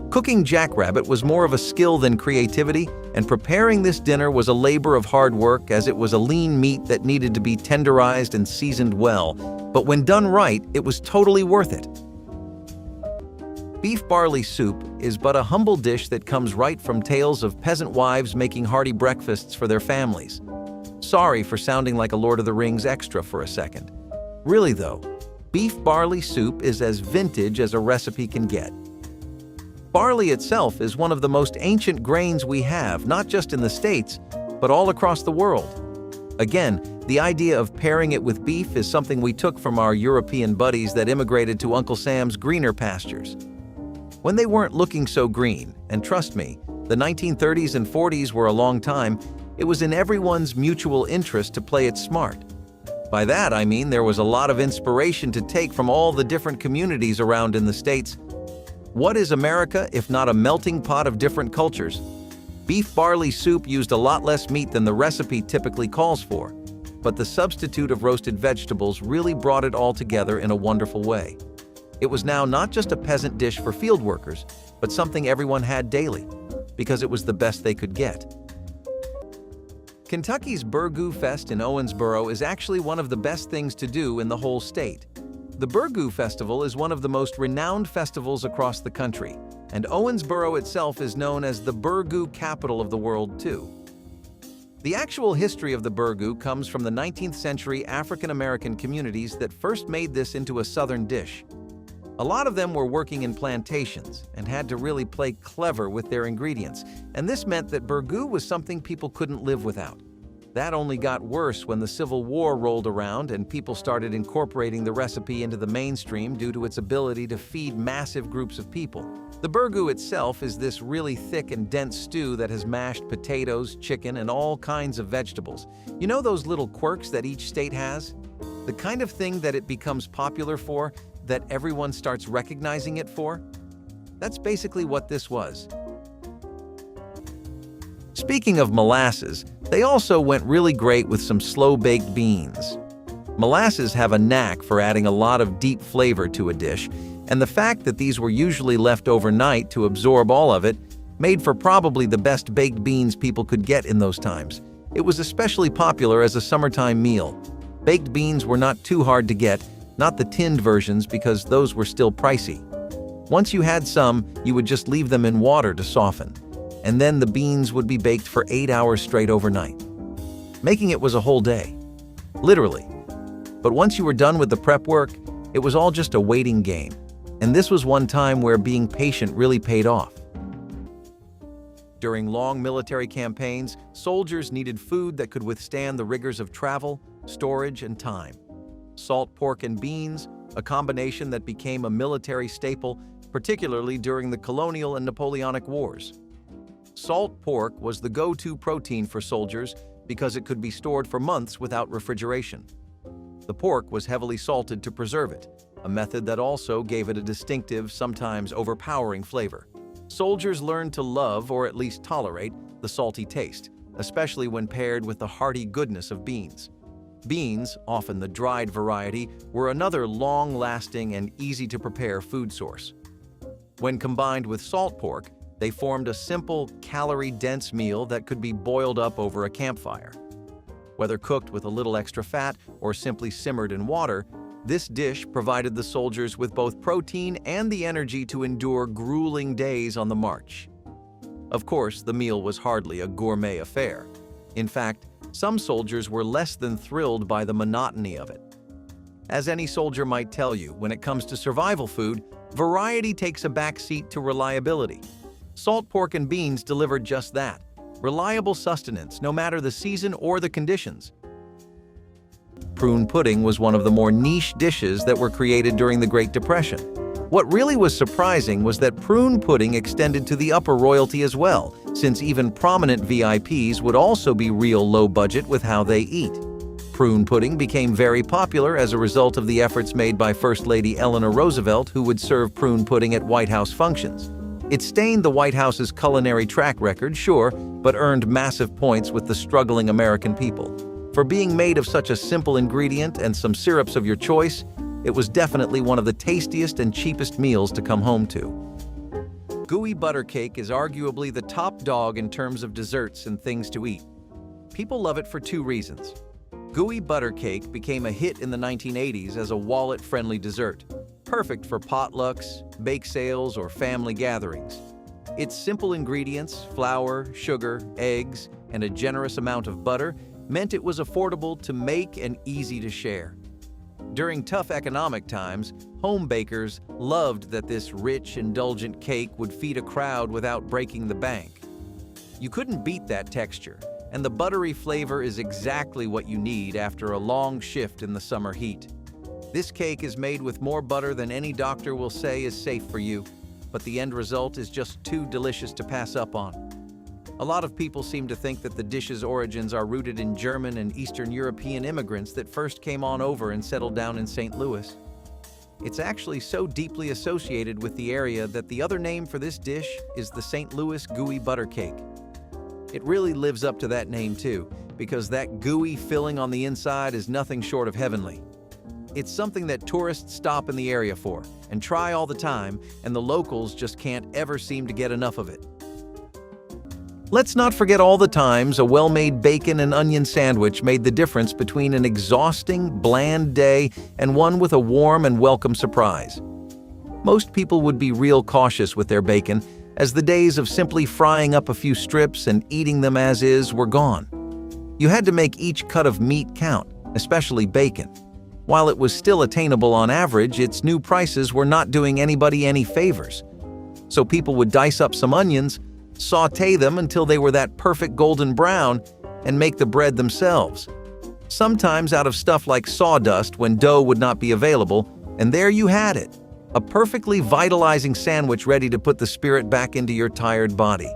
Cooking jackrabbit was more of a skill than creativity, and preparing this dinner was a labor of hard work, as it was a lean meat that needed to be tenderized and seasoned well. But when done right, it was totally worth it. Beef barley soup is but a humble dish that comes right from tales of peasant wives making hearty breakfasts for their families. Sorry for sounding like a Lord of the Rings extra for a second. Really though, beef barley soup is as vintage as a recipe can get. Barley itself is one of the most ancient grains we have, not just in the States, but all across the world. Again, the idea of pairing it with beef is something we took from our European buddies that immigrated to Uncle Sam's greener pastures. When they weren't looking so green, and trust me, the 1930s and 40s were a long time, it was in everyone's mutual interest to play it smart. By that I mean there was a lot of inspiration to take from all the different communities around in the States. What is America if not a melting pot of different cultures? Beef barley soup used a lot less meat than the recipe typically calls for, but the substitute of roasted vegetables really brought it all together in a wonderful way. It was now not just a peasant dish for field workers, but something everyone had daily, because it was the best they could get. Kentucky's Burgoo Fest in Owensboro is actually one of the best things to do in the whole state. The Burgoo Festival is one of the most renowned festivals across the country, and Owensboro itself is known as the Burgoo capital of the world too. The actual history of the burgoo comes from the 19th century African American communities that first made this into a southern dish. A lot of them were working in plantations and had to really play clever with their ingredients, and this meant that burgoo was something people couldn't live without. That only got worse when the Civil War rolled around and people started incorporating the recipe into the mainstream due to its ability to feed massive groups of people. The burgoo itself is this really thick and dense stew that has mashed potatoes, chicken, and all kinds of vegetables. You know those little quirks that each state has? The kind of thing that it becomes popular for, that everyone starts recognizing it for? That's basically what this was. Speaking of molasses, they also went really great with some slow-baked beans. Molasses have a knack for adding a lot of deep flavor to a dish, and the fact that these were usually left overnight to absorb all of it made for probably the best baked beans people could get in those times. It was especially popular as a summertime meal. Baked beans were not too hard to get, not the tinned versions because those were still pricey. Once you had some, you would just leave them in water to soften, and then the beans would be baked for 8 hours straight overnight. Making it was a whole day, literally. But once you were done with the prep work, it was all just a waiting game, and this was one time where being patient really paid off. During long military campaigns, soldiers needed food that could withstand the rigors of travel, storage, and time. Salt pork and beans, a combination that became a military staple, particularly during the colonial and Napoleonic Wars. Salt pork was the go-to protein for soldiers because it could be stored for months without refrigeration. The pork was heavily salted to preserve it, a method that also gave it a distinctive, sometimes overpowering flavor. Soldiers learned to love, or at least tolerate, the salty taste, especially when paired with the hearty goodness of beans. Beans, often the dried variety, were another long-lasting and easy-to-prepare food source. When combined with salt pork, they formed a simple, calorie-dense meal that could be boiled up over a campfire. Whether cooked with a little extra fat or simply simmered in water, this dish provided the soldiers with both protein and the energy to endure grueling days on the march. Of course, the meal was hardly a gourmet affair. In fact, some soldiers were less than thrilled by the monotony of it. As any soldier might tell you, when it comes to survival food, variety takes a backseat to reliability. Salt pork and beans delivered just that: reliable sustenance, no matter the season or the conditions. Prune pudding was one of the more niche dishes that were created during the Great Depression. What really was surprising was that prune pudding extended to the upper royalty as well, since even prominent VIPs would also be real low budget with how they eat. Prune pudding became very popular as a result of the efforts made by First Lady Eleanor Roosevelt, who would serve prune pudding at White House functions. It stained the White House's culinary track record, sure, but earned massive points with the struggling American people. For being made of such a simple ingredient and some syrups of your choice, it was definitely one of the tastiest and cheapest meals to come home to. Gooey butter cake is arguably the top dog in terms of desserts and things to eat. People love it for two reasons. Gooey butter cake became a hit in the 1980s as a wallet-friendly dessert, perfect for potlucks, bake sales, or family gatherings. Its simple ingredients, flour, sugar, eggs, and a generous amount of butter, meant it was affordable to make and easy to share. During tough economic times, home bakers loved that this rich, indulgent cake would feed a crowd without breaking the bank. You couldn't beat that texture, and the buttery flavor is exactly what you need after a long shift in the summer heat. This cake is made with more butter than any doctor will say is safe for you, but the end result is just too delicious to pass up on. A lot of people seem to think that the dish's origins are rooted in German and Eastern European immigrants that first came on over and settled down in St. Louis. It's actually so deeply associated with the area that the other name for this dish is the St. Louis gooey butter cake. It really lives up to that name too, because that gooey filling on the inside is nothing short of heavenly. It's something that tourists stop in the area for and try all the time, and the locals just can't ever seem to get enough of it. Let's not forget all the times a well-made bacon and onion sandwich made the difference between an exhausting, bland day and one with a warm and welcome surprise. Most people would be real cautious with their bacon, as the days of simply frying up a few strips and eating them as is were gone. You had to make each cut of meat count, especially bacon. While it was still attainable on average, its new prices were not doing anybody any favors. So people would dice up some onions, sauté them until they were that perfect golden brown, and make the bread themselves. Sometimes out of stuff like sawdust when dough would not be available, and there you had it, a perfectly vitalizing sandwich ready to put the spirit back into your tired body.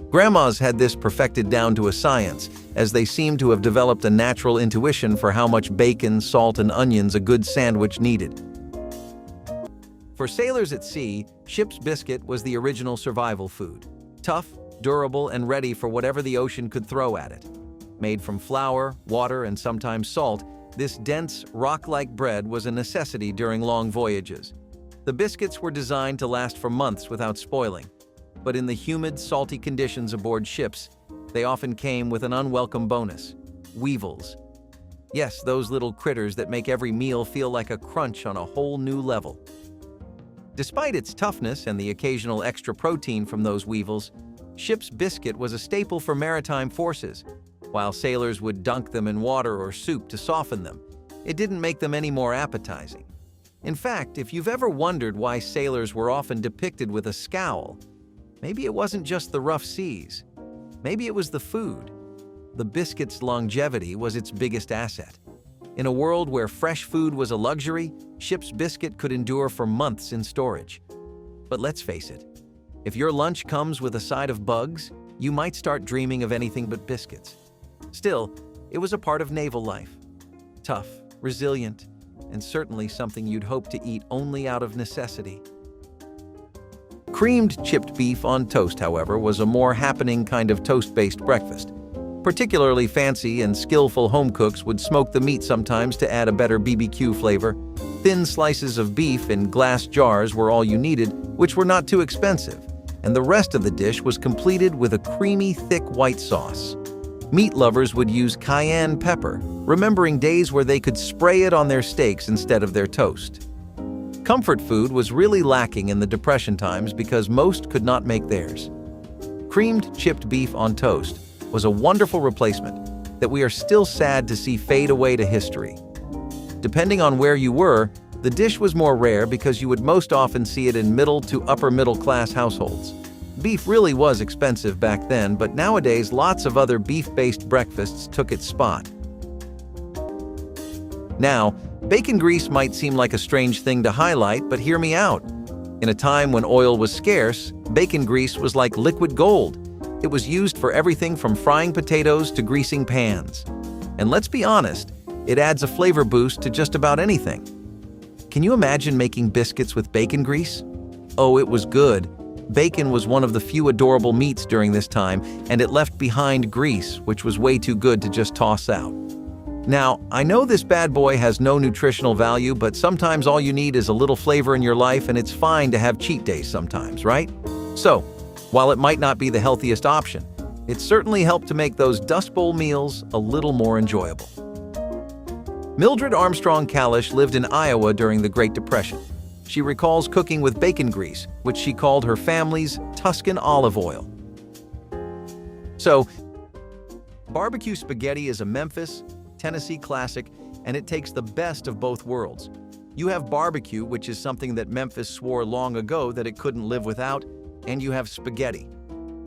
Grandmas had this perfected down to a science, as they seemed to have developed a natural intuition for how much bacon, salt, and onions a good sandwich needed. For sailors at sea, ship's biscuit was the original survival food. Tough, durable, and ready for whatever the ocean could throw at it. Made from flour, water, and sometimes salt, this dense, rock-like bread was a necessity during long voyages. The biscuits were designed to last for months without spoiling, but in the humid, salty conditions aboard ships, they often came with an unwelcome bonus: weevils. Yes, those little critters that make every meal feel like a crunch on a whole new level. Despite its toughness and the occasional extra protein from those weevils, ship's biscuit was a staple for maritime forces. While sailors would dunk them in water or soup to soften them, it didn't make them any more appetizing. In fact, if you've ever wondered why sailors were often depicted with a scowl, maybe it wasn't just the rough seas. Maybe it was the food. The biscuit's longevity was its biggest asset. In a world where fresh food was a luxury, ship's biscuit could endure for months in storage. But let's face it, if your lunch comes with a side of bugs, you might start dreaming of anything but biscuits. Still, it was a part of naval life. Tough, resilient, and certainly something you'd hope to eat only out of necessity. Creamed chipped beef on toast, however, was a more happening kind of toast-based breakfast. Particularly fancy and skillful home cooks would smoke the meat sometimes to add a better BBQ flavor. Thin slices of beef in glass jars were all you needed, which were not too expensive, and the rest of the dish was completed with a creamy, thick white sauce. Meat lovers would use cayenne pepper, remembering days where they could spray it on their steaks instead of their toast. Comfort food was really lacking in the Depression times because most could not make theirs. Creamed chipped beef on toast was a wonderful replacement that we are still sad to see fade away to history. Depending on where you were, the dish was more rare because you would most often see it in middle to upper middle class households. Beef really was expensive back then, but nowadays lots of other beef-based breakfasts took its spot. Now, bacon grease might seem like a strange thing to highlight, but hear me out. In a time when oil was scarce, bacon grease was like liquid gold. It was used for everything from frying potatoes to greasing pans. And let's be honest, it adds a flavor boost to just about anything. Can you imagine making biscuits with bacon grease? Oh, it was good. Bacon was one of the few adorable meats during this time, and it left behind grease, which was way too good to just toss out. Now, I know this bad boy has no nutritional value, but sometimes all you need is a little flavor in your life, and it's fine to have cheat days sometimes, right? So, while it might not be the healthiest option, it certainly helped to make those Dust Bowl meals a little more enjoyable. Mildred Armstrong Kalish lived in Iowa during the Great Depression. She recalls cooking with bacon grease, which she called her family's Tuscan olive oil. So, barbecue spaghetti is a Memphis, Tennessee classic, and it takes the best of both worlds. You have barbecue, which is something that Memphis swore long ago that it couldn't live without, and you have spaghetti.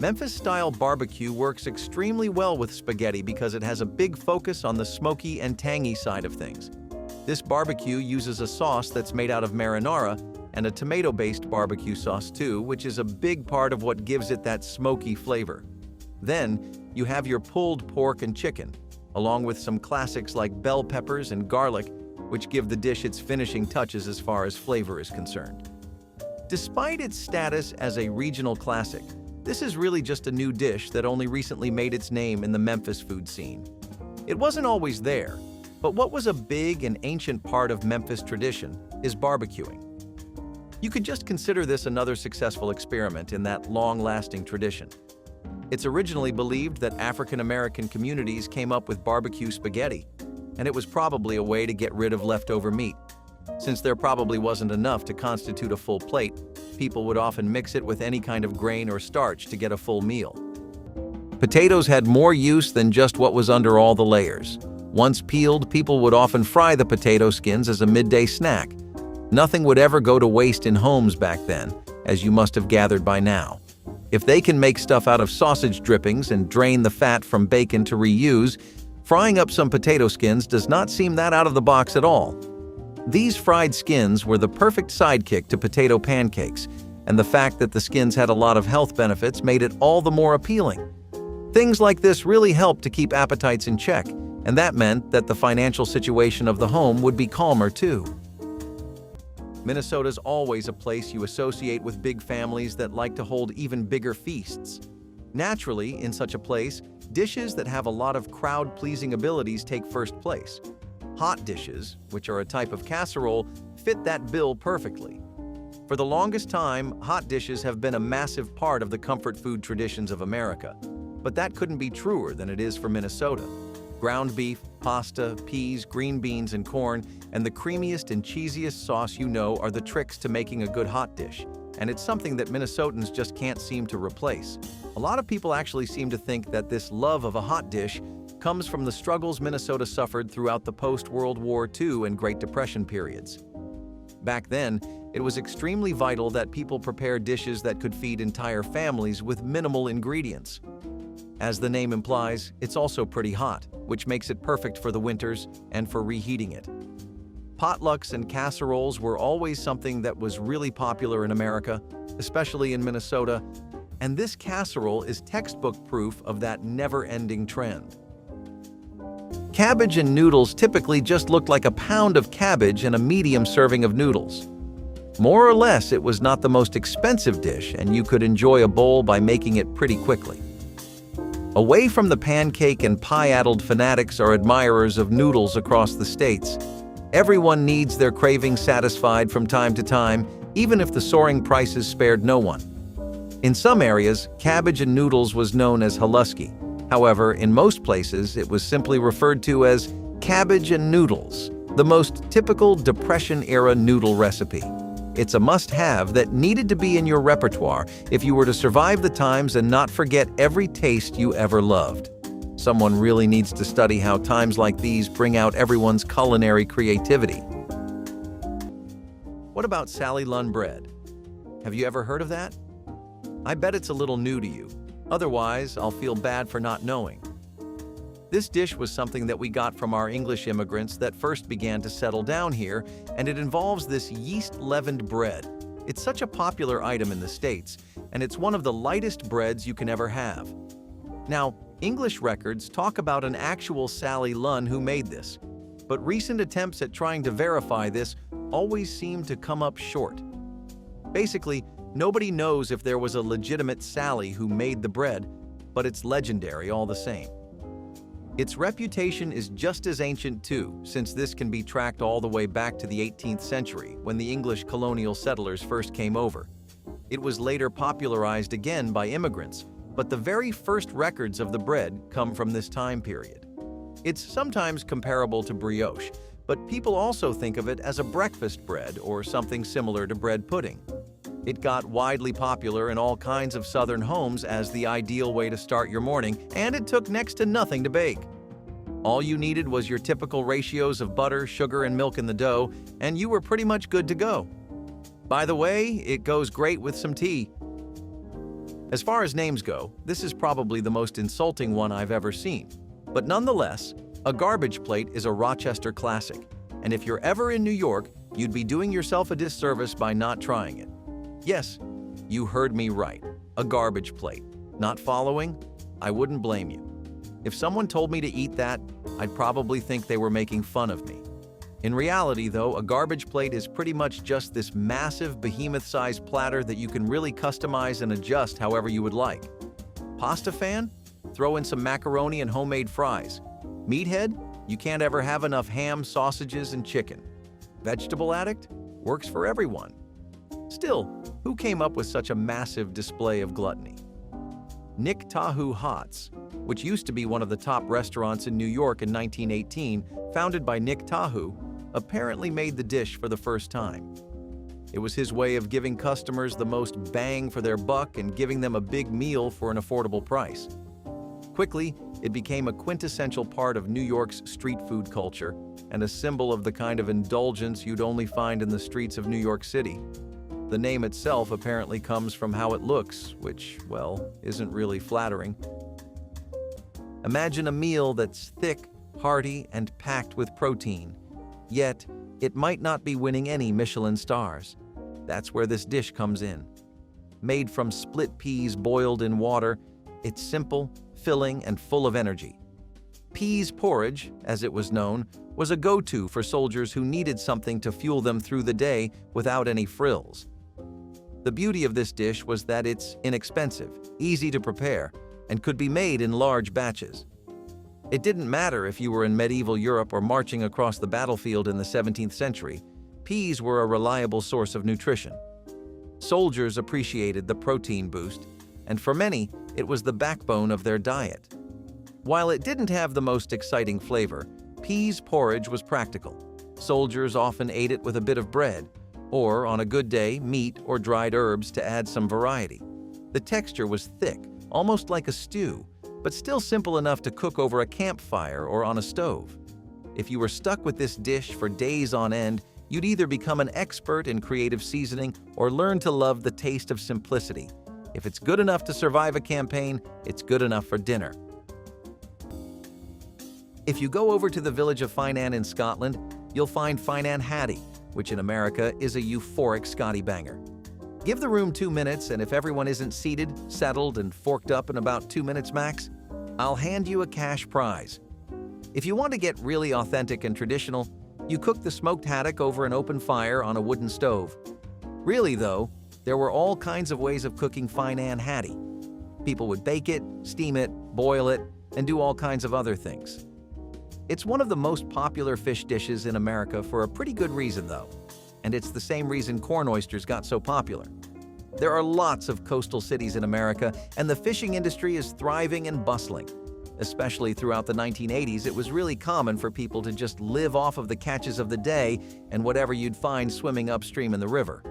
Memphis-style barbecue works extremely well with spaghetti because it has a big focus on the smoky and tangy side of things. This barbecue uses a sauce that's made out of marinara and a tomato-based barbecue sauce too, which is a big part of what gives it that smoky flavor. Then, you have your pulled pork and chicken, along with some classics like bell peppers and garlic, which give the dish its finishing touches as far as flavor is concerned. Despite its status as a regional classic, this is really just a new dish that only recently made its name in the Memphis food scene. It wasn't always there, but what was a big and ancient part of Memphis tradition is barbecuing. You could just consider this another successful experiment in that long-lasting tradition. It's originally believed that African American communities came up with barbecue spaghetti, and it was probably a way to get rid of leftover meat. Since there probably wasn't enough to constitute a full plate, people would often mix it with any kind of grain or starch to get a full meal. Potatoes had more use than just what was under all the layers. Once peeled, people would often fry the potato skins as a midday snack. Nothing would ever go to waste in homes back then, as you must have gathered by now. If they can make stuff out of sausage drippings and drain the fat from bacon to reuse, frying up some potato skins does not seem that out of the box at all. These fried skins were the perfect sidekick to potato pancakes, and the fact that the skins had a lot of health benefits made it all the more appealing. Things like this really helped to keep appetites in check, and that meant that the financial situation of the home would be calmer too. Minnesota's always a place you associate with big families that like to hold even bigger feasts. Naturally, in such a place, dishes that have a lot of crowd-pleasing abilities take first place. Hot dishes, which are a type of casserole, fit that bill perfectly. For the longest time, hot dishes have been a massive part of the comfort food traditions of America. But that couldn't be truer than it is for Minnesota. Ground beef, pasta, peas, green beans, and corn, and the creamiest and cheesiest sauce you know are the tricks to making a good hot dish. And it's something that Minnesotans just can't seem to replace. A lot of people actually seem to think that this love of a hot dish comes from the struggles Minnesota suffered throughout the post-World War II and Great Depression periods. Back then, it was extremely vital that people prepare dishes that could feed entire families with minimal ingredients. As the name implies, it's also pretty hot, which makes it perfect for the winters and for reheating it. Potlucks and casseroles were always something that was really popular in America, especially in Minnesota, and this casserole is textbook proof of that never-ending trend. Cabbage and noodles typically just looked like a pound of cabbage and a medium serving of noodles. More or less, it was not the most expensive dish, and you could enjoy a bowl by making it pretty quickly. Away from the pancake and pie-addled fanatics are admirers of noodles across the states. Everyone needs their cravings satisfied from time to time, even if the soaring prices spared no one. In some areas, cabbage and noodles was known as haluski. However, in most places, it was simply referred to as cabbage and noodles, the most typical Depression-era noodle recipe. It's a must-have that needed to be in your repertoire if you were to survive the times and not forget every taste you ever loved. Someone really needs to study how times like these bring out everyone's culinary creativity. What about Sally Lunn bread? Have you ever heard of that? I bet it's a little new to you. Otherwise, I'll feel bad for not knowing. This dish was something that we got from our English immigrants that first began to settle down here, and it involves this yeast-leavened bread. It's such a popular item in the States, and it's one of the lightest breads you can ever have. Now, English records talk about an actual Sally Lunn who made this, but recent attempts at trying to verify this always seem to come up short. Basically, nobody knows if there was a legitimate Sally who made the bread, but it's legendary all the same. Its reputation is just as ancient too, since this can be tracked all the way back to the 18th century, when the English colonial settlers first came over. It was later popularized again by immigrants, but the very first records of the bread come from this time period. It's sometimes comparable to brioche, but people also think of it as a breakfast bread or something similar to bread pudding. It got widely popular in all kinds of Southern homes as the ideal way to start your morning, and it took next to nothing to bake. All you needed was your typical ratios of butter, sugar, and milk in the dough, and you were pretty much good to go. By the way, it goes great with some tea. As far as names go, this is probably the most insulting one I've ever seen. But nonetheless, a garbage plate is a Rochester classic, and if you're ever in New York, you'd be doing yourself a disservice by not trying it. Yes, you heard me right. A garbage plate. Not following? I wouldn't blame you. If someone told me to eat that, I'd probably think they were making fun of me. In reality, though, a garbage plate is pretty much just this massive behemoth-sized platter that you can really customize and adjust however you would like. Pasta fan? Throw in some macaroni and homemade fries. Meathead? You can't ever have enough ham, sausages, and chicken. Vegetable addict? Works for everyone. Still, who came up with such a massive display of gluttony? Nick Tahou Hots, which used to be one of the top restaurants in New York in 1918, founded by Nick Tahou, apparently made the dish for the first time. It was his way of giving customers the most bang for their buck and giving them a big meal for an affordable price. Quickly, it became a quintessential part of New York's street food culture and a symbol of the kind of indulgence you'd only find in the streets of New York City. The name itself apparently comes from how it looks, which, well, isn't really flattering. Imagine a meal that's thick, hearty, and packed with protein. Yet, it might not be winning any Michelin stars. That's where this dish comes in. Made from split peas boiled in water, it's simple, filling, and full of energy. Peas porridge, as it was known, was a go-to for soldiers who needed something to fuel them through the day without any frills. The beauty of this dish was that it's inexpensive, easy to prepare, and could be made in large batches. It didn't matter if you were in medieval Europe or marching across the battlefield in the 17th century, peas were a reliable source of nutrition. Soldiers appreciated the protein boost, and for many, it was the backbone of their diet. While it didn't have the most exciting flavor, peas porridge was practical. Soldiers often ate it with a bit of bread, or, on a good day, meat or dried herbs to add some variety. The texture was thick, almost like a stew, but still simple enough to cook over a campfire or on a stove. If you were stuck with this dish for days on end, you'd either become an expert in creative seasoning or learn to love the taste of simplicity. If it's good enough to survive a campaign, it's good enough for dinner. If you go over to the village of Finan in Scotland, you'll find Finan Haddie, which in America is a euphoric Scotty banger. Give the room 2 minutes, and if everyone isn't seated, settled, and forked up in about 2 minutes max, I'll hand you a cash prize. If you want to get really authentic and traditional, you cook the smoked haddock over an open fire on a wooden stove. Really, though, there were all kinds of ways of cooking Finan Haddie. People would bake it, steam it, boil it, and do all kinds of other things. It's one of the most popular fish dishes in America for a pretty good reason, though. And it's the same reason corn oysters got so popular. There are lots of coastal cities in America, and the fishing industry is thriving and bustling. Especially throughout the 1980s, it was really common for people to just live off of the catches of the day and whatever you'd find swimming upstream in the river.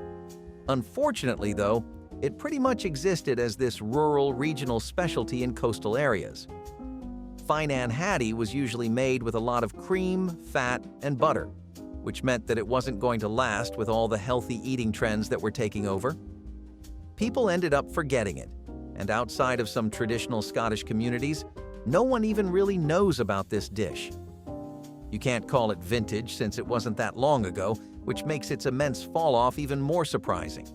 Unfortunately, though, it pretty much existed as this rural, regional specialty in coastal areas. Fine Ann Hattie was usually made with a lot of cream, fat, and butter, which meant that it wasn't going to last with all the healthy eating trends that were taking over. People ended up forgetting it, and outside of some traditional Scottish communities, no one even really knows about this dish. You can't call it vintage since it wasn't that long ago, which makes its immense fall-off even more surprising.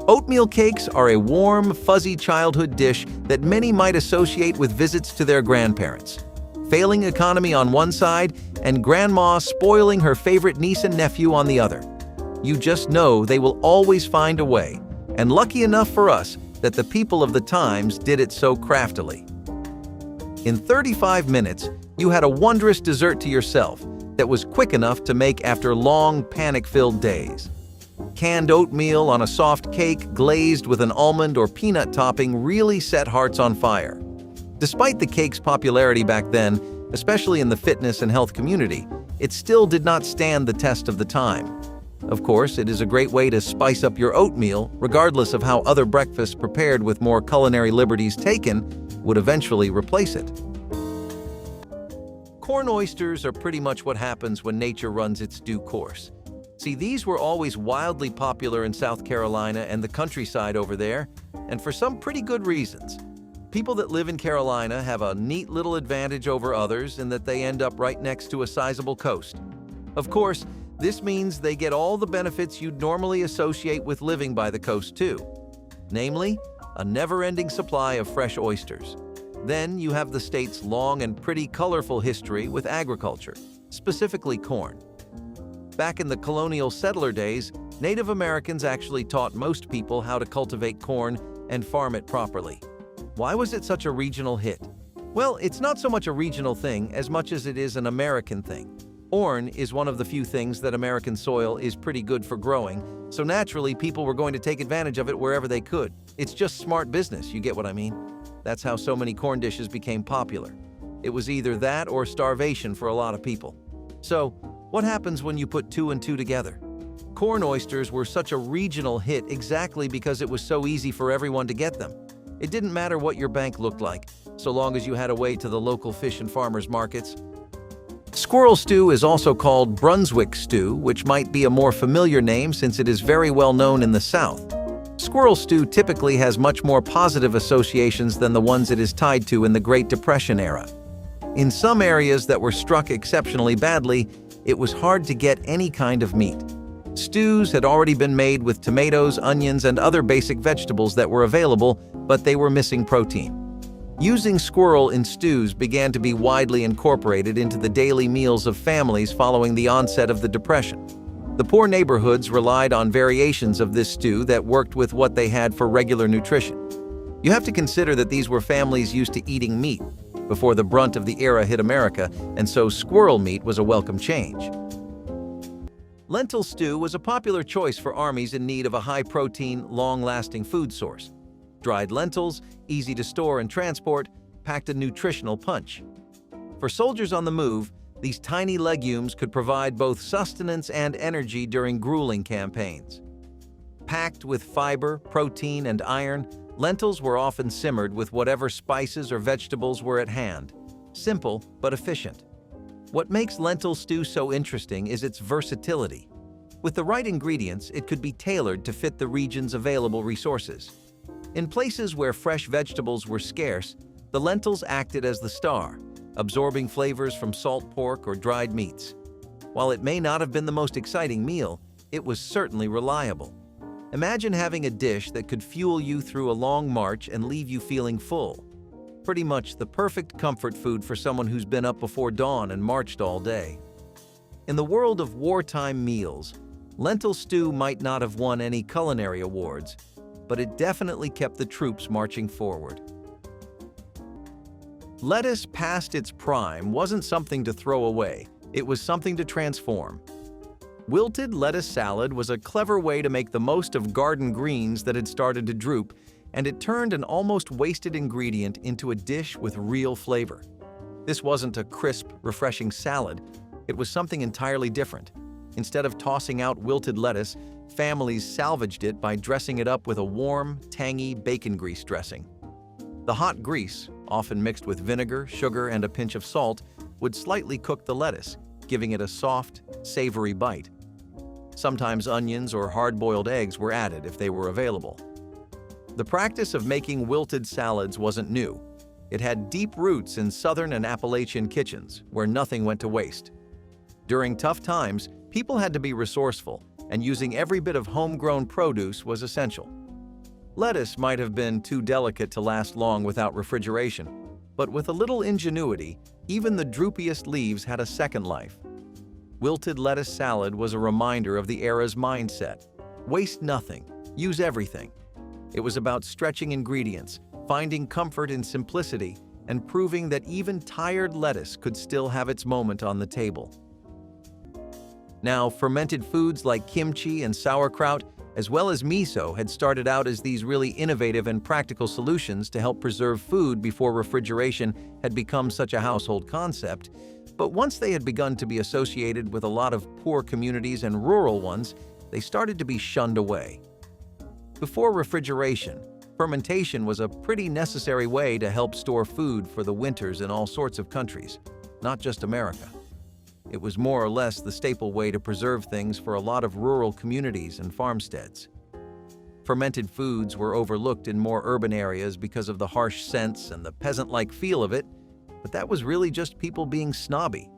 Oatmeal cakes are a warm, fuzzy childhood dish that many might associate with visits to their grandparents. Failing economy on one side and grandma spoiling her favorite niece and nephew on the other. You just know they will always find a way, and lucky enough for us that the people of the times did it so craftily. In 35 minutes, you had a wondrous dessert to yourself that was quick enough to make after long, panic-filled days. Canned oatmeal on a soft cake glazed with an almond or peanut topping really set hearts on fire. Despite the cake's popularity back then, especially in the fitness and health community, it still did not stand the test of the time. Of course, it is a great way to spice up your oatmeal, regardless of how other breakfasts prepared with more culinary liberties taken would eventually replace it. Corn oysters are pretty much what happens when nature runs its due course. See, these were always wildly popular in South Carolina and the countryside over there, and for some pretty good reasons. People that live in Carolina have a neat little advantage over others in that they end up right next to a sizable coast. Of course, this means they get all the benefits you'd normally associate with living by the coast too. Namely, a never-ending supply of fresh oysters. Then you have the state's long and pretty colorful history with agriculture, specifically corn. Back in the colonial settler days, Native Americans actually taught most people how to cultivate corn and farm it properly. Why was it such a regional hit? Well, it's not so much a regional thing as much as it is an American thing. Corn is one of the few things that American soil is pretty good for growing, so naturally people were going to take advantage of it wherever they could. It's just smart business, you get what I mean? That's how so many corn dishes became popular. It was either that or starvation for a lot of people. So, what happens when you put two and two together? Corn oysters were such a regional hit exactly because it was so easy for everyone to get them. It didn't matter what your bank looked like, so long as you had a way to the local fish and farmers markets. Squirrel stew is also called Brunswick stew, which might be a more familiar name since it is very well known in the South. Squirrel stew typically has much more positive associations than the ones it is tied to in the Great Depression era. In some areas that were struck exceptionally badly, it was hard to get any kind of meat. Stews had already been made with tomatoes, onions, and other basic vegetables that were available, but they were missing protein. Using squirrel in stews began to be widely incorporated into the daily meals of families following the onset of the Depression. The poor neighborhoods relied on variations of this stew that worked with what they had for regular nutrition. You have to consider that these were families used to eating meat before the brunt of the era hit America, and so squirrel meat was a welcome change. Lentil stew was a popular choice for armies in need of a high-protein, long-lasting food source. Dried lentils, easy to store and transport, packed a nutritional punch. For soldiers on the move, these tiny legumes could provide both sustenance and energy during grueling campaigns. Packed with fiber, protein, and iron, lentils were often simmered with whatever spices or vegetables were at hand. Simple, but efficient. What makes lentil stew so interesting is its versatility. With the right ingredients, it could be tailored to fit the region's available resources. In places where fresh vegetables were scarce, the lentils acted as the star, absorbing flavors from salt pork or dried meats. While it may not have been the most exciting meal, it was certainly reliable. Imagine having a dish that could fuel you through a long march and leave you feeling full. Pretty much the perfect comfort food for someone who's been up before dawn and marched all day. In the world of wartime meals, lentil stew might not have won any culinary awards, but it definitely kept the troops marching forward. Lettuce past its prime wasn't something to throw away, it was something to transform. Wilted lettuce salad was a clever way to make the most of garden greens that had started to droop, and it turned an almost wasted ingredient into a dish with real flavor. This wasn't a crisp, refreshing salad, it was something entirely different. Instead of tossing out wilted lettuce, families salvaged it by dressing it up with a warm, tangy bacon grease dressing. The hot grease, often mixed with vinegar, sugar, and a pinch of salt, would slightly cook the lettuce, giving it a soft, savory bite. Sometimes onions or hard-boiled eggs were added if they were available. The practice of making wilted salads wasn't new. It had deep roots in Southern and Appalachian kitchens, where nothing went to waste. During tough times, people had to be resourceful, and using every bit of homegrown produce was essential. Lettuce might have been too delicate to last long without refrigeration, but with a little ingenuity, even the droopiest leaves had a second life. Wilted lettuce salad was a reminder of the era's mindset. Waste nothing, use everything. It was about stretching ingredients, finding comfort in simplicity, and proving that even tired lettuce could still have its moment on the table. Now, fermented foods like kimchi and sauerkraut, as well as miso, had started out as these really innovative and practical solutions to help preserve food before refrigeration had become such a household concept. But once they had begun to be associated with a lot of poor communities and rural ones, they started to be shunned away. Before refrigeration, fermentation was a pretty necessary way to help store food for the winters in all sorts of countries, not just America. It was more or less the staple way to preserve things for a lot of rural communities and farmsteads. Fermented foods were overlooked in more urban areas because of the harsh scents and the peasant-like feel of it, but that was really just people being snobby.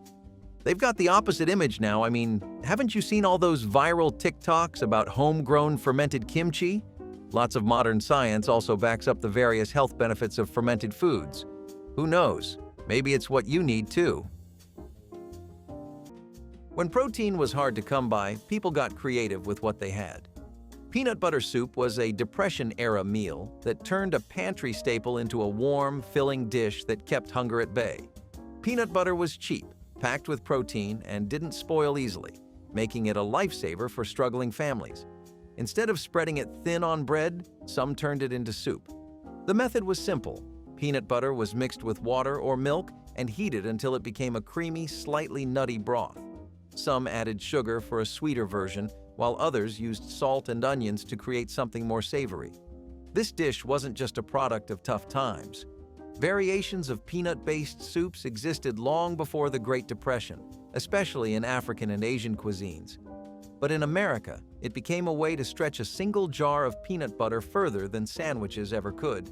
They've got the opposite image now. I mean, haven't you seen all those viral TikToks about homegrown fermented kimchi? Lots of modern science also backs up the various health benefits of fermented foods. Who knows? Maybe it's what you need too. When protein was hard to come by, people got creative with what they had. Peanut butter soup was a Depression-era meal that turned a pantry staple into a warm, filling dish that kept hunger at bay. Peanut butter was cheap, packed with protein, and didn't spoil easily, making it a lifesaver for struggling families. Instead of spreading it thin on bread, some turned it into soup. The method was simple. Peanut butter was mixed with water or milk and heated until it became a creamy, slightly nutty broth. Some added sugar for a sweeter version, while others used salt and onions to create something more savory. This dish wasn't just a product of tough times. Variations of peanut-based soups existed long before the Great Depression, especially in African and Asian cuisines. But in America, it became a way to stretch a single jar of peanut butter further than sandwiches ever could.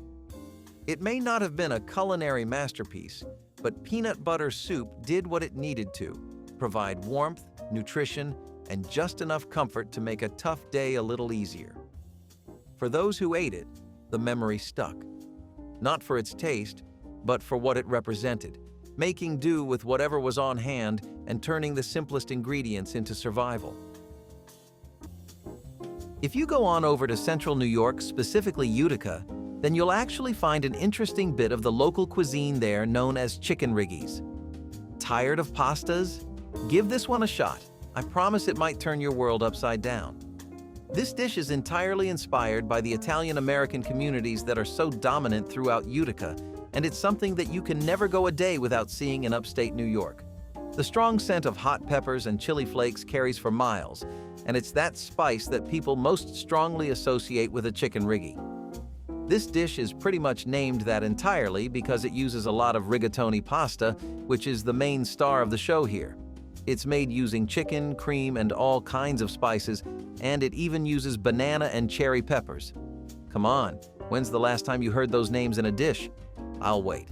It may not have been a culinary masterpiece, but peanut butter soup did what it needed to: provide warmth, nutrition, and just enough comfort to make a tough day a little easier. For those who ate it, the memory stuck. Not for its taste, but for what it represented, making do with whatever was on hand and turning the simplest ingredients into survival. If you go on over to central New York, specifically Utica, then you'll actually find an interesting bit of the local cuisine there known as chicken riggies. Tired of pastas? Give this one a shot. I promise it might turn your world upside down. This dish is entirely inspired by the Italian-American communities that are so dominant throughout Utica, and it's something that you can never go a day without seeing in upstate New York. The strong scent of hot peppers and chili flakes carries for miles, and it's that spice that people most strongly associate with a chicken riggie. This dish is pretty much named that entirely because it uses a lot of rigatoni pasta, which is the main star of the show here. It's made using chicken, cream, and all kinds of spices, and it even uses banana and cherry peppers. Come on, when's the last time you heard those names in a dish? I'll wait.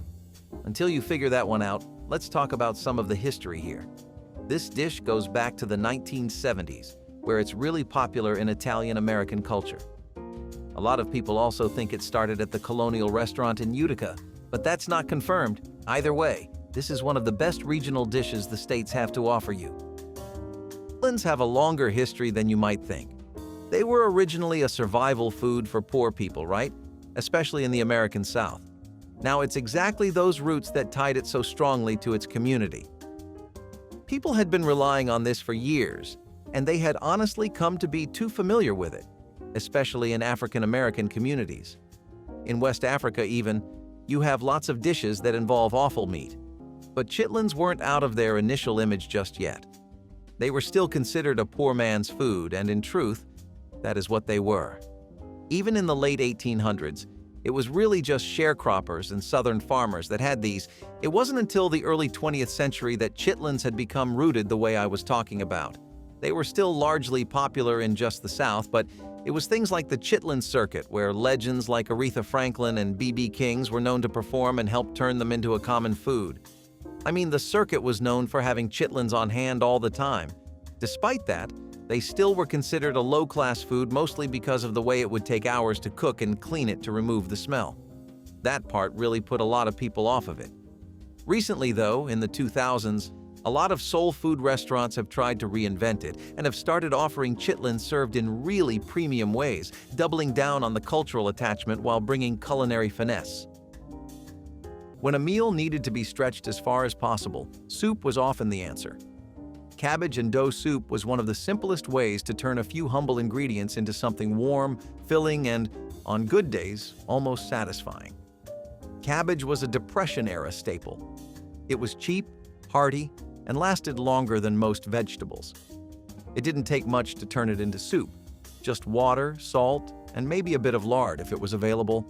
Until you figure that one out, let's talk about some of the history here. This dish goes back to the 1970s, where it's really popular in Italian-American culture. A lot of people also think it started at the Colonial Restaurant in Utica, but that's not confirmed. Either way, this is one of the best regional dishes the states have to offer you. Islands have a longer history than you might think. They were originally a survival food for poor people, right? Especially in the American South. Now, it's exactly those roots that tied it so strongly to its community. People had been relying on this for years, and they had honestly come to be too familiar with it, especially in African American communities. In West Africa even, you have lots of dishes that involve offal meat. But chitlins weren't out of their initial image just yet. They were still considered a poor man's food, and in truth, that is what they were. Even in the late 1800s, it was really just sharecroppers and southern farmers that had these. It wasn't until the early 20th century that chitlins had become rooted the way I was talking about. They were still largely popular in just the South, but it was things like the chitlin circuit where legends like Aretha Franklin and B.B. King's were known to perform and help turn them into a common food. I mean, the circuit was known for having chitlins on hand all the time. Despite that, they still were considered a low-class food mostly because of the way it would take hours to cook and clean it to remove the smell. That part really put a lot of people off of it. Recently, though, in the 2000s, a lot of soul food restaurants have tried to reinvent it and have started offering chitlins served in really premium ways, doubling down on the cultural attachment while bringing culinary finesse. When a meal needed to be stretched as far as possible, soup was often the answer. Cabbage and dough soup was one of the simplest ways to turn a few humble ingredients into something warm, filling, and, on good days, almost satisfying. Cabbage was a Depression-era staple. It was cheap, hearty, and lasted longer than most vegetables. It didn't take much to turn it into soup, just water, salt, and maybe a bit of lard if it was available.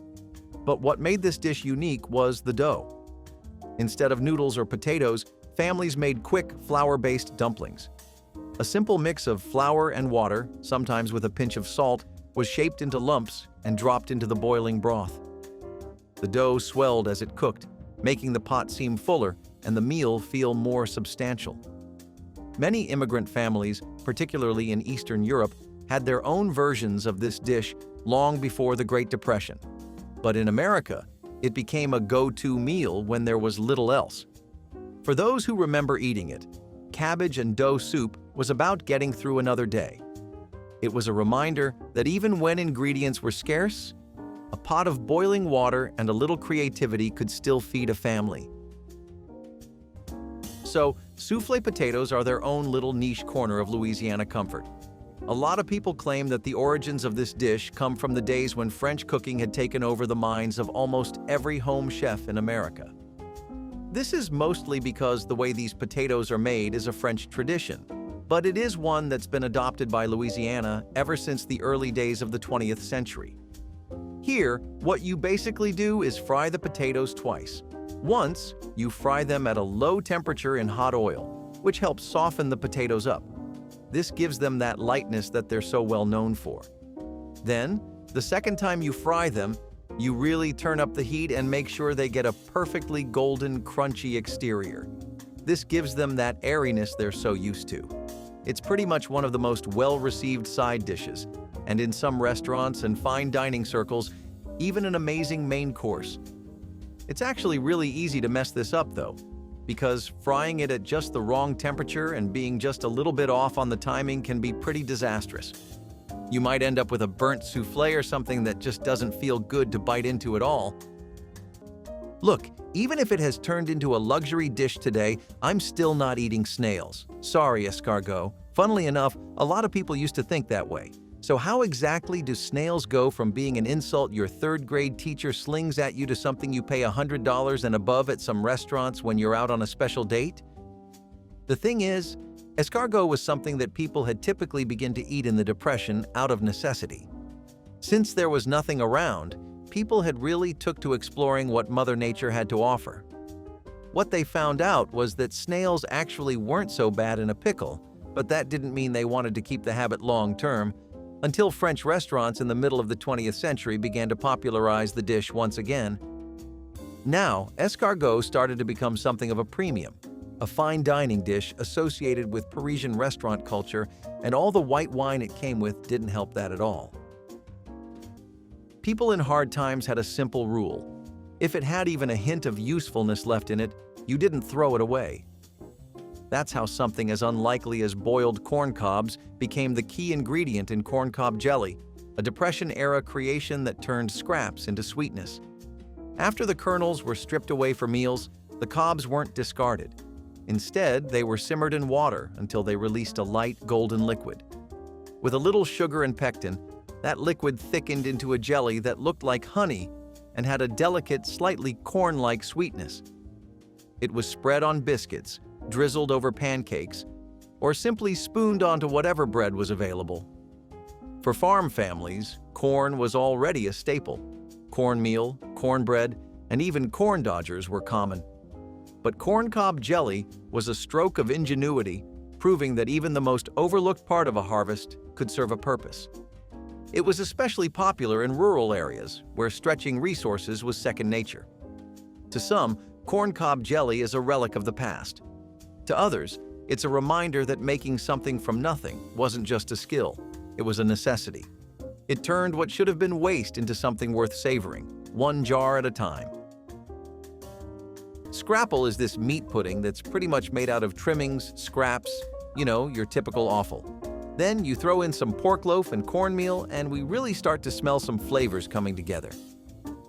But what made this dish unique was the dough. Instead of noodles or potatoes, families made quick, flour-based dumplings. A simple mix of flour and water, sometimes with a pinch of salt, was shaped into lumps and dropped into the boiling broth. The dough swelled as it cooked, making the pot seem fuller and the meal feel more substantial. Many immigrant families, particularly in Eastern Europe, had their own versions of this dish long before the Great Depression. But in America, it became a go-to meal when there was little else. For those who remember eating it, cabbage and dough soup was about getting through another day. It was a reminder that even when ingredients were scarce, a pot of boiling water and a little creativity could still feed a family. So, soufflé potatoes are their own little niche corner of Louisiana comfort. A lot of people claim that the origins of this dish come from the days when French cooking had taken over the minds of almost every home chef in America. This is mostly because the way these potatoes are made is a French tradition, but it is one that's been adopted by Louisiana ever since the early days of the 20th century. Here, what you basically do is fry the potatoes twice. Once, you fry them at a low temperature in hot oil, which helps soften the potatoes up. This gives them that lightness that they're so well known for. Then, the second time you fry them, you really turn up the heat and make sure they get a perfectly golden, crunchy exterior. This gives them that airiness they're so used to. It's pretty much one of the most well-received side dishes, and in some restaurants and fine dining circles, even an amazing main course. It's actually really easy to mess this up though, because frying it at just the wrong temperature and being just a little bit off on the timing can be pretty disastrous. You might end up with a burnt soufflé or something that just doesn't feel good to bite into at all. Look, even if it has turned into a luxury dish today, I'm still not eating snails. Sorry, escargot. Funnily enough, a lot of people used to think that way. So how exactly do snails go from being an insult your third-grade teacher slings at you to something you pay $100 and above at some restaurants when you're out on a special date? The thing is, escargot was something that people had typically begun to eat in the Depression out of necessity. Since there was nothing around, people had really took to exploring what Mother Nature had to offer. What they found out was that snails actually weren't so bad in a pickle, but that didn't mean they wanted to keep the habit long-term, until French restaurants in the middle of the 20th century began to popularize the dish once again. Now, escargot started to become something of a premium, a fine dining dish associated with Parisian restaurant culture, and all the white wine it came with didn't help that at all. People in hard times had a simple rule. If it had even a hint of usefulness left in it, you didn't throw it away. That's how something as unlikely as boiled corn cobs became the key ingredient in corncob jelly, a Depression-era creation that turned scraps into sweetness. After the kernels were stripped away for meals, the cobs weren't discarded. Instead, they were simmered in water until they released a light golden liquid. With a little sugar and pectin, that liquid thickened into a jelly that looked like honey and had a delicate, slightly corn-like sweetness. It was spread on biscuits, drizzled over pancakes, or simply spooned onto whatever bread was available. For farm families, corn was already a staple. Cornmeal, cornbread, and even corn dodgers were common. But corncob jelly was a stroke of ingenuity, proving that even the most overlooked part of a harvest could serve a purpose. It was especially popular in rural areas, where stretching resources was second nature. To some, corncob jelly is a relic of the past. To others, it's a reminder that making something from nothing wasn't just a skill, it was a necessity. It turned what should have been waste into something worth savoring, one jar at a time. Scrapple is this meat pudding that's pretty much made out of trimmings, scraps, your typical offal. Then you throw in some pork loaf and cornmeal, and we really start to smell some flavors coming together.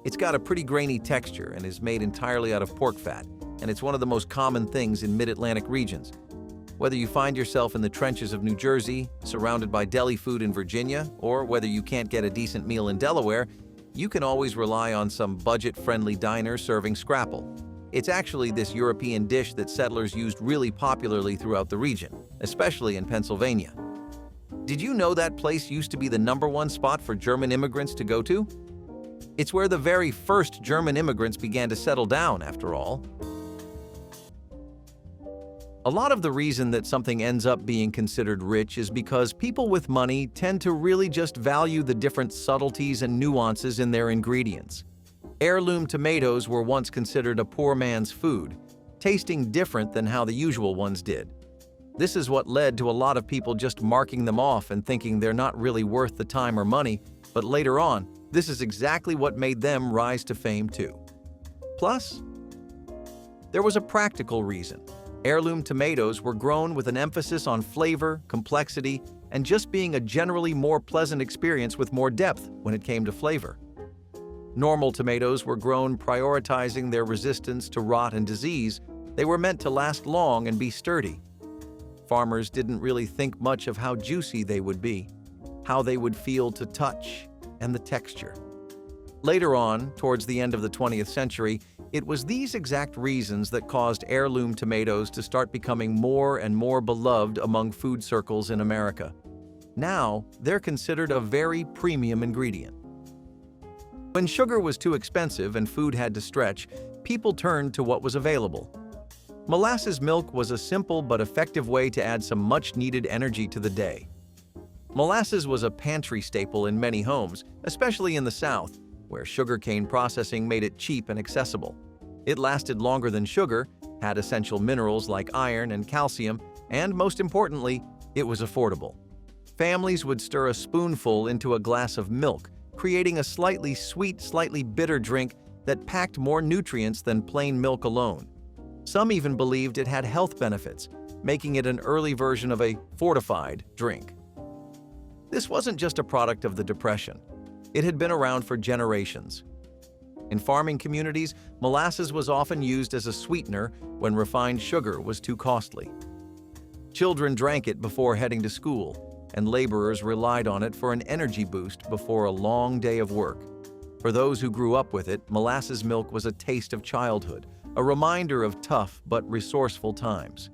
It's got a pretty grainy texture and is made entirely out of pork fat, and it's one of the most common things in mid-Atlantic regions. Whether you find yourself in the trenches of New Jersey, surrounded by deli food in Virginia, or whether you can't get a decent meal in Delaware, you can always rely on some budget-friendly diner serving scrapple. It's actually this European dish that settlers used really popularly throughout the region, especially in Pennsylvania. Did you know that place used to be the #1 spot for German immigrants to go to? It's where the very first German immigrants began to settle down, after all. A lot of the reason that something ends up being considered rich is because people with money tend to really just value the different subtleties and nuances in their ingredients. Heirloom tomatoes were once considered a poor man's food, tasting different than how the usual ones did. This is what led to a lot of people just marking them off and thinking they're not really worth the time or money, but later on, this is exactly what made them rise to fame too. Plus, there was a practical reason. Heirloom tomatoes were grown with an emphasis on flavor, complexity, and just being a generally more pleasant experience with more depth when it came to flavor. Normal tomatoes were grown prioritizing their resistance to rot and disease. They were meant to last long and be sturdy. Farmers didn't really think much of how juicy they would be, how they would feel to touch, and the texture. Later on, towards the end of the 20th century, it was these exact reasons that caused heirloom tomatoes to start becoming more and more beloved among food circles in America. Now, they're considered a very premium ingredient. When sugar was too expensive and food had to stretch, people turned to what was available. Molasses milk was a simple but effective way to add some much-needed energy to the day. Molasses was a pantry staple in many homes, especially in the South, where sugarcane processing made it cheap and accessible. It lasted longer than sugar, had essential minerals like iron and calcium, and most importantly, it was affordable. Families would stir a spoonful into a glass of milk, creating a slightly sweet, slightly bitter drink that packed more nutrients than plain milk alone. Some even believed it had health benefits, making it an early version of a fortified drink. This wasn't just a product of the Depression. It had been around for generations. In farming communities, molasses was often used as a sweetener when refined sugar was too costly. Children drank it before heading to school, and laborers relied on it for an energy boost before a long day of work. For those who grew up with it, molasses milk was a taste of childhood, a reminder of tough but resourceful times.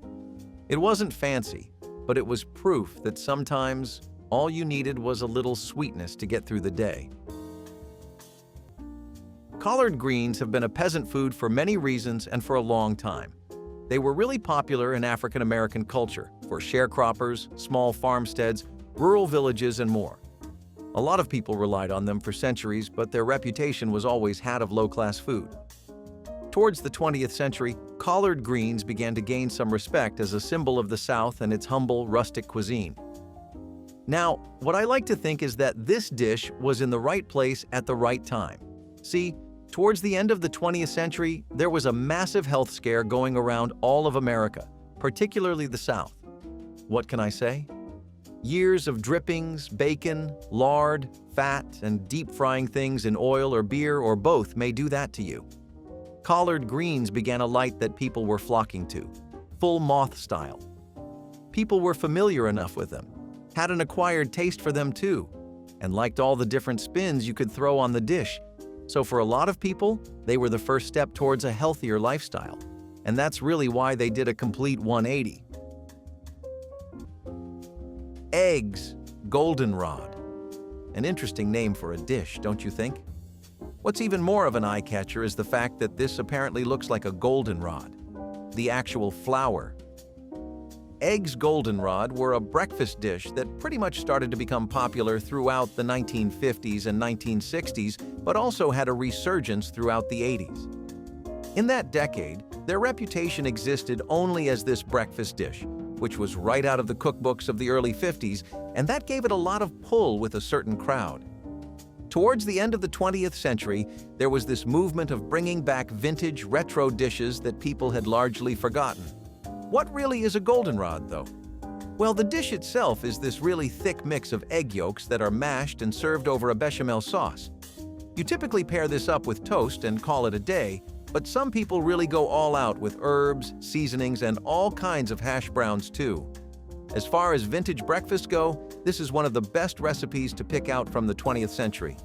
It wasn't fancy, but it was proof that sometimes all you needed was a little sweetness to get through the day. Collard greens have been a peasant food for many reasons and for a long time. They were really popular in African American culture for sharecroppers, small farmsteads, rural villages, and more. A lot of people relied on them for centuries, but their reputation was always that of low-class food. Towards the 20th century, collard greens began to gain some respect as a symbol of the South and its humble, rustic cuisine. Now, what I like to think is that this dish was in the right place at the right time. See, towards the end of the 20th century, there was a massive health scare going around all of America, particularly the South. What can I say? Years of drippings, bacon, lard, fat, and deep frying things in oil or beer or both may do that to you. Collard greens began a light that people were flocking to, full moth style. People were familiar enough with them, had an acquired taste for them too, and liked all the different spins you could throw on the dish. So for a lot of people, they were the first step towards a healthier lifestyle. And that's really why they did a complete 180. Eggs goldenrod. An interesting name for a dish, don't you think? What's even more of an eye-catcher is the fact that this apparently looks like a goldenrod, the actual flower. Eggs goldenrod were a breakfast dish that pretty much started to become popular throughout the 1950s and 1960s, but also had a resurgence throughout the 80s. In that decade, their reputation existed only as this breakfast dish, which was right out of the cookbooks of the early 50s, and that gave it a lot of pull with a certain crowd. Towards the end of the 20th century, there was this movement of bringing back vintage retro dishes that people had largely forgotten. What really is a goldenrod, though? Well, the dish itself is this really thick mix of egg yolks that are mashed and served over a bechamel sauce. You typically pair this up with toast and call it a day, but some people really go all out with herbs, seasonings, and all kinds of hash browns too. As far as vintage breakfasts go, this is one of the best recipes to pick out from the 20th century.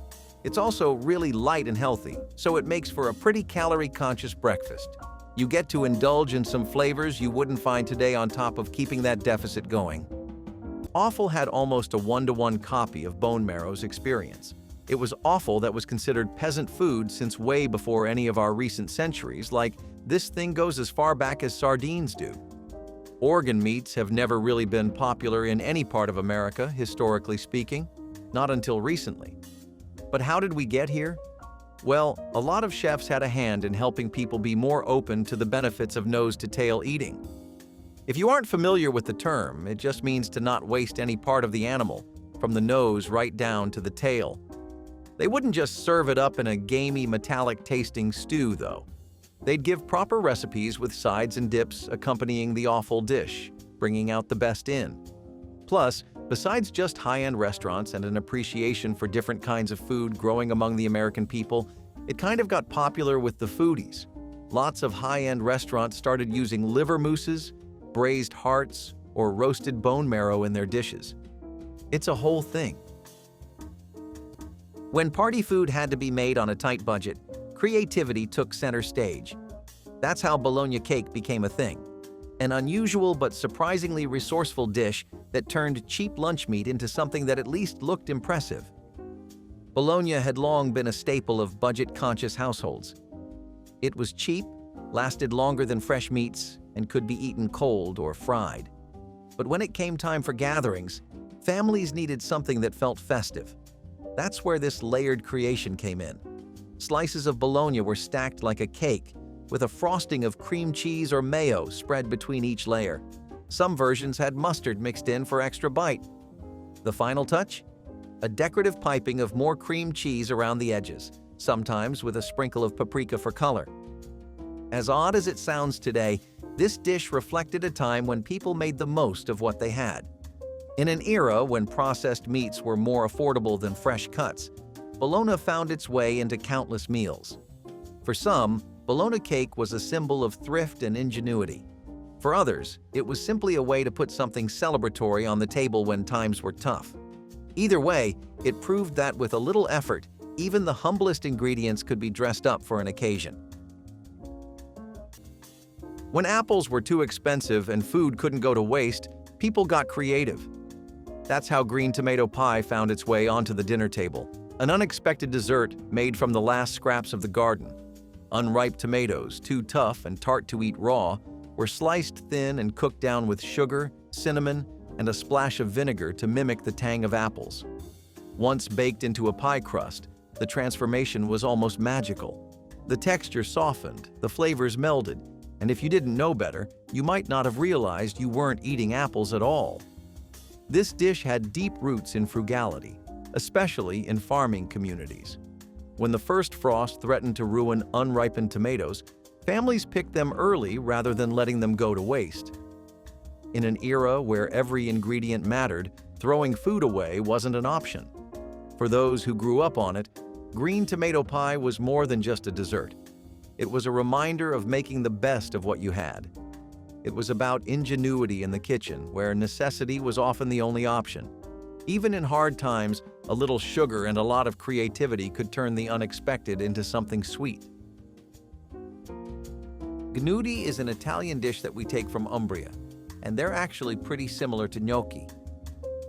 It's also really light and healthy, so it makes for a pretty calorie-conscious breakfast. You get to indulge in some flavors you wouldn't find today on top of keeping that deficit going. Offal had almost a one-to-one copy of bone marrow's experience. It was offal that was considered peasant food since way before any of our recent centuries, like this thing goes as far back as sardines do. Organ meats have never really been popular in any part of America, historically speaking, not until recently. But how did we get here? Well, a lot of chefs had a hand in helping people be more open to the benefits of nose-to-tail eating. If you aren't familiar with the term, it just means to not waste any part of the animal, from the nose right down to the tail. They wouldn't just serve it up in a gamey, metallic-tasting stew, though. They'd give proper recipes with sides and dips accompanying the offal dish, bringing out the best in. Plus, besides just high-end restaurants and an appreciation for different kinds of food growing among the American people, it kind of got popular with the foodies. Lots of high-end restaurants started using liver mousses, braised hearts, or roasted bone marrow in their dishes. It's a whole thing. When party food had to be made on a tight budget, creativity took center stage. That's how bologna cake became a thing. An unusual but surprisingly resourceful dish that turned cheap lunch meat into something that at least looked impressive. Bologna had long been a staple of budget-conscious households. It was cheap, lasted longer than fresh meats, and could be eaten cold or fried. But when it came time for gatherings, families needed something that felt festive. That's where this layered creation came in. Slices of bologna were stacked like a cake, with a frosting of cream cheese or mayo spread between each layer. Some versions had mustard mixed in for extra bite. The final touch? A decorative piping of more cream cheese around the edges, sometimes with a sprinkle of paprika for color. As odd as it sounds today, this dish reflected a time when people made the most of what they had. In an era when processed meats were more affordable than fresh cuts, bologna found its way into countless meals. For some, bologna cake was a symbol of thrift and ingenuity. For others, it was simply a way to put something celebratory on the table when times were tough. Either way, it proved that with a little effort, even the humblest ingredients could be dressed up for an occasion. When apples were too expensive and food couldn't go to waste, people got creative. That's how green tomato pie found its way onto the dinner table, an unexpected dessert made from the last scraps of the garden. Unripe tomatoes, too tough and tart to eat raw, were sliced thin and cooked down with sugar, cinnamon, and a splash of vinegar to mimic the tang of apples. Once baked into a pie crust, the transformation was almost magical. The texture softened, the flavors melded, and if you didn't know better, you might not have realized you weren't eating apples at all. This dish had deep roots in frugality, especially in farming communities. When the first frost threatened to ruin unripened tomatoes, families picked them early rather than letting them go to waste. In an era where every ingredient mattered, throwing food away wasn't an option. For those who grew up on it, green tomato pie was more than just a dessert. It was a reminder of making the best of what you had. It was about ingenuity in the kitchen, where necessity was often the only option. Even in hard times, a little sugar and a lot of creativity could turn the unexpected into something sweet. Gnudi is an Italian dish that we take from Umbria, and they're actually pretty similar to gnocchi.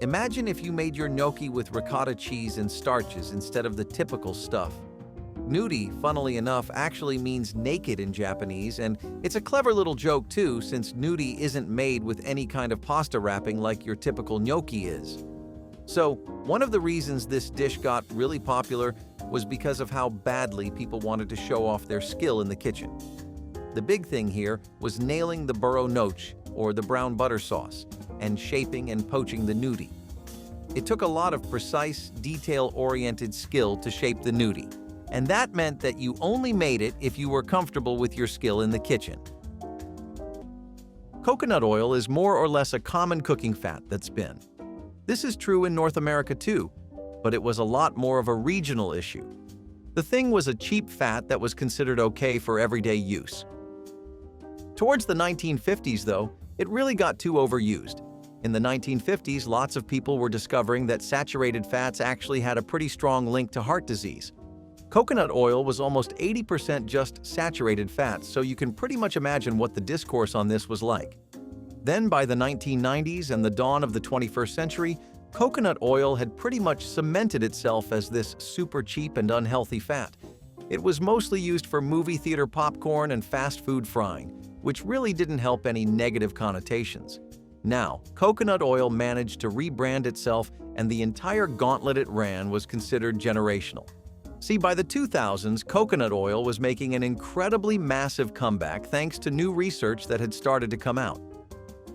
Imagine if you made your gnocchi with ricotta cheese and starches instead of the typical stuff. Gnudi, funnily enough, actually means naked in Japanese, and it's a clever little joke too, since gnudi isn't made with any kind of pasta wrapping like your typical gnocchi is. So, one of the reasons this dish got really popular was because of how badly people wanted to show off their skill in the kitchen. The big thing here was nailing the burro noce, or the brown butter sauce, and shaping and poaching the gnudi. It took a lot of precise, detail-oriented skill to shape the gnudi, and that meant that you only made it if you were comfortable with your skill in the kitchen. Coconut oil is more or less a common cooking fat that's been. This is true in North America too, but it was a lot more of a regional issue. The thing was a cheap fat that was considered okay for everyday use. Towards the 1950s, though, it really got too overused. In the 1950s, lots of people were discovering that saturated fats actually had a pretty strong link to heart disease. Coconut oil was almost 80% just saturated fats, so you can pretty much imagine what the discourse on this was like. Then, by the 1990s and the dawn of the 21st century, coconut oil had pretty much cemented itself as this super cheap and unhealthy fat. It was mostly used for movie theater popcorn and fast food frying, which really didn't help any negative connotations. Now, coconut oil managed to rebrand itself, and the entire gauntlet it ran was considered generational. See, by the 2000s, coconut oil was making an incredibly massive comeback thanks to new research that had started to come out.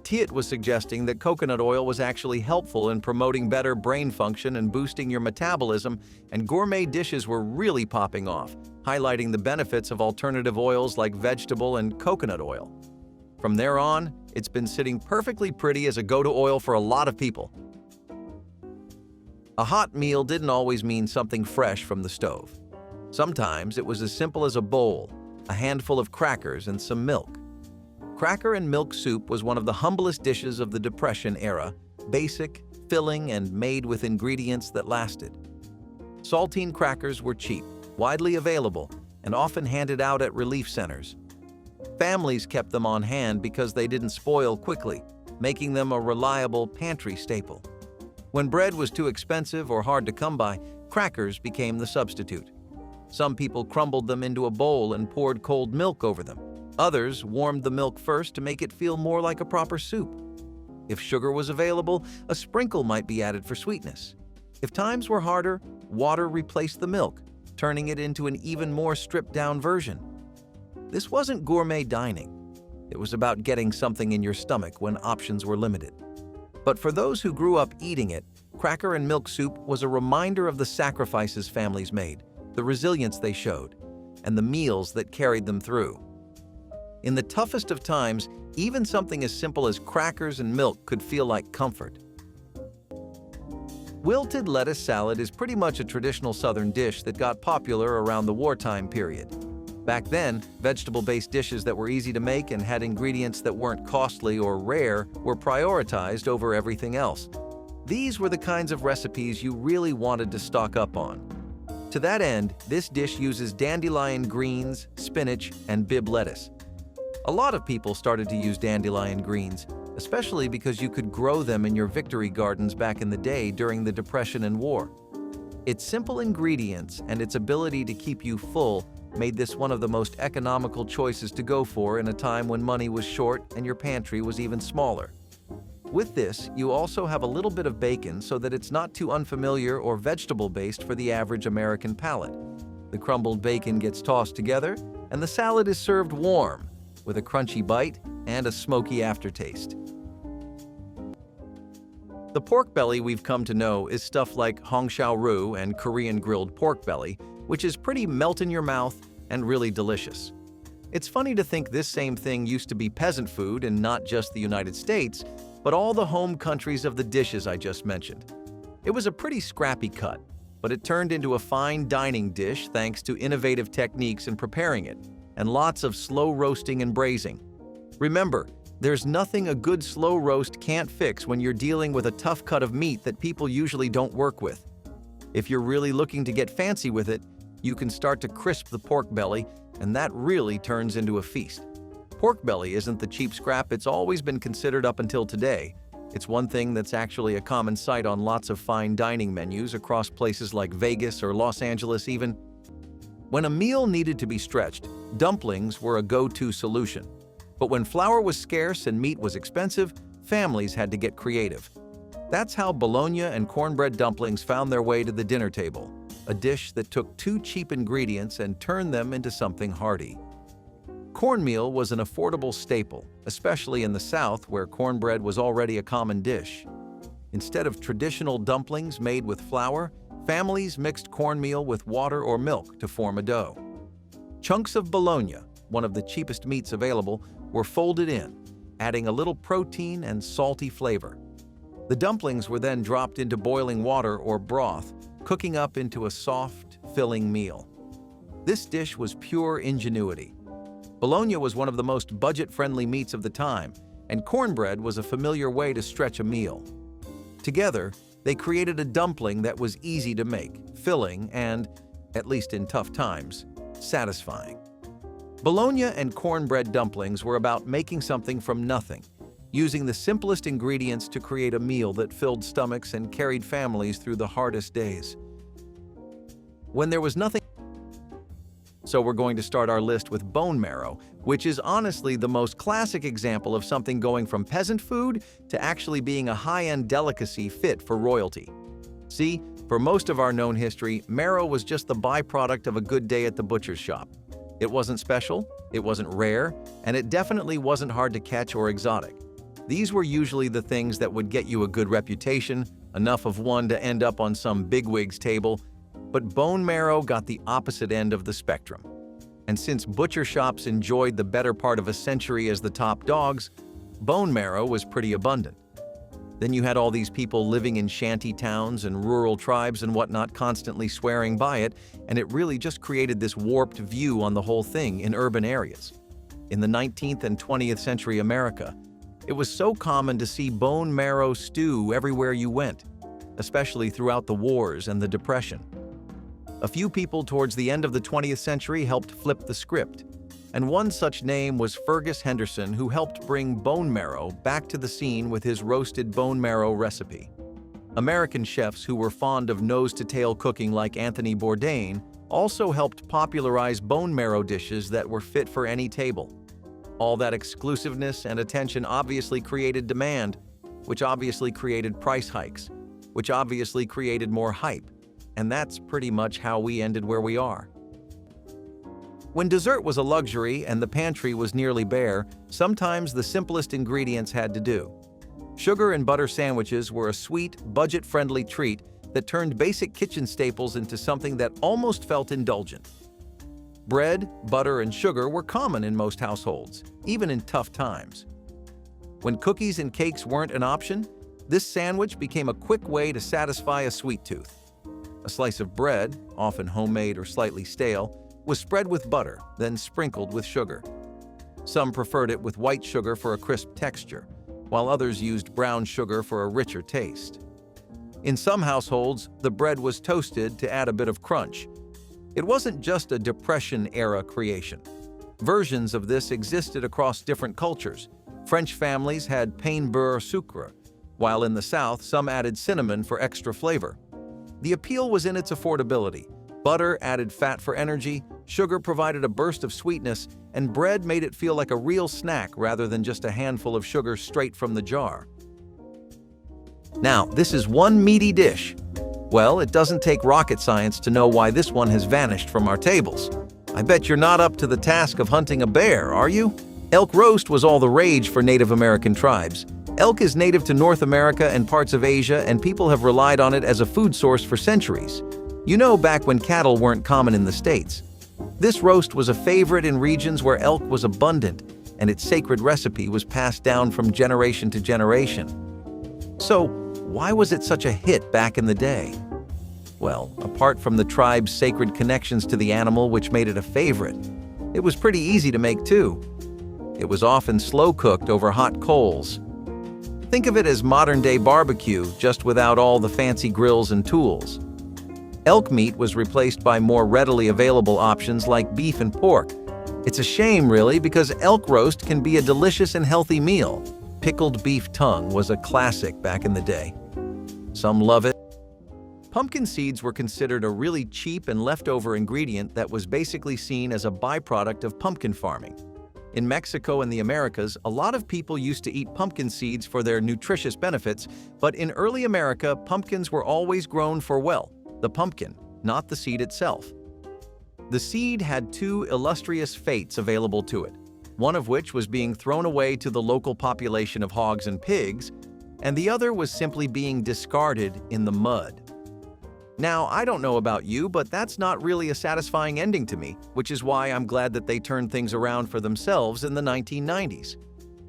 Tiet was suggesting that coconut oil was actually helpful in promoting better brain function and boosting your metabolism, and gourmet dishes were really popping off, highlighting the benefits of alternative oils like vegetable and coconut oil. From there on, it's been sitting perfectly pretty as a go-to oil for a lot of people. A hot meal didn't always mean something fresh from the stove. Sometimes it was as simple as a bowl, a handful of crackers, and some milk. Cracker and milk soup was one of the humblest dishes of the Depression era, basic, filling, and made with ingredients that lasted. Saltine crackers were cheap, widely available, and often handed out at relief centers. Families kept them on hand because they didn't spoil quickly, making them a reliable pantry staple. When bread was too expensive or hard to come by, crackers became the substitute. Some people crumbled them into a bowl and poured cold milk over them. Others warmed the milk first to make it feel more like a proper soup. If sugar was available, a sprinkle might be added for sweetness. If times were harder, water replaced the milk, turning it into an even more stripped-down version. This wasn't gourmet dining. It was about getting something in your stomach when options were limited. But for those who grew up eating it, cracker and milk soup was a reminder of the sacrifices families made, the resilience they showed, and the meals that carried them through. In the toughest of times, even something as simple as crackers and milk could feel like comfort. Wilted lettuce salad is pretty much a traditional Southern dish that got popular around the wartime period. Back then, vegetable-based dishes that were easy to make and had ingredients that weren't costly or rare were prioritized over everything else. These were the kinds of recipes you really wanted to stock up on. To that end, this dish uses dandelion greens, spinach, and Bibb lettuce. A lot of people started to use dandelion greens, especially because you could grow them in your victory gardens back in the day during the Depression and War. Its simple ingredients and its ability to keep you full made this one of the most economical choices to go for in a time when money was short and your pantry was even smaller. With this, you also have a little bit of bacon so that it's not too unfamiliar or vegetable-based for the average American palate. The crumbled bacon gets tossed together, and the salad is served warm, with a crunchy bite and a smoky aftertaste. The pork belly we've come to know is stuff like hongshao-ryu and Korean grilled pork belly, which is pretty melt in your mouth and really delicious. It's funny to think this same thing used to be peasant food in not just the United States, but all the home countries of the dishes I just mentioned. It was a pretty scrappy cut, but it turned into a fine dining dish thanks to innovative techniques in preparing it, and lots of slow roasting and braising. Remember, there's nothing a good slow roast can't fix when you're dealing with a tough cut of meat that people usually don't work with. If you're really looking to get fancy with it, you can start to crisp the pork belly, and that really turns into a feast. Pork belly isn't the cheap scrap it's always been considered up until today. It's one thing that's actually a common sight on lots of fine dining menus across places like Vegas or Los Angeles even. When a meal needed to be stretched, dumplings were a go-to solution. But when flour was scarce and meat was expensive, families had to get creative. That's how bologna and cornbread dumplings found their way to the dinner table, a dish that took two cheap ingredients and turned them into something hearty. Cornmeal was an affordable staple, especially in the South where cornbread was already a common dish. Instead of traditional dumplings made with flour, families mixed cornmeal with water or milk to form a dough. Chunks of bologna, one of the cheapest meats available, were folded in, adding a little protein and salty flavor. The dumplings were then dropped into boiling water or broth, cooking up into a soft, filling meal. This dish was pure ingenuity. Bologna was one of the most budget-friendly meats of the time, and cornbread was a familiar way to stretch a meal. Together, they created a dumpling that was easy to make, filling, and, at least in tough times, satisfying. Bologna and cornbread dumplings were about making something from nothing, using the simplest ingredients to create a meal that filled stomachs and carried families through the hardest days. When there was nothing, so we're going to start our list with bone marrow, which is honestly the most classic example of something going from peasant food to actually being a high-end delicacy fit for royalty. See, for most of our known history, marrow was just the byproduct of a good day at the butcher's shop. It wasn't special, it wasn't rare, and it definitely wasn't hard to catch or exotic. These were usually the things that would get you a good reputation, enough of one to end up on some bigwig's table, but bone marrow got the opposite end of the spectrum. And since butcher shops enjoyed the better part of a century as the top dogs, bone marrow was pretty abundant. Then you had all these people living in shanty towns and rural tribes and whatnot constantly swearing by it, and it really just created this warped view on the whole thing in urban areas. In the 19th and 20th century America, it was so common to see bone marrow stew everywhere you went, especially throughout the wars and the Depression. A few people towards the end of the 20th century helped flip the script, and one such name was Fergus Henderson, who helped bring bone marrow back to the scene with his roasted bone marrow recipe. American chefs who were fond of nose-to-tail cooking like Anthony Bourdain also helped popularize bone marrow dishes that were fit for any table. All that exclusiveness and attention obviously created demand, which obviously created price hikes, which obviously created more hype. And that's pretty much how we ended where we are. When dessert was a luxury and the pantry was nearly bare, sometimes the simplest ingredients had to do. Sugar and butter sandwiches were a sweet, budget-friendly treat that turned basic kitchen staples into something that almost felt indulgent. Bread, butter, and sugar were common in most households, even in tough times. When cookies and cakes weren't an option, this sandwich became a quick way to satisfy a sweet tooth. A slice of bread, often homemade or slightly stale, was spread with butter, then sprinkled with sugar. Some preferred it with white sugar for a crisp texture, while others used brown sugar for a richer taste. In some households, the bread was toasted to add a bit of crunch. It wasn't just a Depression-era creation. Versions of this existed across different cultures. French families had pain beurre sucre, while in the South, some added cinnamon for extra flavor. The appeal was in its affordability. Butter added fat for energy, sugar provided a burst of sweetness, and bread made it feel like a real snack rather than just a handful of sugar straight from the jar. Now, this is one meaty dish. Well, it doesn't take rocket science to know why this one has vanished from our tables. I bet you're not up to the task of hunting a bear, are you? Elk roast was all the rage for Native American tribes. Elk is native to North America and parts of Asia, and people have relied on it as a food source for centuries. You know, back when cattle weren't common in the States. This roast was a favorite in regions where elk was abundant, and its sacred recipe was passed down from generation to generation. So, why was it such a hit back in the day? Well, apart from the tribe's sacred connections to the animal which made it a favorite, it was pretty easy to make too. It was often slow-cooked over hot coals. Think of it as modern-day barbecue, just without all the fancy grills and tools. Elk meat was replaced by more readily available options like beef and pork. It's a shame, really, because elk roast can be a delicious and healthy meal. Pickled beef tongue was a classic back in the day. Some love it. Pumpkin seeds were considered a really cheap and leftover ingredient that was basically seen as a byproduct of pumpkin farming. In Mexico and the Americas, a lot of people used to eat pumpkin seeds for their nutritious benefits, but in early America, pumpkins were always grown for, well, the pumpkin, not the seed itself. The seed had two illustrious fates available to it, one of which was being thrown away to the local population of hogs and pigs, and the other was simply being discarded in the mud. Now, I don't know about you, but that's not really a satisfying ending to me, which is why I'm glad that they turned things around for themselves in the 1990s.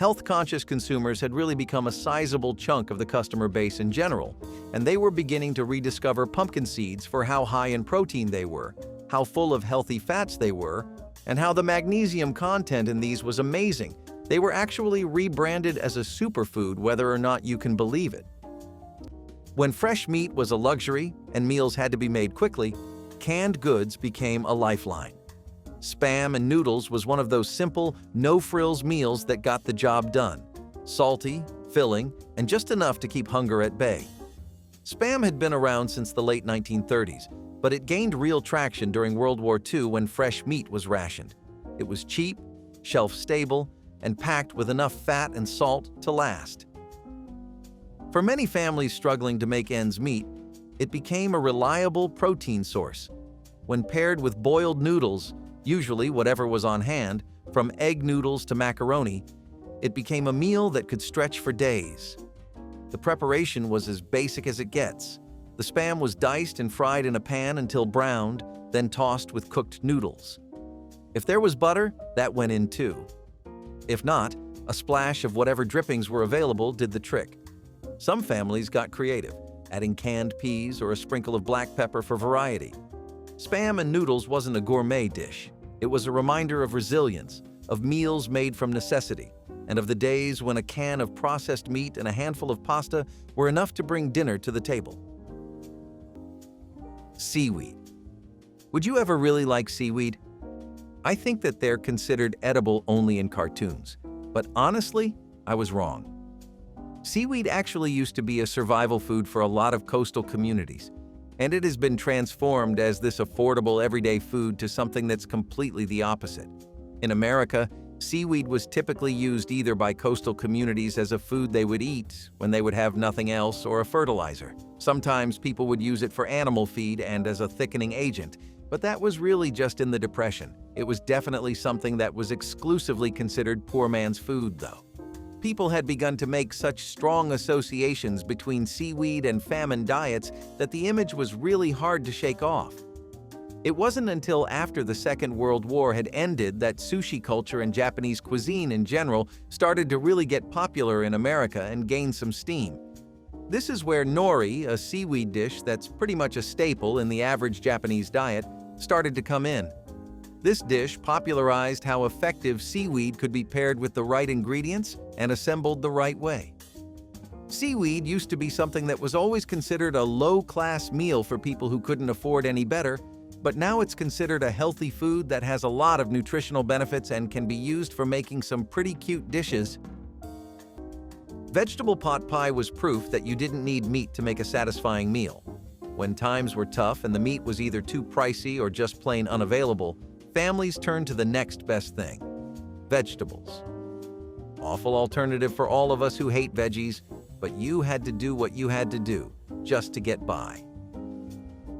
Health-conscious consumers had really become a sizable chunk of the customer base in general, and they were beginning to rediscover pumpkin seeds for how high in protein they were, how full of healthy fats they were, and how the magnesium content in these was amazing. They were actually rebranded as a superfood, whether or not you can believe it. When fresh meat was a luxury and meals had to be made quickly, canned goods became a lifeline. Spam and noodles was one of those simple, no-frills meals that got the job done. Salty, filling, and just enough to keep hunger at bay. Spam had been around since the late 1930s, but it gained real traction during World War II when fresh meat was rationed. It was cheap, shelf-stable, and packed with enough fat and salt to last. For many families struggling to make ends meet, it became a reliable protein source. When paired with boiled noodles, usually whatever was on hand, from egg noodles to macaroni, it became a meal that could stretch for days. The preparation was as basic as it gets. The Spam was diced and fried in a pan until browned, then tossed with cooked noodles. If there was butter, that went in too. If not, a splash of whatever drippings were available did the trick. Some families got creative, adding canned peas or a sprinkle of black pepper for variety. Spam and noodles wasn't a gourmet dish. It was a reminder of resilience, of meals made from necessity, and of the days when a can of processed meat and a handful of pasta were enough to bring dinner to the table. Seaweed. Would you ever really like seaweed? I think that they're considered edible only in cartoons, but honestly, I was wrong. Seaweed actually used to be a survival food for a lot of coastal communities, and it has been transformed as this affordable everyday food to something that's completely the opposite. In America, seaweed was typically used either by coastal communities as a food they would eat when they would have nothing else or a fertilizer. Sometimes people would use it for animal feed and as a thickening agent, but that was really just in the Depression. It was definitely something that was exclusively considered poor man's food, though. People had begun to make such strong associations between seaweed and famine diets that the image was really hard to shake off. It wasn't until after the Second World War had ended that sushi culture and Japanese cuisine in general started to really get popular in America and gain some steam. This is where nori, a seaweed dish that's pretty much a staple in the average Japanese diet, started to come in. This dish popularized how effective seaweed could be paired with the right ingredients and assembled the right way. Seaweed used to be something that was always considered a low-class meal for people who couldn't afford any better, but now it's considered a healthy food that has a lot of nutritional benefits and can be used for making some pretty cute dishes. Vegetable pot pie was proof that you didn't need meat to make a satisfying meal. When times were tough and the meat was either too pricey or just plain unavailable, families turned to the next best thing: vegetables. Awful alternative for all of us who hate veggies, but you had to do what you had to do just to get by.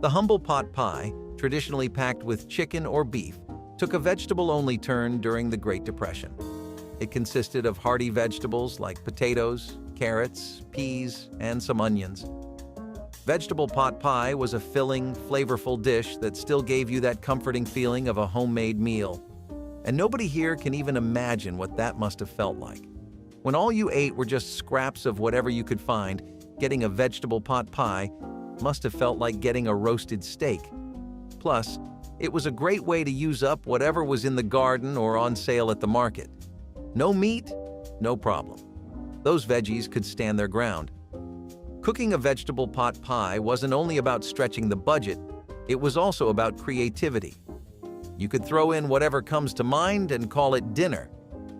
The humble pot pie, traditionally packed with chicken or beef, took a vegetable-only turn during the Great Depression. It consisted of hearty vegetables like potatoes, carrots, peas, and some onions. Vegetable pot pie was a filling, flavorful dish that still gave you that comforting feeling of a homemade meal. And nobody here can even imagine what that must have felt like. When all you ate were just scraps of whatever you could find, getting a vegetable pot pie must have felt like getting a roasted steak. Plus, it was a great way to use up whatever was in the garden or on sale at the market. No meat? No problem. Those veggies could stand their ground. Cooking a vegetable pot pie wasn't only about stretching the budget, it was also about creativity. You could throw in whatever comes to mind and call it dinner.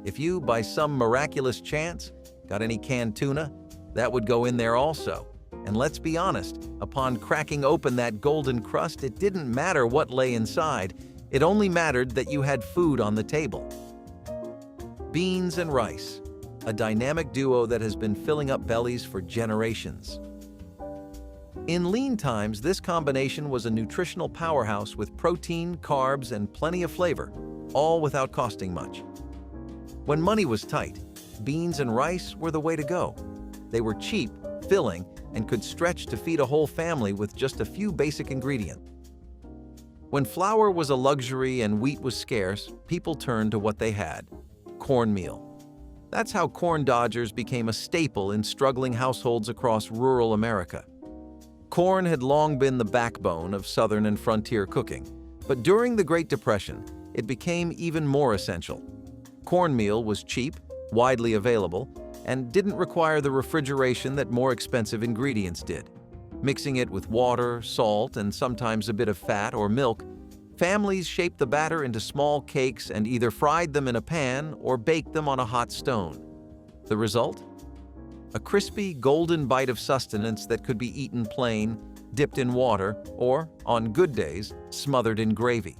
If you, by some miraculous chance, got any canned tuna, that would go in there also. And let's be honest, upon cracking open that golden crust, it didn't matter what lay inside. It only mattered that you had food on the table. Beans and rice, a dynamic duo that has been filling up bellies for generations. In lean times, this combination was a nutritional powerhouse with protein, carbs, and plenty of flavor, all without costing much. When money was tight, beans and rice were the way to go. They were cheap, filling, and could stretch to feed a whole family with just a few basic ingredients. When flour was a luxury and wheat was scarce, people turned to what they had: cornmeal. That's how corn dodgers became a staple in struggling households across rural America. Corn had long been the backbone of Southern and frontier cooking, but during the Great Depression, it became even more essential. Cornmeal was cheap, widely available, and didn't require the refrigeration that more expensive ingredients did. Mixing it with water, salt, and sometimes a bit of fat or milk, families shaped the batter into small cakes and either fried them in a pan or baked them on a hot stone. The result? A crispy, golden bite of sustenance that could be eaten plain, dipped in water, or, on good days, smothered in gravy.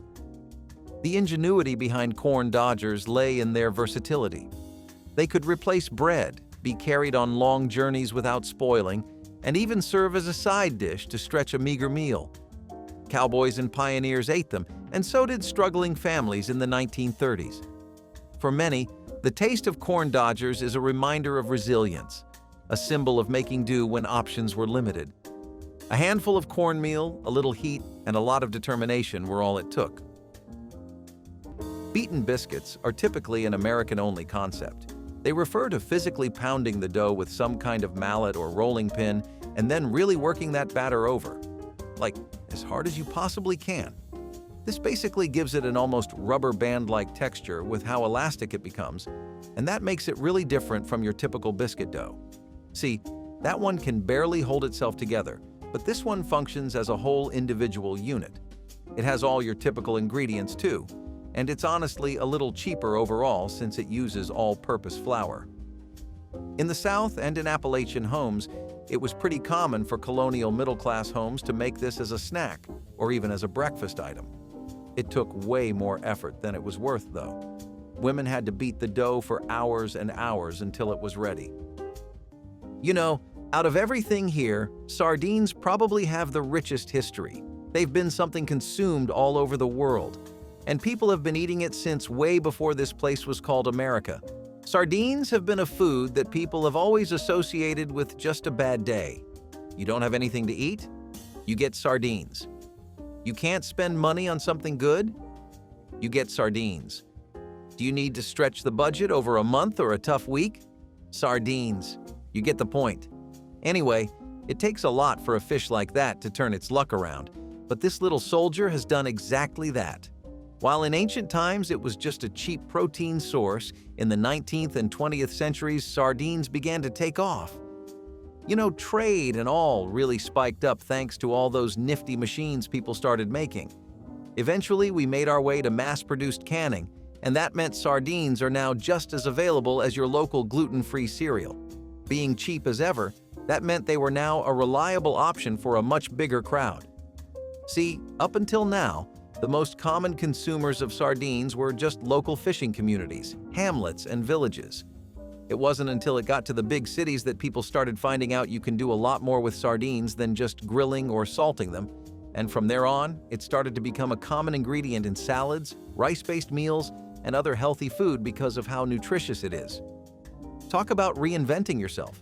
The ingenuity behind corn dodgers lay in their versatility. They could replace bread, be carried on long journeys without spoiling, and even serve as a side dish to stretch a meager meal. Cowboys and pioneers ate them, and so did struggling families in the 1930s. For many, the taste of corn dodgers is a reminder of resilience, a symbol of making do when options were limited. A handful of cornmeal, a little heat, and a lot of determination were all it took. Beaten biscuits are typically an American-only concept. They refer to physically pounding the dough with some kind of mallet or rolling pin and then really working that batter over, like as hard as you possibly can. This basically gives it an almost rubber band-like texture with how elastic it becomes, and that makes it really different from your typical biscuit dough. See, that one can barely hold itself together, but this one functions as a whole individual unit. It has all your typical ingredients too, and it's honestly a little cheaper overall since it uses all-purpose flour. In the South and in Appalachian homes, it was pretty common for colonial middle-class homes to make this as a snack or even as a breakfast item. It took way more effort than it was worth, though. Women had to beat the dough for hours and hours until it was ready. You know, out of everything here, sardines probably have the richest history. They've been something consumed all over the world, and people have been eating it since way before this place was called America. Sardines have been a food that people have always associated with just a bad day. You don't have anything to eat? You get sardines. You can't spend money on something good? You get sardines. Do you need to stretch the budget over a month or a tough week? Sardines. You get the point. Anyway, it takes a lot for a fish like that to turn its luck around, but this little soldier has done exactly that. While in ancient times it was just a cheap protein source, in the 19th and 20th centuries, sardines began to take off. You know, trade and all really spiked up thanks to all those nifty machines people started making. Eventually, we made our way to mass-produced canning, and that meant sardines are now just as available as your local gluten-free cereal. Being cheap as ever, that meant they were now a reliable option for a much bigger crowd. See, up until now, the most common consumers of sardines were just local fishing communities, hamlets, and villages. It wasn't until it got to the big cities that people started finding out you can do a lot more with sardines than just grilling or salting them, and from there on, it started to become a common ingredient in salads, rice-based meals, and other healthy food because of how nutritious it is. Talk about reinventing yourself.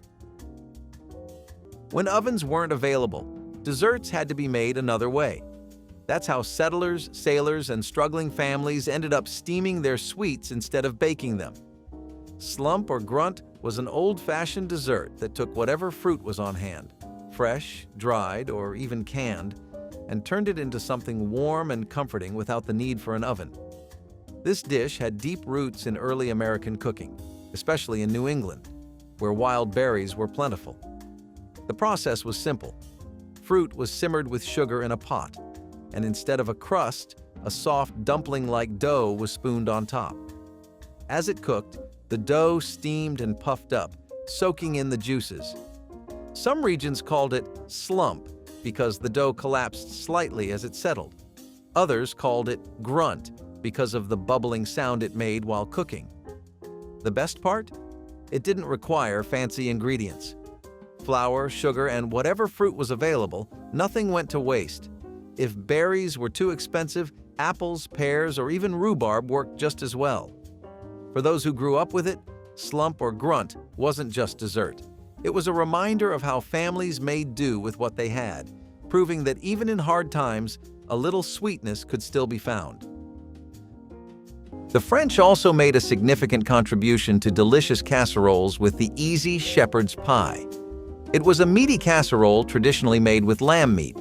When ovens weren't available, desserts had to be made another way. That's how settlers, sailors, and struggling families ended up steaming their sweets instead of baking them. Slump or grunt was an old-fashioned dessert that took whatever fruit was on hand, fresh, dried, or even canned, and turned it into something warm and comforting without the need for an oven. This dish had deep roots in early American cooking, especially in New England, where wild berries were plentiful. The process was simple. Fruit was simmered with sugar in a pot, and instead of a crust, a soft dumpling-like dough was spooned on top. As it cooked, the dough steamed and puffed up, soaking in the juices. Some regions called it slump because the dough collapsed slightly as it settled. Others called it grunt because of the bubbling sound it made while cooking. The best part? It didn't require fancy ingredients. Flour, sugar, and whatever fruit was available, nothing went to waste. If berries were too expensive, apples, pears, or even rhubarb worked just as well. For those who grew up with it, slump or grunt wasn't just dessert. It was a reminder of how families made do with what they had, proving that even in hard times, a little sweetness could still be found. The French also made a significant contribution to delicious casseroles with the easy shepherd's pie. It was a meaty casserole traditionally made with lamb meat.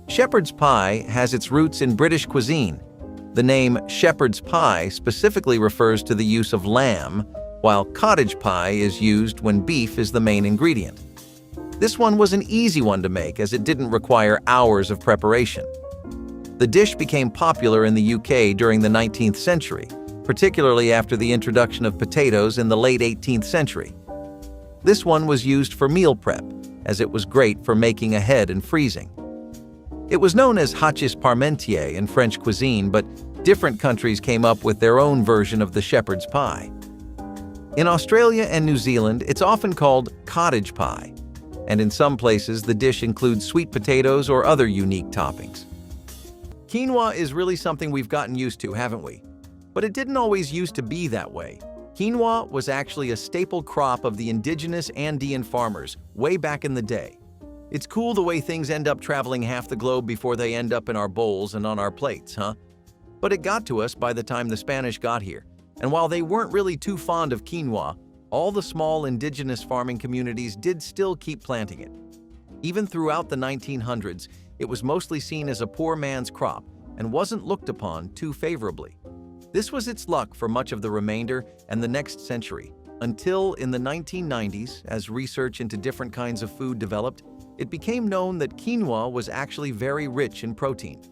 Shepherd's pie has its roots in British cuisine. The name shepherd's pie specifically refers to the use of lamb, while cottage pie is used when beef is the main ingredient. This one was an easy one to make as it didn't require hours of preparation. The dish became popular in the UK during the 19th century, particularly after the introduction of potatoes in the late 18th century. This one was used for meal prep, as it was great for making ahead and freezing. It was known as hachis parmentier in French cuisine, but different countries came up with their own version of the shepherd's pie. In Australia and New Zealand, it's often called cottage pie, and in some places the dish includes sweet potatoes or other unique toppings. Quinoa is really something we've gotten used to, haven't we? But it didn't always used to be that way. Quinoa was actually a staple crop of the indigenous Andean farmers way back in the day. It's cool the way things end up traveling half the globe before they end up in our bowls and on our plates, huh? But it got to us by the time the Spanish got here, and while they weren't really too fond of quinoa, all the small indigenous farming communities did still keep planting it. Even throughout the 1900s, it was mostly seen as a poor man's crop and wasn't looked upon too favorably. This was its luck for much of the remainder and the next century, until in the 1990s, as research into different kinds of food developed, it became known that quinoa was actually very rich in protein.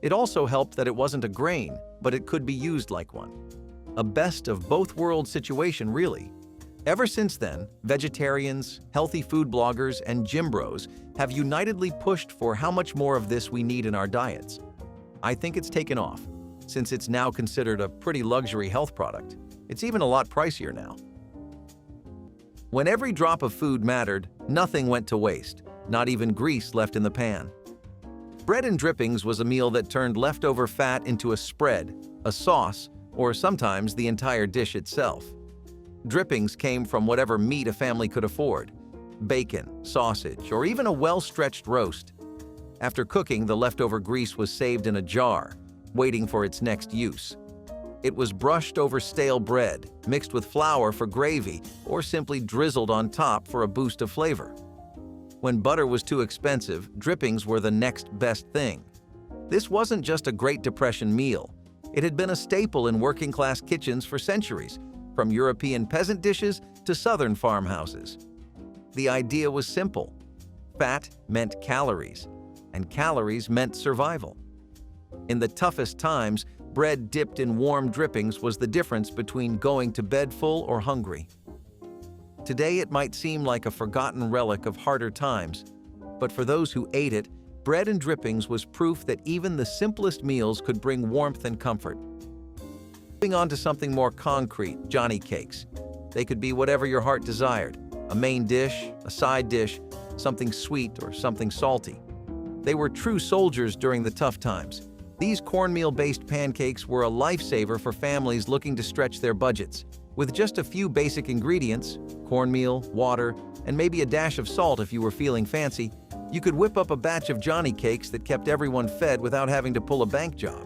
It also helped that it wasn't a grain, but it could be used like one. A best of both worlds situation, really. Ever since then, vegetarians, healthy food bloggers, and gym bros have unitedly pushed for how much more of this we need in our diets. I think it's taken off, since it's now considered a pretty luxury health product. It's even a lot pricier now. When every drop of food mattered, nothing went to waste, not even grease left in the pan. Bread and drippings was a meal that turned leftover fat into a spread, a sauce, or sometimes the entire dish itself. Drippings came from whatever meat a family could afford: bacon, sausage, or even a well-stretched roast. After cooking, the leftover grease was saved in a jar, waiting for its next use. It was brushed over stale bread, mixed with flour for gravy, or simply drizzled on top for a boost of flavor. When butter was too expensive, drippings were the next best thing. This wasn't just a Great Depression meal. It had been a staple in working-class kitchens for centuries, from European peasant dishes to Southern farmhouses. The idea was simple. Fat meant calories, and calories meant survival. In the toughest times, bread dipped in warm drippings was the difference between going to bed full or hungry. Today it might seem like a forgotten relic of harder times, but for those who ate it, bread and drippings was proof that even the simplest meals could bring warmth and comfort. Moving on to something more concrete, Johnny cakes. They could be whatever your heart desired: a main dish, a side dish, something sweet or something salty. They were true soldiers during the tough times. These cornmeal-based pancakes were a lifesaver for families looking to stretch their budgets. With just a few basic ingredients, cornmeal, water, and maybe a dash of salt if you were feeling fancy, You could whip up a batch of Johnny cakes that kept everyone fed without having to pull a bank job.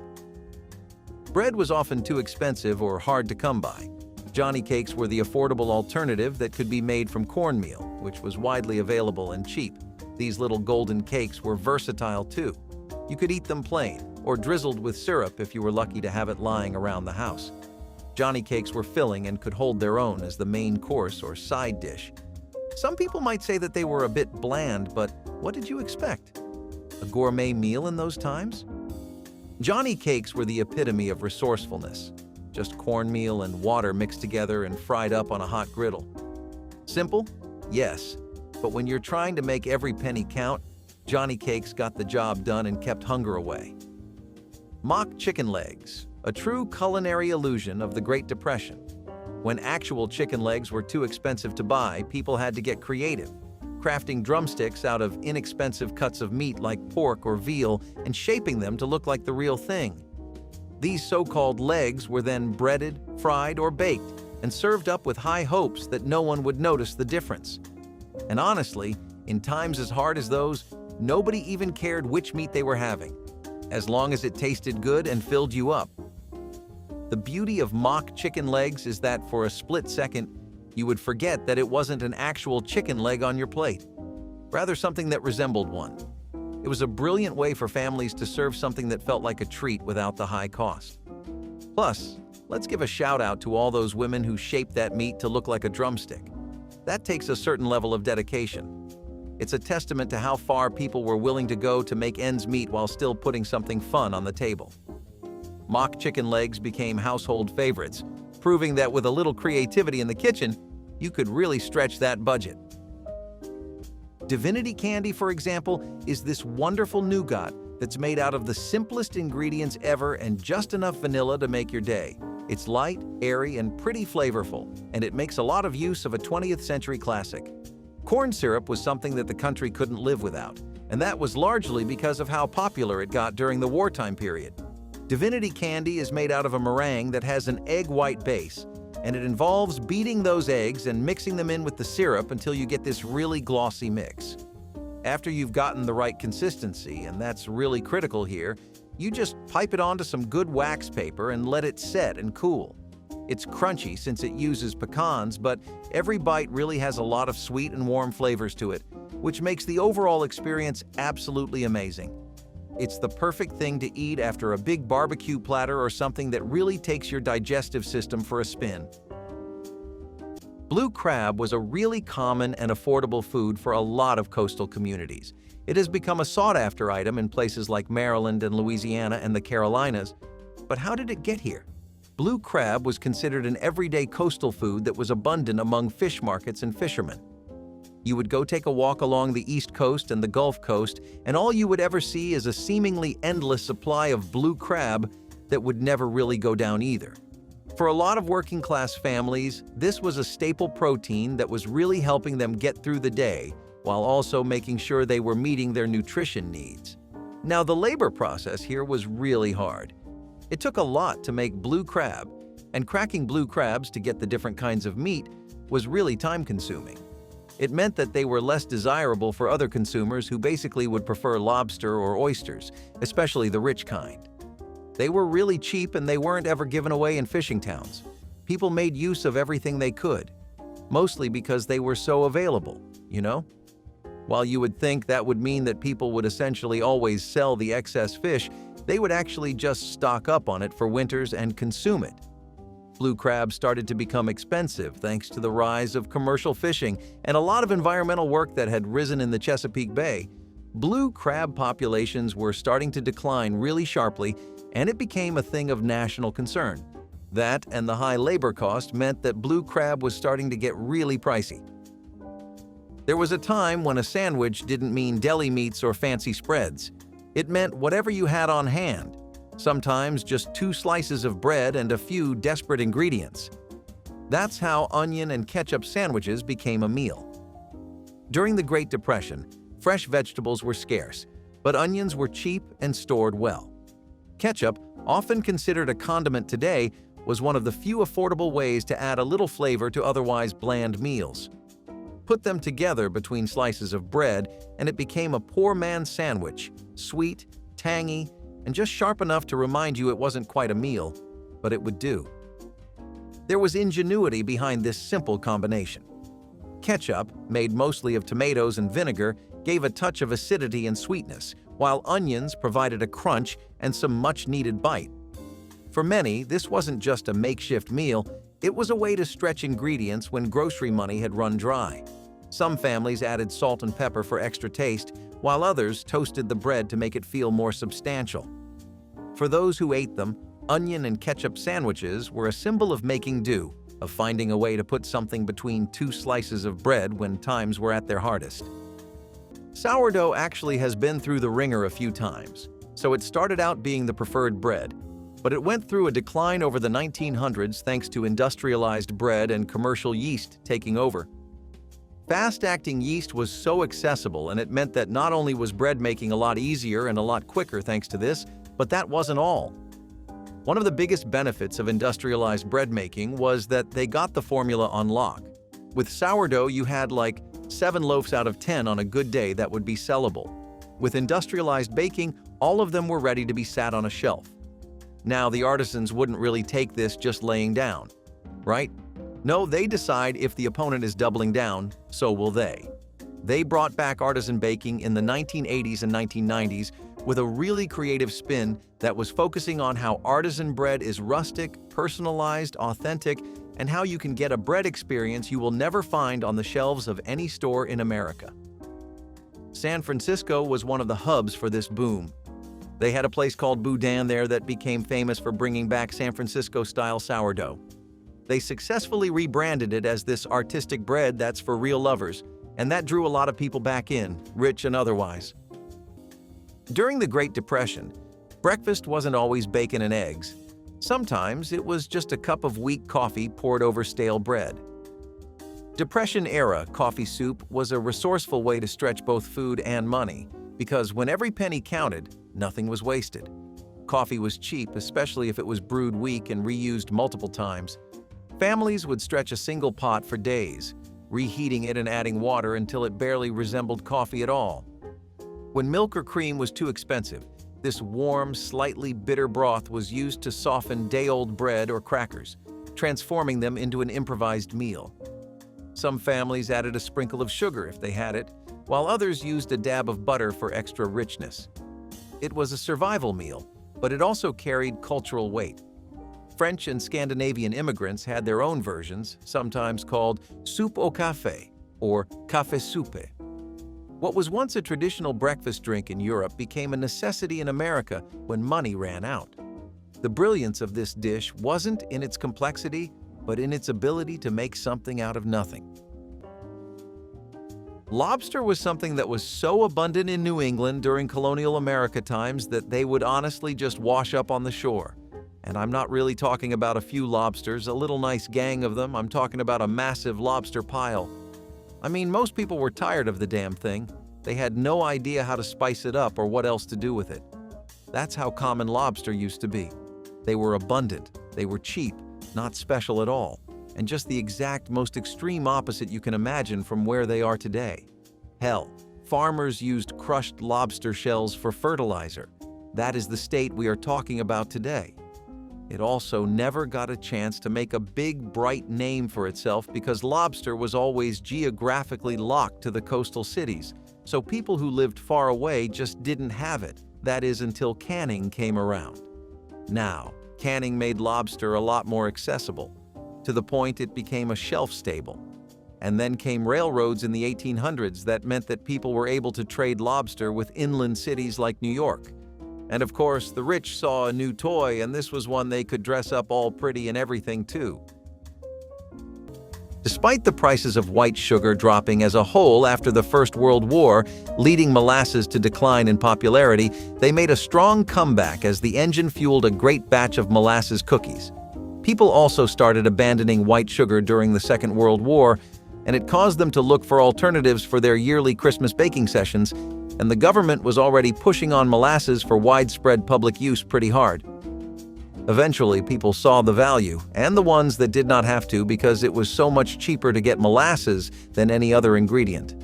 Bread was often too expensive or hard to come by. Johnny cakes were the affordable alternative that could be made from cornmeal, which was widely available and cheap. These little golden cakes were versatile too. You could eat them plain, or drizzled with syrup if you were lucky to have it lying around the house. Johnny cakes were filling and could hold their own as the main course or side dish. Some people might say that they were a bit bland, but what did you expect? A gourmet meal in those times? Johnny cakes were the epitome of resourcefulness. Just cornmeal and water mixed together and fried up on a hot griddle. Simple? Yes. But when you're trying to make every penny count, Johnny cakes got the job done and kept hunger away. Mock chicken legs, a true culinary illusion of the Great Depression. When actual chicken legs were too expensive to buy, people had to get creative, crafting drumsticks out of inexpensive cuts of meat like pork or veal and shaping them to look like the real thing. These so-called legs were then breaded, fried, or baked and served up with high hopes that no one would notice the difference. And honestly, in times as hard as those, nobody even cared which meat they were having, as long as it tasted good and filled you up. The beauty of mock chicken legs is that for a split second, you would forget that it wasn't an actual chicken leg on your plate, rather something that resembled one. It was a brilliant way for families to serve something that felt like a treat without the high cost. Plus, let's give a shout out to all those women who shaped that meat to look like a drumstick. That takes a certain level of dedication. It's a testament to how far people were willing to go to make ends meet while still putting something fun on the table. Mock chicken legs became household favorites, proving that with a little creativity in the kitchen, you could really stretch that budget. Divinity Candy, for example, is this wonderful nougat that's made out of the simplest ingredients ever and just enough vanilla to make your day. It's light, airy, and pretty flavorful, and it makes a lot of use of a 20th century classic. Corn syrup was something that the country couldn't live without, and that was largely because of how popular it got during the wartime period. Divinity Candy is made out of a meringue that has an egg white base, and it involves beating those eggs and mixing them in with the syrup until you get this really glossy mix. After you've gotten the right consistency, and that's really critical here, you just pipe it onto some good wax paper and let it set and cool. It's crunchy since it uses pecans, but every bite really has a lot of sweet and warm flavors to it, which makes the overall experience absolutely amazing. It's the perfect thing to eat after a big barbecue platter or something that really takes your digestive system for a spin. Blue crab was a really common and affordable food for a lot of coastal communities. It has become a sought-after item in places like Maryland and Louisiana and the Carolinas. But how did it get here? Blue crab was considered an everyday coastal food that was abundant among fish markets and fishermen. You would go take a walk along the East Coast and the Gulf Coast, and all you would ever see is a seemingly endless supply of blue crab that would never really go down either. For a lot of working-class families, this was a staple protein that was really helping them get through the day, while also making sure they were meeting their nutrition needs. Now, the labor process here was really hard. It took a lot to make blue crab, and cracking blue crabs to get the different kinds of meat was really time-consuming. It meant that they were less desirable for other consumers who basically would prefer lobster or oysters, especially the rich kind. They were really cheap and they weren't ever given away in fishing towns. People made use of everything they could, mostly because they were so available, you know? While you would think that would mean that people would essentially always sell the excess fish, they would actually just stock up on it for winters and consume it. Blue crab started to become expensive thanks to the rise of commercial fishing and a lot of environmental work that had risen in the Chesapeake Bay. Blue crab populations were starting to decline really sharply, and it became a thing of national concern. That and the high labor cost meant that blue crab was starting to get really pricey. There was a time when a sandwich didn't mean deli meats or fancy spreads. It meant whatever you had on hand, sometimes just 2 slices of bread and a few desperate ingredients. That's how onion and ketchup sandwiches became a meal. During the Great Depression, fresh vegetables were scarce, but onions were cheap and stored well. Ketchup, often considered a condiment today, was one of the few affordable ways to add a little flavor to otherwise bland meals. Put them together between slices of bread, and it became a poor man's sandwich, sweet, tangy, and just sharp enough to remind you it wasn't quite a meal, but it would do. There was ingenuity behind this simple combination. Ketchup, made mostly of tomatoes and vinegar, gave a touch of acidity and sweetness, while onions provided a crunch and some much-needed bite. For many, this wasn't just a makeshift meal, it was a way to stretch ingredients when grocery money had run dry. Some families added salt and pepper for extra taste, while others toasted the bread to make it feel more substantial. For those who ate them, onion and ketchup sandwiches were a symbol of making do, of finding a way to put something between two slices of bread when times were at their hardest. Sourdough actually has been through the ringer a few times, so it started out being the preferred bread, but it went through a decline over the 1900s thanks to industrialized bread and commercial yeast taking over. Fast-acting yeast was so accessible, and it meant that not only was bread making a lot easier and a lot quicker thanks to this, but that wasn't all. One of the biggest benefits of industrialized bread making was that they got the formula on lock. With sourdough, you had like 7 loaves out of 10 on a good day that would be sellable. With industrialized baking, all of them were ready to be sat on a shelf. Now, the artisans wouldn't really take this just laying down, right? No, they decide if the opponent is doubling down, so will they. They brought back artisan baking in the 1980s and 1990s with a really creative spin that was focusing on how artisan bread is rustic, personalized, authentic, and how you can get a bread experience you will never find on the shelves of any store in America. San Francisco was one of the hubs for this boom. They had a place called Boudin there that became famous for bringing back San Francisco-style sourdough. They successfully rebranded it as this artistic bread that's for real lovers, and that drew a lot of people back in, rich and otherwise. During the Great Depression, breakfast wasn't always bacon and eggs. Sometimes it was just a cup of weak coffee poured over stale bread. Depression-era coffee soup was a resourceful way to stretch both food and money, because when every penny counted, nothing was wasted. Coffee was cheap, especially if it was brewed weak and reused multiple times. Families would stretch a single pot for days, reheating it and adding water until it barely resembled coffee at all. When milk or cream was too expensive, this warm, slightly bitter broth was used to soften day-old bread or crackers, transforming them into an improvised meal. Some families added a sprinkle of sugar if they had it, while others used a dab of butter for extra richness. It was a survival meal, but it also carried cultural weight. French and Scandinavian immigrants had their own versions, sometimes called soupe au café or café soupe. What was once a traditional breakfast drink in Europe became a necessity in America when money ran out. The brilliance of this dish wasn't in its complexity, but in its ability to make something out of nothing. Lobster was something that was so abundant in New England during colonial America times that they would honestly just wash up on the shore. And I'm not really talking about a few lobsters, a little nice gang of them. I'm talking about a massive lobster pile. I mean, most people were tired of the damn thing. They had no idea how to spice it up or what else to do with it. That's how common lobster used to be. They were abundant, they were cheap, not special at all, and just the exact most extreme opposite you can imagine from where they are today. Hell, farmers used crushed lobster shells for fertilizer. That is the state we are talking about today. It also never got a chance to make a big, bright name for itself because lobster was always geographically locked to the coastal cities, so people who lived far away just didn't have it. That is until canning came around. Now, canning made lobster a lot more accessible, to the point it became a shelf stable. And then came railroads in the 1800s that meant that people were able to trade lobster with inland cities like New York. And of course, the rich saw a new toy, and this was one they could dress up all pretty and everything too. Despite the prices of white sugar dropping as a whole after the First World War, leading molasses to decline in popularity, they made a strong comeback as the engine fueled a great batch of molasses cookies. People also started abandoning white sugar during the Second World War, and it caused them to look for alternatives for their yearly Christmas baking sessions, and the government was already pushing on molasses for widespread public use pretty hard. Eventually, people saw the value, and the ones that did not have to because it was so much cheaper to get molasses than any other ingredient.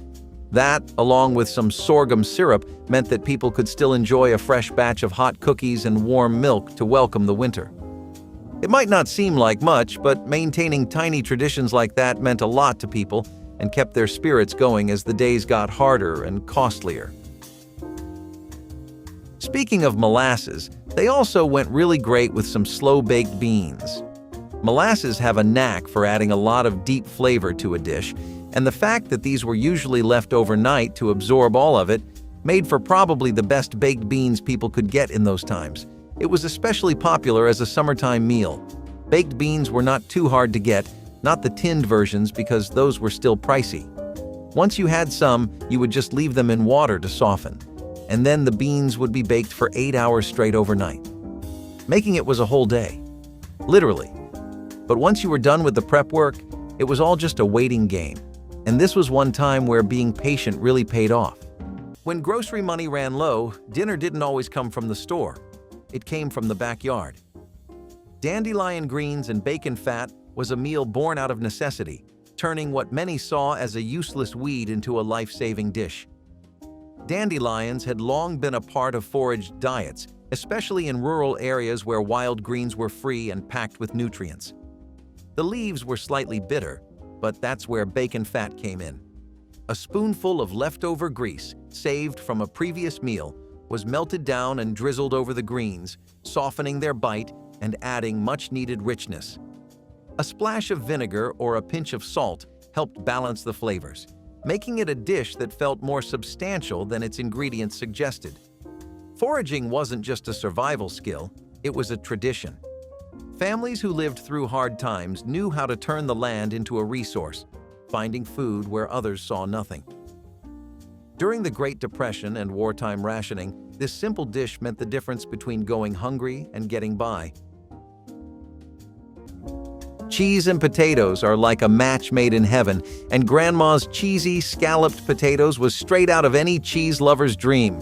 That, along with some sorghum syrup, meant that people could still enjoy a fresh batch of hot cookies and warm milk to welcome the winter. It might not seem like much, but maintaining tiny traditions like that meant a lot to people and kept their spirits going as the days got harder and costlier. Speaking of molasses, they also went really great with some slow-baked beans. Molasses have a knack for adding a lot of deep flavor to a dish, and the fact that these were usually left overnight to absorb all of it made for probably the best baked beans people could get in those times. It was especially popular as a summertime meal. Baked beans were not too hard to get, not the tinned versions because those were still pricey. Once you had some, you would just leave them in water to soften, and then the beans would be baked for 8 hours straight overnight. Making it was a whole day, literally. But once you were done with the prep work, it was all just a waiting game. And this was one time where being patient really paid off. When grocery money ran low, dinner didn't always come from the store. It came from the backyard. Dandelion greens and bacon fat was a meal born out of necessity, turning what many saw as a useless weed into a life-saving dish. Dandelions had long been a part of foraged diets, especially in rural areas where wild greens were free and packed with nutrients. The leaves were slightly bitter, but that's where bacon fat came in. A spoonful of leftover grease, saved from a previous meal, was melted down and drizzled over the greens, softening their bite and adding much-needed richness. A splash of vinegar or a pinch of salt helped balance the flavors, making it a dish that felt more substantial than its ingredients suggested. Foraging wasn't just a survival skill, it was a tradition. Families who lived through hard times knew how to turn the land into a resource, finding food where others saw nothing. During the Great Depression and wartime rationing, this simple dish meant the difference between going hungry and getting by. Cheese and potatoes are like a match made in heaven, and Grandma's cheesy, scalloped potatoes was straight out of any cheese lover's dream.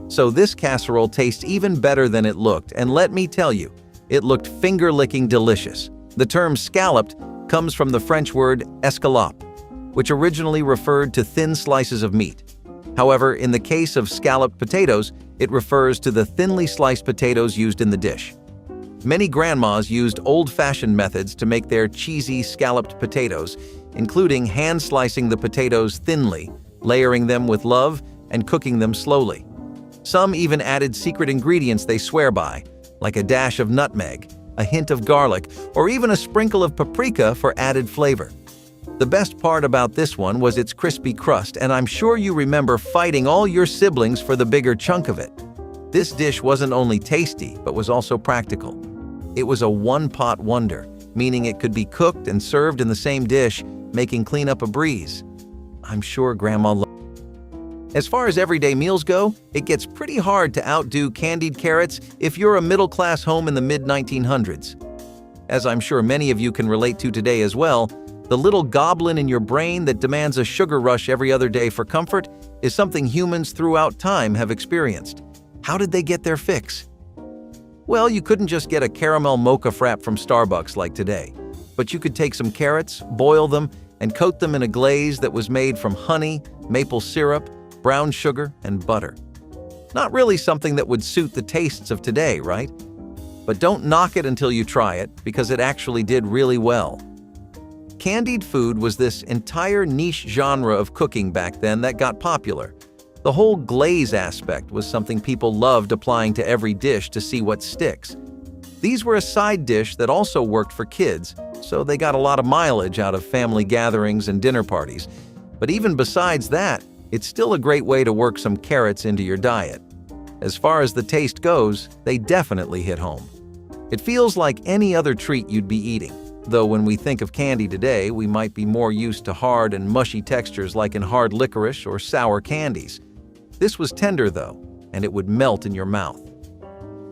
So this casserole tastes even better than it looked, and let me tell you, it looked finger-licking delicious. The term scalloped comes from the French word escalope, which originally referred to thin slices of meat. However, in the case of scalloped potatoes, it refers to the thinly sliced potatoes used in the dish. Many grandmas used old-fashioned methods to make their cheesy scalloped potatoes, including hand-slicing the potatoes thinly, layering them with love, and cooking them slowly. Some even added secret ingredients they swear by, like a dash of nutmeg, a hint of garlic, or even a sprinkle of paprika for added flavor. The best part about this one was its crispy crust, and I'm sure you remember fighting all your siblings for the bigger chunk of it. This dish wasn't only tasty, but was also practical. It was a one-pot wonder, meaning it could be cooked and served in the same dish, making cleanup a breeze. I'm sure Grandma loved it. As far as everyday meals go, it gets pretty hard to outdo candied carrots if you're a middle-class home in the mid-1900s. As I'm sure many of you can relate to today as well, the little goblin in your brain that demands a sugar rush every other day for comfort is something humans throughout time have experienced. How did they get their fix? Well, you couldn't just get a caramel mocha frap from Starbucks like today, but you could take some carrots, boil them, and coat them in a glaze that was made from honey, maple syrup, brown sugar, and butter. Not really something that would suit the tastes of today, right? But don't knock it until you try it, because it actually did really well. Candied food was this entire niche genre of cooking back then that got popular. The whole glaze aspect was something people loved applying to every dish to see what sticks. These were a side dish that also worked for kids, so they got a lot of mileage out of family gatherings and dinner parties. But even besides that, it's still a great way to work some carrots into your diet. As far as the taste goes, they definitely hit home. It feels like any other treat you'd be eating, though when we think of candy today, we might be more used to hard and mushy textures like in hard licorice or sour candies. This was tender though, and it would melt in your mouth.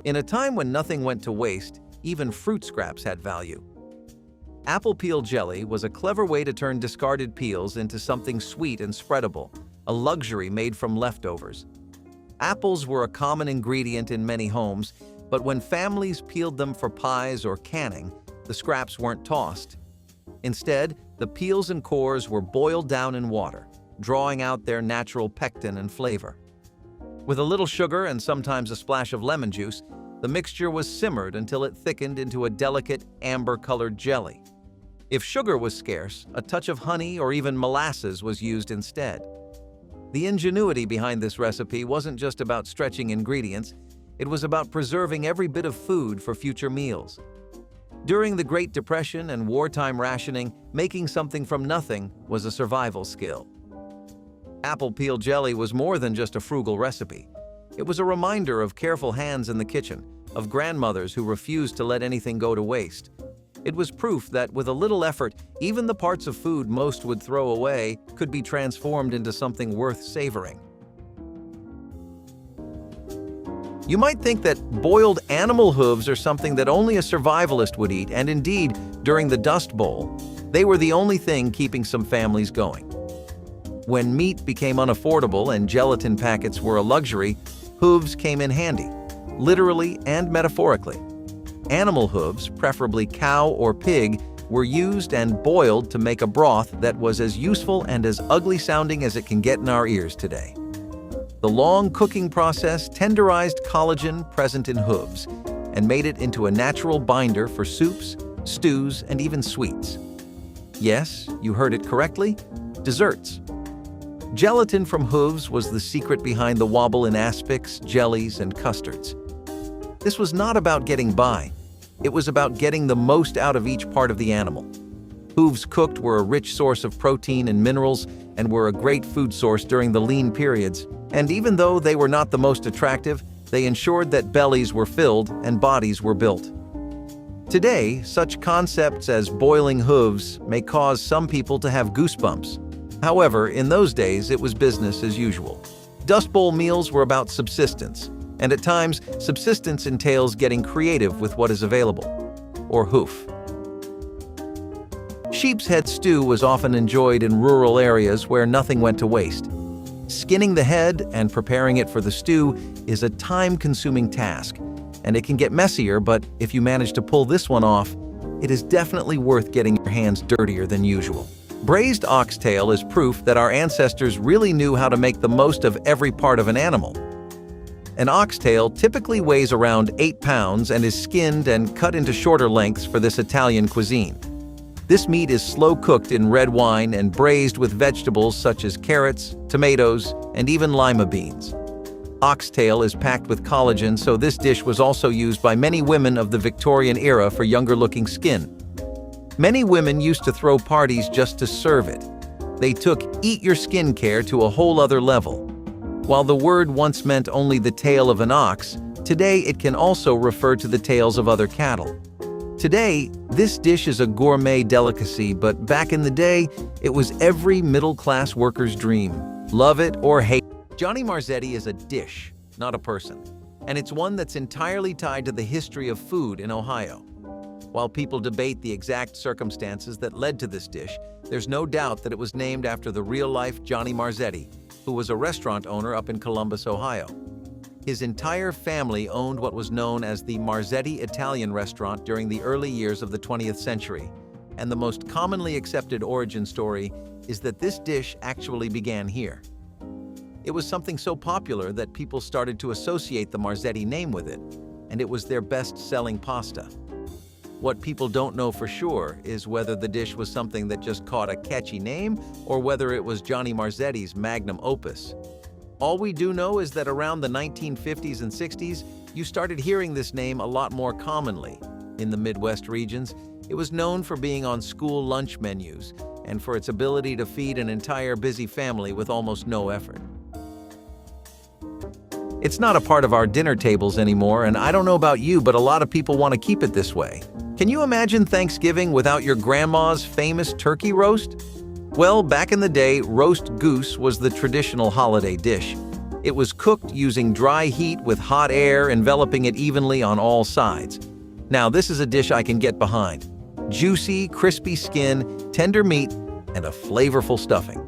In a time when nothing went to waste, even fruit scraps had value. Apple peel jelly was a clever way to turn discarded peels into something sweet and spreadable, a luxury made from leftovers. Apples were a common ingredient in many homes, But when families peeled them for pies or canning, the scraps weren't tossed. Instead, the peels and cores were boiled down in water, drawing out their natural pectin and flavor. With a little sugar and sometimes a splash of lemon juice, the mixture was simmered until it thickened into a delicate amber-colored jelly. If sugar was scarce, a touch of honey or even molasses was used instead. The ingenuity behind this recipe wasn't just about stretching ingredients, it was about preserving every bit of food for future meals. During the Great Depression and wartime rationing, making something from nothing was a survival skill. Apple peel jelly was more than just a frugal recipe. It was a reminder of careful hands in the kitchen, of grandmothers who refused to let anything go to waste. It was proof that with a little effort, even the parts of food most would throw away could be transformed into something worth savoring. You might think that boiled animal hooves are something that only a survivalist would eat, and indeed, during the Dust Bowl, they were the only thing keeping some families going. When meat became unaffordable and gelatin packets were a luxury, hooves came in handy, literally and metaphorically. Animal hooves, preferably cow or pig, were used and boiled to make a broth that was as useful and as ugly-sounding as it can get in our ears today. The long cooking process tenderized collagen present in hooves and made it into a natural binder for soups, stews, and even sweets. Yes, you heard it correctly, desserts. Gelatin from hooves was the secret behind the wobble in aspics, jellies, and custards. This was not about getting by. It was about getting the most out of each part of the animal. Hooves cooked were a rich source of protein and minerals and were a great food source during the lean periods. And even though they were not the most attractive, they ensured that bellies were filled and bodies were built. Today, such concepts as boiling hooves may cause some people to have goosebumps. However, in those days, it was business as usual. Dust Bowl meals were about subsistence, and at times, subsistence entails getting creative with what is available, or hoof. Sheep's head stew was often enjoyed in rural areas where nothing went to waste. Skinning the head and preparing it for the stew is a time-consuming task, and it can get messier, but if you manage to pull this one off, it is definitely worth getting your hands dirtier than usual. Braised oxtail is proof that our ancestors really knew how to make the most of every part of an animal. An oxtail typically weighs around 8 pounds and is skinned and cut into shorter lengths for this Italian cuisine. This meat is slow-cooked in red wine and braised with vegetables such as carrots, tomatoes, and even lima beans. Oxtail is packed with collagen, so this dish was also used by many women of the Victorian era for younger-looking skin. Many women used to throw parties just to serve it. They took eat your skincare to a whole other level. While the word once meant only the tail of an ox, today it can also refer to the tails of other cattle. Today, this dish is a gourmet delicacy, but back in the day, it was every middle-class worker's dream. Love it or hate it. Johnny Marzetti is a dish, not a person, and it's one that's entirely tied to the history of food in Ohio. While people debate the exact circumstances that led to this dish, there's no doubt that it was named after the real-life Johnny Marzetti, who was a restaurant owner up in Columbus, Ohio. His entire family owned what was known as the Marzetti Italian restaurant during the early years of the 20th century, and the most commonly accepted origin story is that this dish actually began here. It was something so popular that people started to associate the Marzetti name with it, and it was their best-selling pasta. What people don't know for sure is whether the dish was something that just caught a catchy name or whether it was Johnny Marzetti's magnum opus. All we do know is that around the 1950s and 60s, you started hearing this name a lot more commonly. In the Midwest regions, it was known for being on school lunch menus and for its ability to feed an entire busy family with almost no effort. It's not a part of our dinner tables anymore, and I don't know about you, but a lot of people want to keep it this way. Can you imagine Thanksgiving without your grandma's famous turkey roast? Well, back in the day, roast goose was the traditional holiday dish. It was cooked using dry heat with hot air enveloping it evenly on all sides. Now, this is a dish I can get behind. Juicy, crispy skin, tender meat, and a flavorful stuffing.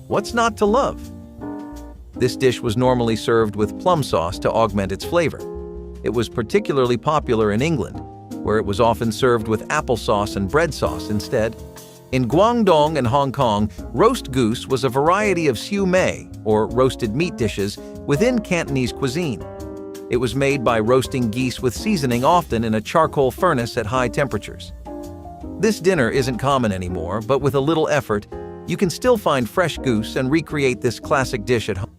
What's not to love? This dish was normally served with plum sauce to augment its flavor. It was particularly popular in England, where it was often served with applesauce and bread sauce instead. In Guangdong and Hong Kong, roast goose was a variety of siu mei, or roasted meat dishes, within Cantonese cuisine. It was made by roasting geese with seasoning, often in a charcoal furnace at high temperatures. This dinner isn't common anymore, but with a little effort, you can still find fresh goose and recreate this classic dish at home.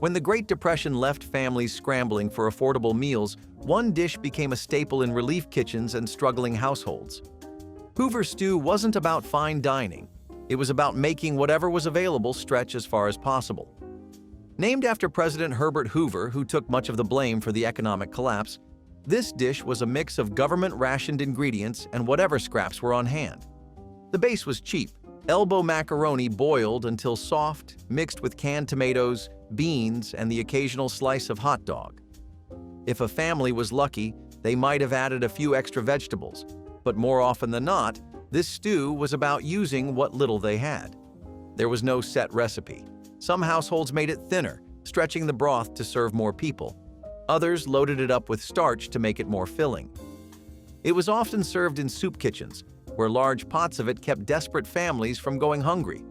When the Great Depression left families scrambling for affordable meals, one dish became a staple in relief kitchens and struggling households. Hoover stew wasn't about fine dining. It was about making whatever was available stretch as far as possible. Named after President Herbert Hoover, who took much of the blame for the economic collapse, this dish was a mix of government-rationed ingredients and whatever scraps were on hand. The base was cheap: elbow macaroni boiled until soft, mixed with canned tomatoes, beans, and the occasional slice of hot dog. If a family was lucky, they might have added a few extra vegetables, but more often than not, this stew was about using what little they had. There was no set recipe. Some households made it thinner, stretching the broth to serve more people. Others loaded it up with starch to make it more filling. It was often served in soup kitchens, where large pots of it kept desperate families from going hungry.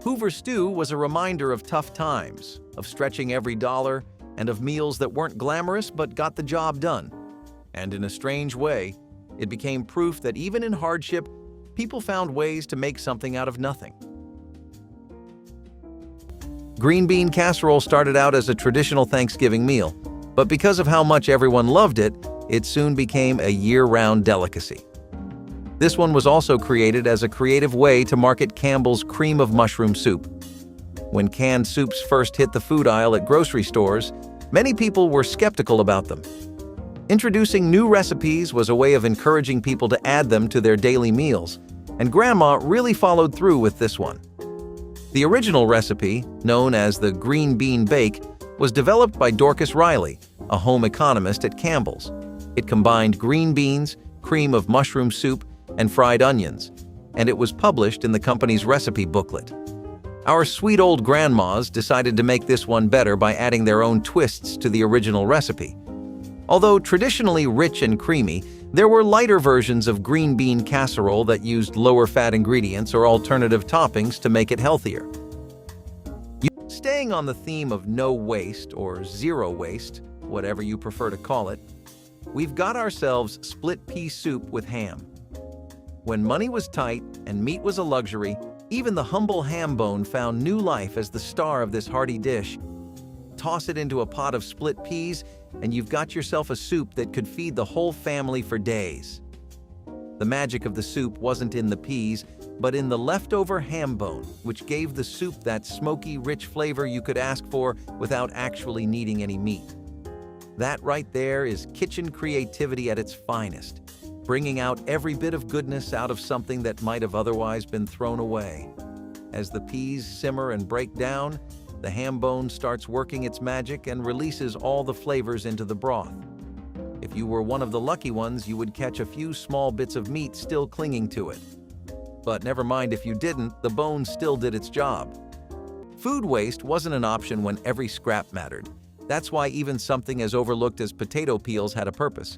Hoover stew was a reminder of tough times, of stretching every dollar, and of meals that weren't glamorous but got the job done. And in a strange way, it became proof that even in hardship, people found ways to make something out of nothing. Green bean casserole started out as a traditional Thanksgiving meal, but because of how much everyone loved it, it soon became a year-round delicacy. This one was also created as a creative way to market Campbell's cream of mushroom soup. When canned soups first hit the food aisle at grocery stores, many people were skeptical about them. Introducing new recipes was a way of encouraging people to add them to their daily meals, and Grandma really followed through with this one. The original recipe, known as the green bean bake, was developed by Dorcas Riley, a home economist at Campbell's. It combined green beans, cream of mushroom soup, and fried onions, and it was published in the company's recipe booklet. Our sweet old grandmas decided to make this one better by adding their own twists to the original recipe. Although traditionally rich and creamy, there were lighter versions of green bean casserole that used lower-fat ingredients or alternative toppings to make it healthier. Staying on the theme of no waste or zero waste, whatever you prefer to call it, we've got ourselves split pea soup with ham. When money was tight and meat was a luxury, even the humble ham bone found new life as the star of this hearty dish. Toss it into a pot of split peas, and you've got yourself a soup that could feed the whole family for days. The magic of the soup wasn't in the peas, but in the leftover ham bone, which gave the soup that smoky, rich flavor you could ask for without actually needing any meat. That right there is kitchen creativity at its finest, bringing out every bit of goodness out of something that might have otherwise been thrown away. As the peas simmer and break down, the ham bone starts working its magic and releases all the flavors into the broth. If you were one of the lucky ones, you would catch a few small bits of meat still clinging to it. But never mind if you didn't, the bone still did its job. Food waste wasn't an option when every scrap mattered. That's why even something as overlooked as potato peels had a purpose.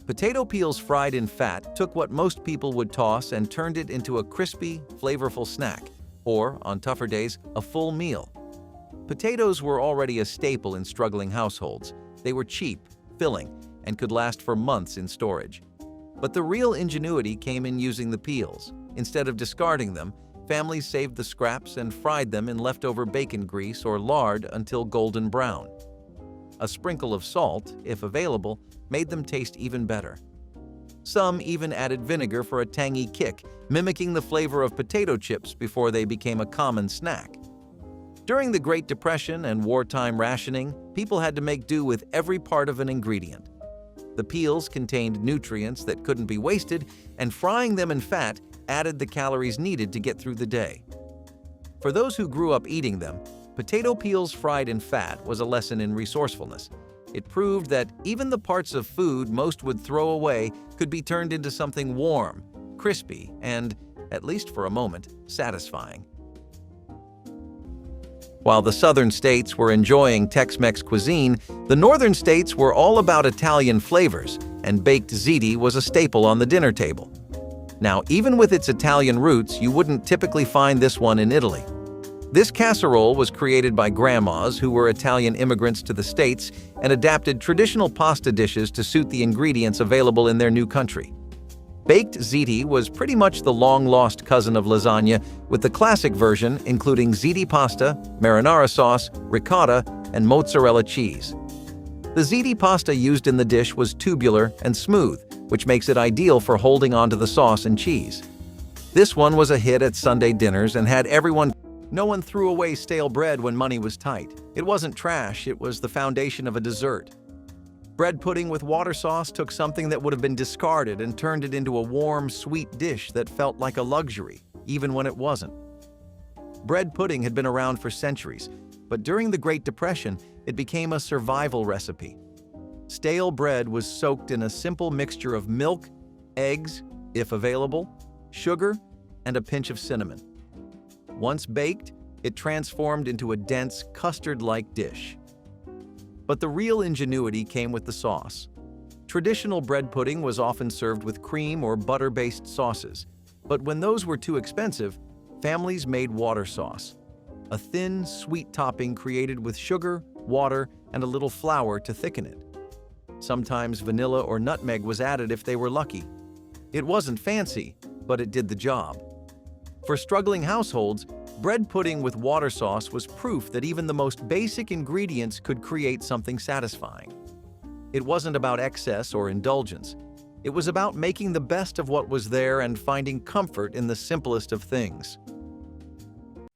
Potato peels fried in fat took what most people would toss and turned it into a crispy, flavorful snack, or, on tougher days, a full meal. Potatoes were already a staple in struggling households. They were cheap, filling, and could last for months in storage. But the real ingenuity came in using the peels. Instead of discarding them, families saved the scraps and fried them in leftover bacon grease or lard until golden brown. A sprinkle of salt, if available, made them taste even better. Some even added vinegar for a tangy kick, mimicking the flavor of potato chips before they became a common snack. During the Great Depression and wartime rationing, people had to make do with every part of an ingredient. The peels contained nutrients that couldn't be wasted, and frying them in fat added the calories needed to get through the day. For those who grew up eating them, potato peels fried in fat was a lesson in resourcefulness. It proved that even the parts of food most would throw away could be turned into something warm, crispy, and, at least for a moment, satisfying. While the southern states were enjoying Tex-Mex cuisine, the northern states were all about Italian flavors, and baked ziti was a staple on the dinner table. Now, even with its Italian roots, you wouldn't typically find this one in Italy. This casserole was created by grandmas who were Italian immigrants to the States and adapted traditional pasta dishes to suit the ingredients available in their new country. Baked ziti was pretty much the long-lost cousin of lasagna, with the classic version including ziti pasta, marinara sauce, ricotta, and mozzarella cheese. The ziti pasta used in the dish was tubular and smooth, which makes it ideal for holding onto the sauce and cheese. This one was a hit at Sunday dinners and had everyone. No one threw away stale bread when money was tight. It wasn't trash, it was the foundation of a dessert. Bread pudding with water sauce took something that would have been discarded and turned it into a warm, sweet dish that felt like a luxury, even when it wasn't. Bread pudding had been around for centuries, but during the Great Depression, it became a survival recipe. Stale bread was soaked in a simple mixture of milk, eggs, if available, sugar, and a pinch of cinnamon. Once baked, it transformed into a dense, custard-like dish. But the real ingenuity came with the sauce. Traditional bread pudding was often served with cream or butter-based sauces, but when those were too expensive, families made water sauce, a thin, sweet topping created with sugar, water, and a little flour to thicken it. Sometimes vanilla or nutmeg was added if they were lucky. It wasn't fancy, but it did the job. For struggling households, bread pudding with water sauce was proof that even the most basic ingredients could create something satisfying. It wasn't about excess or indulgence. It was about making the best of what was there and finding comfort in the simplest of things.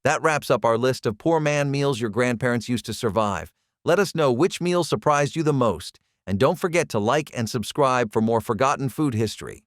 That wraps up our list of poor man meals your grandparents used to survive. Let us know which meal surprised you the most, and don't forget to like and subscribe for more forgotten food history.